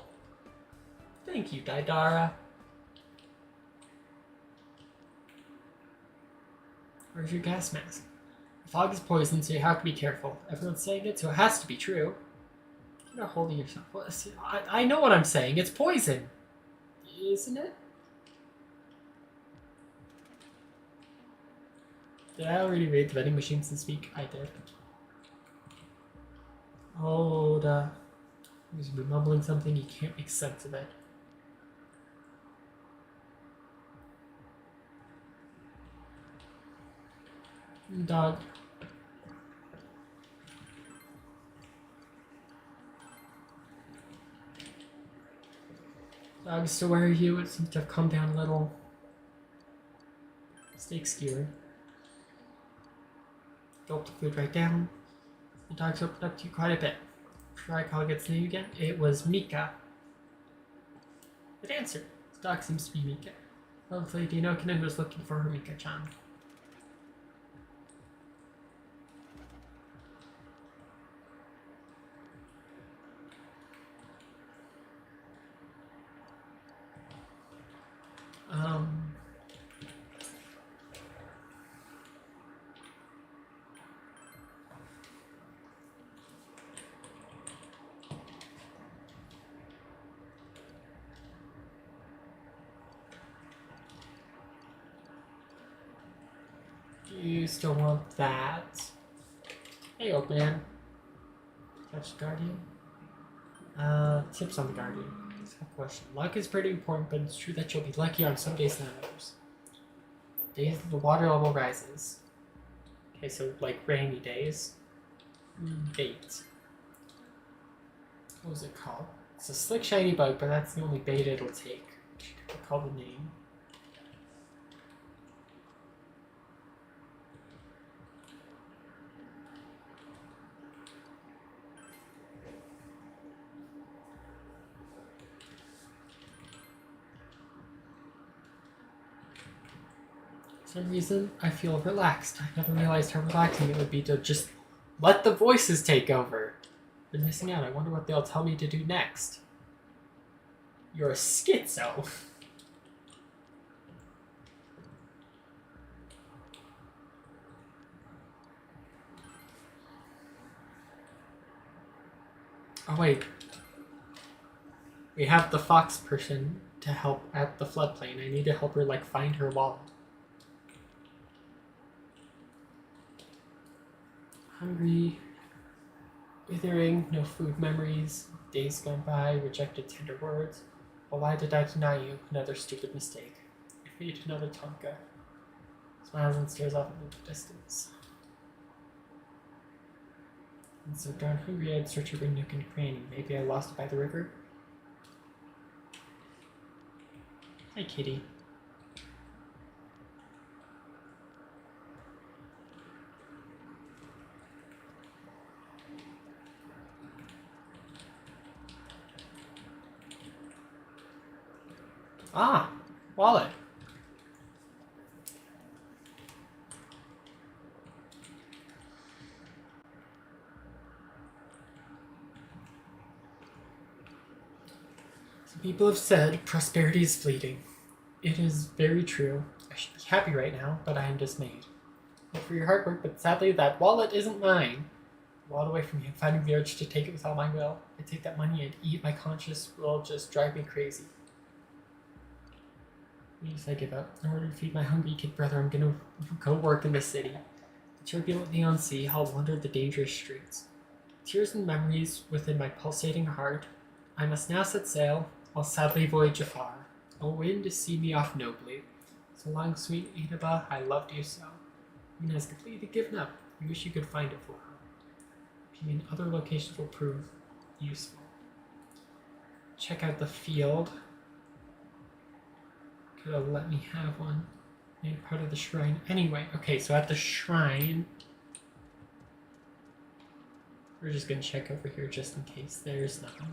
Thank you, Daidara. Where's your gas mask? The fog is poison, so you have to be careful. Everyone's saying it, so it has to be true. You're not holding yourself. Well, I know what I'm saying. It's poison. Isn't it? Did I already read the vending machines this week? I did. Hold up. He's been mumbling something, you can't make sense of it. Dog. Dog, so where are you? It seems to have calmed down a little. Steak skewer. Gulp the food right down. The dog's opened up to you quite a bit. Try calling its name again. It was Mika. It answered. The dog seems to be Mika. Lovely Dinokina who was looking for her Mika-chan. You still want that? Hey, old man. Touch the Guardian. Tips on the Guardian. That's a question. Luck is pretty important, but it's true that you'll be lucky on some days than others. Days that the water level rises. Okay, so like rainy days. Bait. What was it called? It's a slick shiny bug, but that's the only bait it'll take. Call the name. For some reason, I feel relaxed. I never realized how relaxing it would be to just let the voices take over. Been missing out. I wonder what they'll tell me to do next. You're a schizo. Oh wait. We have the fox person to help at the floodplain. I need to help her, like, find her wallet. Hungry. Withering, no food memories. Days gone by, rejected tender words. Well, why did I deny you? Another stupid mistake. I feed another Tonka. Smiles and stares off into the distance. I'm so darn hungry I'd search every nook and cranny. Maybe I lost it by the river? Hi, kitty. Ah, wallet. Some people have said prosperity is fleeting. It is very true. I should be happy right now, but I am dismayed. Thank you for your hard work, but sadly that wallet isn't mine. A wallet away from me and finding the urge to take it with all my will. I take that money and eat my conscience will just drive me crazy. Please, I give up. In order to feed my hungry kid brother, I'm gonna go work in the city. The turbulent neon sea, I'll wander the dangerous streets. Tears and memories within my pulsating heart. I must now set sail. I'll sadly voyage afar. A wind to see me off nobly. So long, sweet Inaba, I loved you so. Mina has completely given up. I wish you could find it for her. Being in other locations will prove useful. Check out the field. Could have let me have one. Made part of the shrine. Anyway, okay, so at the shrine, we're just gonna check over here just in case there's nothing.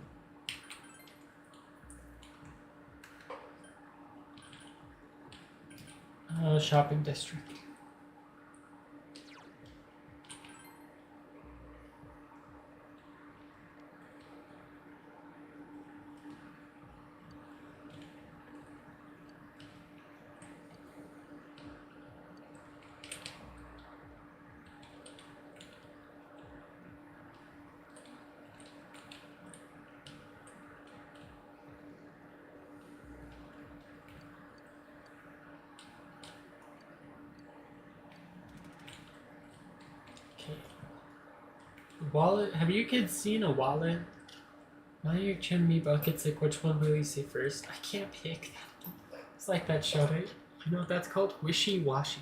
Shopping district. Wallet? Have you kids seen a wallet? Now your chimney bucket's like, which one will you say first? I can't pick. It's like that show, right? You know what that's called? Wishy-washy.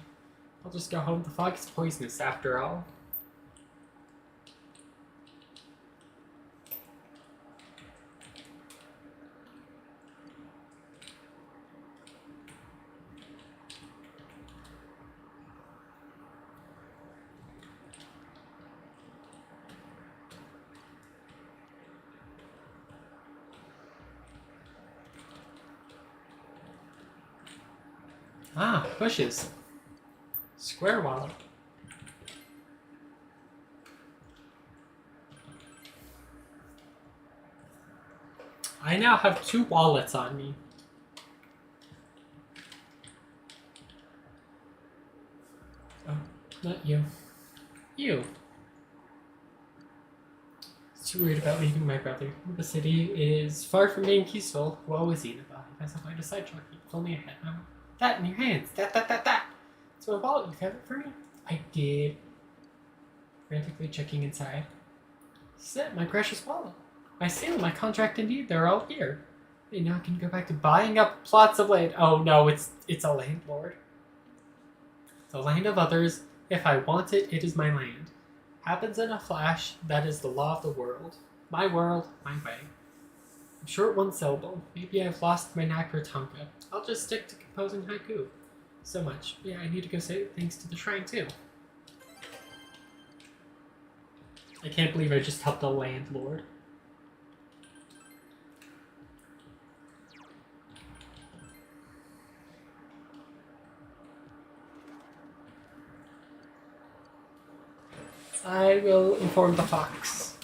I'll just go home. The fog is poisonous after all. Ah, bushes. Square wallet. I now have 2 wallets on me. Oh, not you. You. Too worried about leaving my brother. The city is far from being peaceful. Woe is Inaba. I guess I'll find a side truck. It's only ahead now. That in your hands. That. It's my wallet. You found it for me? I did. Frantically checking inside. Sit, my precious wallet. My seal, my contract indeed. They're all here. And now I can go back to buying up plots of land. Oh no, it's a landlord. The land of others. If I want it, it is my land. Happens in a flash. That is the law of the world. My world, my way. Short one syllable. Maybe I've lost my knack for Tonka. I'll just stick to composing haiku. So much. Yeah, I need to go say thanks to the shrine too. I can't believe I just helped a landlord. I will inform the fox.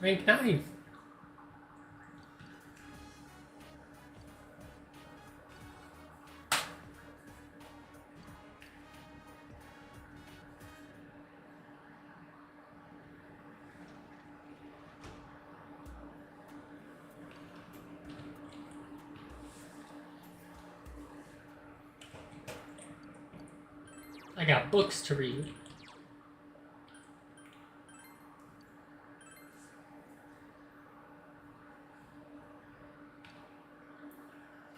Rank 9. I got books to read.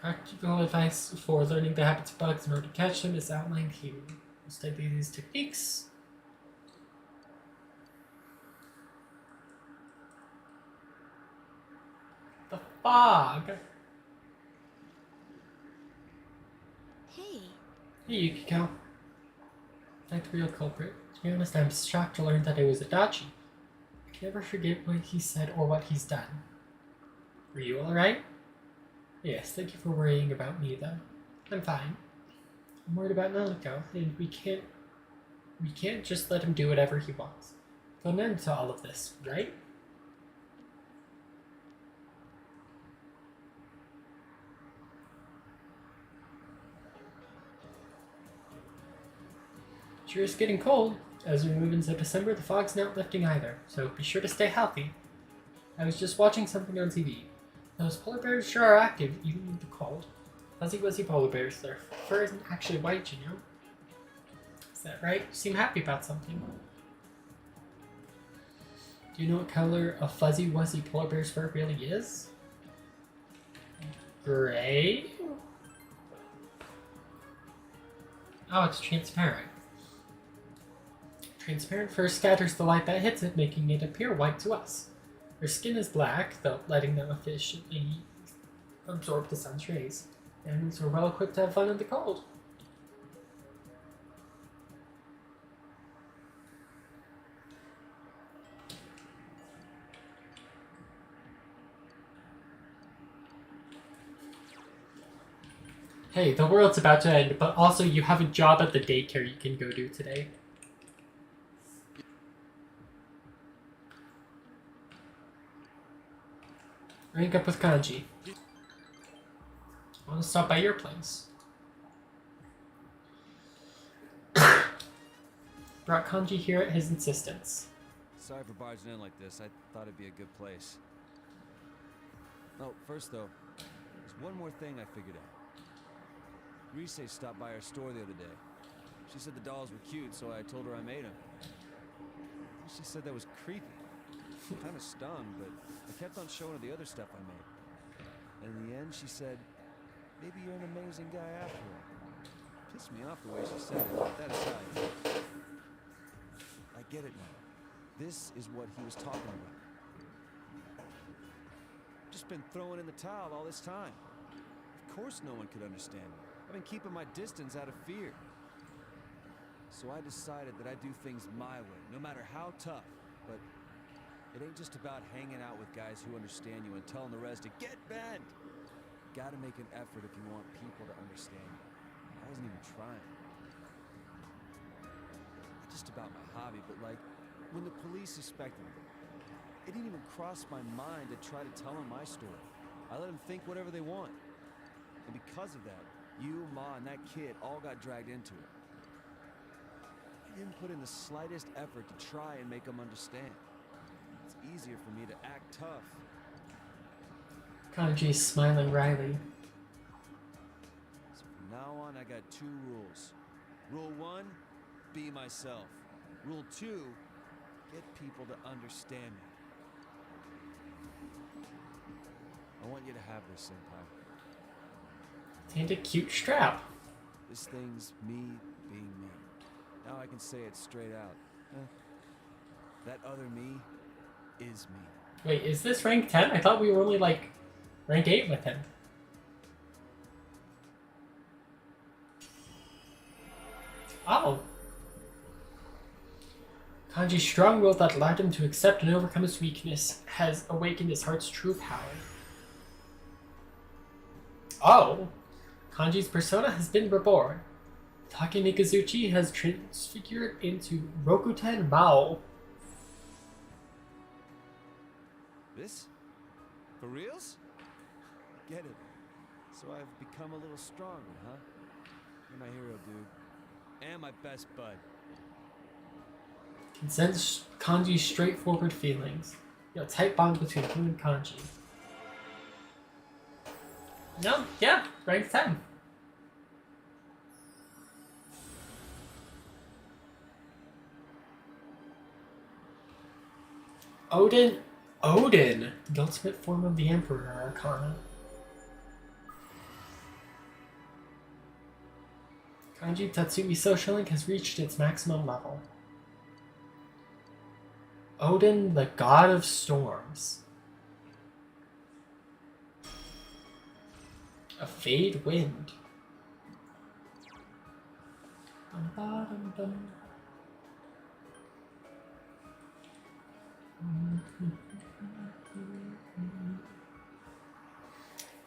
Practical advice for learning the habits of bugs in order to catch them is outlined here. Study these techniques. The fog. Hey. Hey, Yukiko. Like the real culprit. To be honest, I'm shocked to learn that it was Adachi. I can never forget what he said or what he's done. Are you alright? Yes, thank you for worrying about me, though. I'm fine. I'm worried about Nanako, and we can't just let him do whatever he wants. Put an end to all of this, right? Sure is getting cold. As we move into December, the fog's not lifting either, so be sure to stay healthy. I was just watching something on TV. Those polar bears sure are active, even with the cold. Fuzzy wuzzy polar bears, their fur isn't actually white, you know? Is that right? You seem happy about something. Do you know what color a fuzzy wuzzy polar bear's fur really is? Gray? Oh, it's transparent. Transparent fur scatters the light that hits it, making it appear white to us. Their skin is black, though letting them efficiently absorb the sun's rays. Animals are well equipped to have fun in the cold. Hey, the world's about to end, but also you have a job at the daycare you can go do today. Rank up with Kanji. I want to stop by your place. Brought Kanji here at his insistence. Sorry for barging in like this. I thought it'd be a good place. Oh, first though, there's one more thing I figured out. Rise stopped by our store the other day. She said the dolls were cute, so I told her I made them. She said that was creepy. Kind of stung, but I kept on showing her the other stuff I made. And in the end, she said, maybe you're an amazing guy after all. Pissed me off the way she said it, but that aside. I get it now. This is what he was talking about. Just been throwing in the towel all this time. Of course no one could understand me. I've been keeping my distance out of fear. So I decided that I'd do things my way, no matter how tough. But it ain't just about hanging out with guys who understand you and telling the rest to get bent. Gotta make an effort if you want people to understand you. I wasn't even trying. Not just about my hobby, but like, when the police suspected me, it didn't even cross my mind to try to tell them my story. I let them think whatever they want. And because of that, you, Ma, and that kid all got dragged into it. I didn't put in the slightest effort to try and make them understand. It's easier for me to act tough. Kanji's smiling wryly. So from now on, I got 2 rules. Rule 1, be myself. Rule 2, get people to understand me. I want you to have this, Senpai. And a cute strap. This thing's me being me. Now I can say it straight out. That other me is me. Wait, is this rank 10? I thought we were only like rank 8 with him. Oh. Kanji's strong will that allowed him to accept and overcome his weakness has awakened his heart's true power. Oh. Kanji's persona has been reborn. Take Mikazuchi has transfigured into Rokuten Mao. This? For reals? Get it. So I've become a little stronger, huh? You're my hero, dude. And my best bud. Can sense Kanji's straightforward feelings. A tight bond between him and Kanji. No, yeah, rank 10. Odin, the ultimate form of the Emperor Arcana. Kanji Tatsumi's social link has reached its maximum level. Odin, the god of storms. A fade wind. Dun, dun, dun.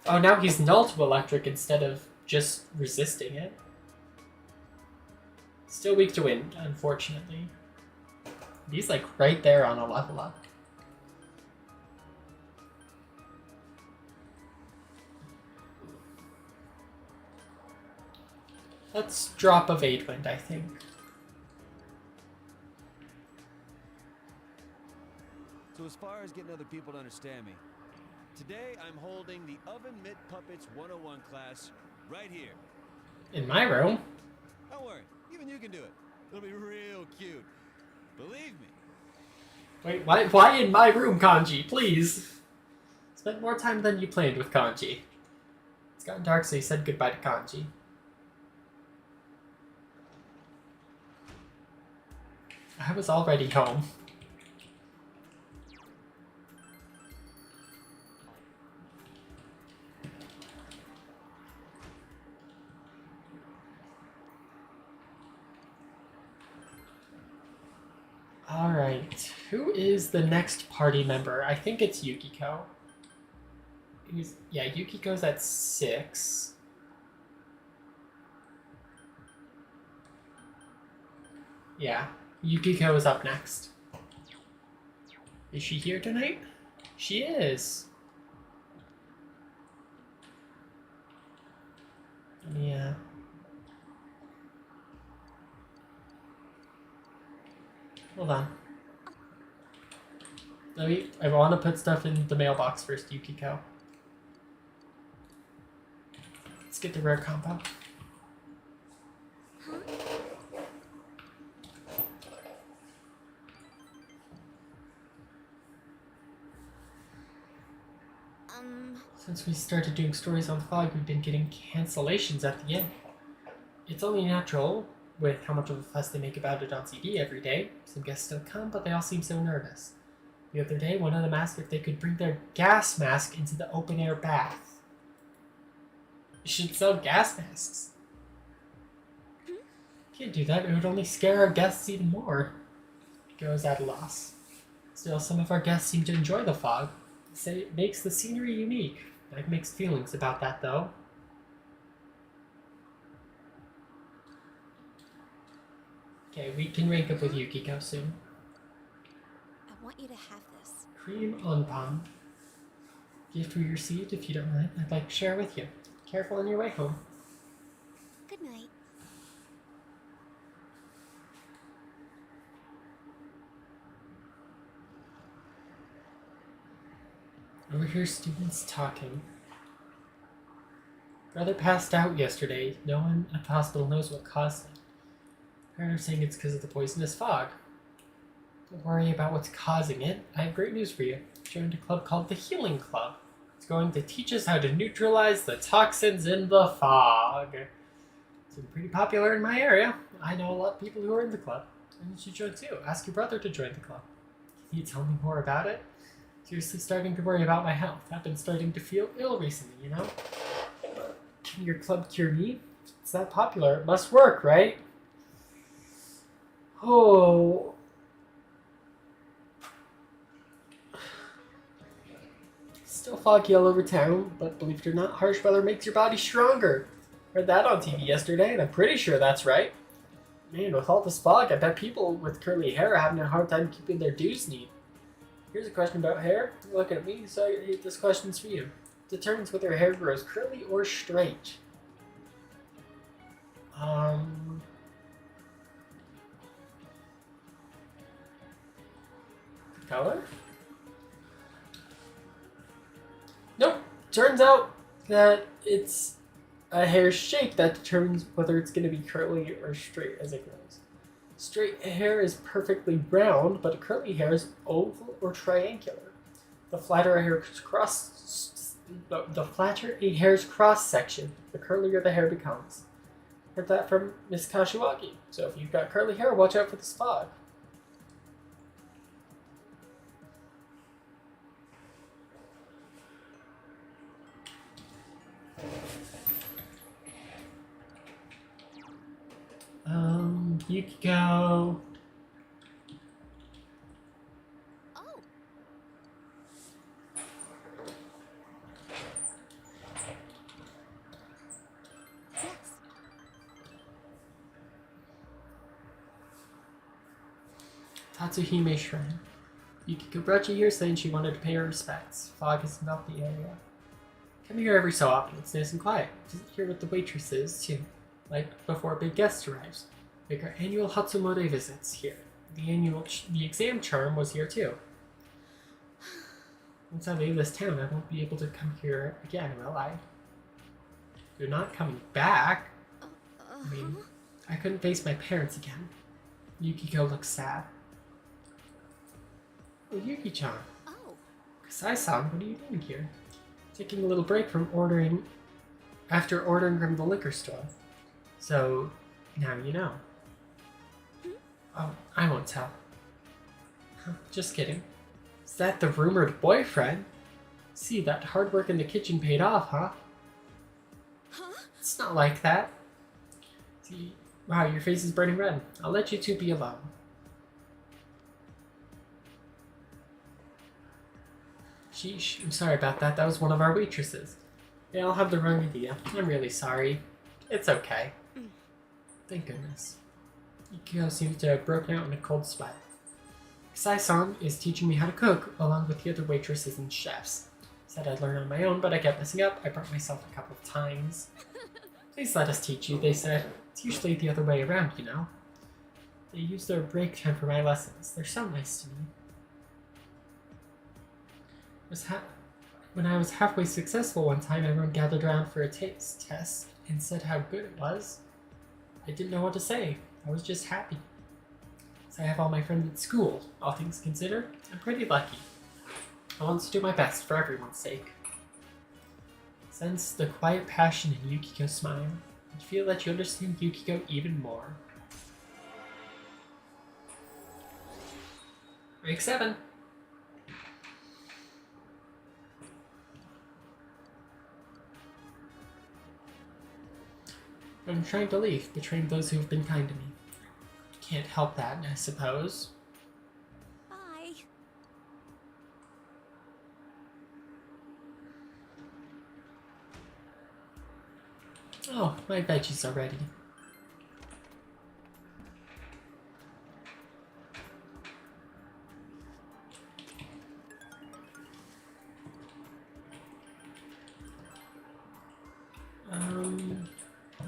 Oh, now he's null to electric instead of just resisting it. Still weak to wind, unfortunately. He's like right there on a level up. Let's drop a Fade Wind, I think. So as far as getting other people to understand me, today I'm holding the Oven Mitt Puppets 101 class right here. In my room? Don't worry, even you can do it. It'll be real cute. Believe me. Wait, why in my room, Kanji? Please. Spent more time than you planned with Kanji. It's gotten dark, so you said goodbye to Kanji. I was already home. Alright, who is the next party member? I think it's Yukiko. Yeah, Yukiko's at 6. Yeah, Yukiko is up next. Is she here tonight? She is. Yeah. Hold on. I want to put stuff in the mailbox first, Yukiko. Let's get the rare combo. Since we started doing stories on the fog, we've been getting cancellations at the end. It's only natural with how much of a fuss they make about it on CD every day. Some guests still come, but they all seem so nervous. The other day, one of them asked if they could bring their gas mask into the open-air bath. You should sell gas masks. Can't do that, it would only scare our guests even more. Goes at a loss. Still, some of our guests seem to enjoy the fog. They say it makes the scenery unique. I have mixed feelings about that, though. Okay, we can rank up with Yukiko soon. I want you to have this. Cream onpan. Gift we received, if you don't mind, I'd like to share with you. Careful on your way home. Good night. Overhear students talking. Brother passed out yesterday. No one at the hospital knows what caused it. Parents are saying it's because of the poisonous fog. Don't worry about what's causing it. I have great news for you. I joined a club called the Healing Club. It's going to teach us how to neutralize the toxins in the fog. It's been pretty popular in my area. I know a lot of people who are in the club. And you should join too. Ask your brother to join the club. Can you tell me more about it? Seriously starting to worry about my health. I've been starting to feel ill recently, you know? Can your club cure me? It's that popular. It must work, right? Oh. Still foggy all over town, but believe it or not, harsh weather makes your body stronger. Heard that on TV yesterday, and I'm pretty sure that's right. Man, with all this fog, I bet people with curly hair are having a hard time keeping their dues neat. Here's a question about hair. You're looking at me, so this question's for you. Determines whether hair grows curly or straight. Color? Nope. Turns out that it's a hair shape that determines whether it's going to be curly or straight as it grows. Straight hair is perfectly round, but curly hair is oval or triangular. The flatter a hair's cross section, the curlier the hair becomes. Heard that from Miss Kashiwagi. So if you've got curly hair, watch out for this fog. Yukiko. Oh. Yes. Tatsuhime Shrine. Yukiko brought you here saying she wanted to pay her respects. Fog has enveloped the area. Come here every so often. It's nice and quiet. Visit here with the waitresses, too. Like before a big guest arrives. Make our annual Hatsumode visits here. The exam charm was here too. Once I leave this town, I won't be able to come here again, will I? You're not coming back. I mean, I couldn't face my parents again. Yukiko looks sad. Oh, Yuki-chan. Oh. Kasai-san, what are you doing here? Taking a little break from after ordering from the liquor store. So, now you know. Oh, I won't tell. Huh, just kidding. Is that the rumored boyfriend? See, that hard work in the kitchen paid off, huh? Huh? It's not like that. See, wow, your face is burning red. I'll let you two be alone. Sheesh, I'm sorry about that. That was one of our waitresses. They all have the wrong idea. I'm really sorry. It's okay. Thank goodness. Yukiko seems to have broken out in a cold sweat. Kasai-san is teaching me how to cook, along with the other waitresses and chefs. Said I'd learn on my own, but I kept messing up. I burnt myself a couple of times. Please let us teach you, they said. It's usually the other way around, you know. They use their break time for my lessons. They're so nice to me. When I was halfway successful one time, everyone gathered around for a taste test and said how good it was. I didn't know what to say. I was just happy. So I have all my friends at school. All things considered, I'm pretty lucky. I want to do my best for everyone's sake. Sense the quiet passion in Yukiko's smile, and feel that you understand Yukiko even more. Break 7. I'm trying to leave, betraying those who have been kind to me. Can't help that, I suppose. Bye. Oh, my veggies are ready.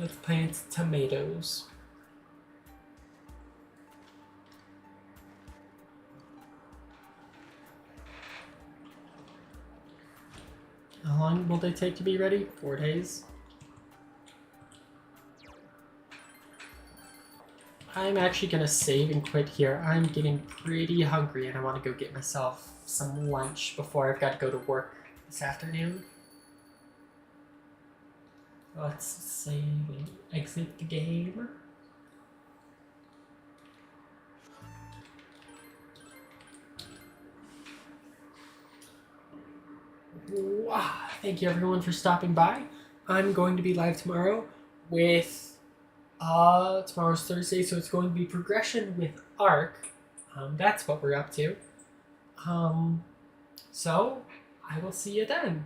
Let's plant tomatoes. How long will they take to be ready? 4 days? I'm actually gonna save and quit here. I'm getting pretty hungry and I want to go get myself some lunch before I've got to go to work this afternoon. Let's save and exit the game. Wow. Thank you everyone for stopping by. I'm going to be live tomorrow with tomorrow's Thursday, so it's going to be progression with Arc. That's what we're up to. So I will see you then.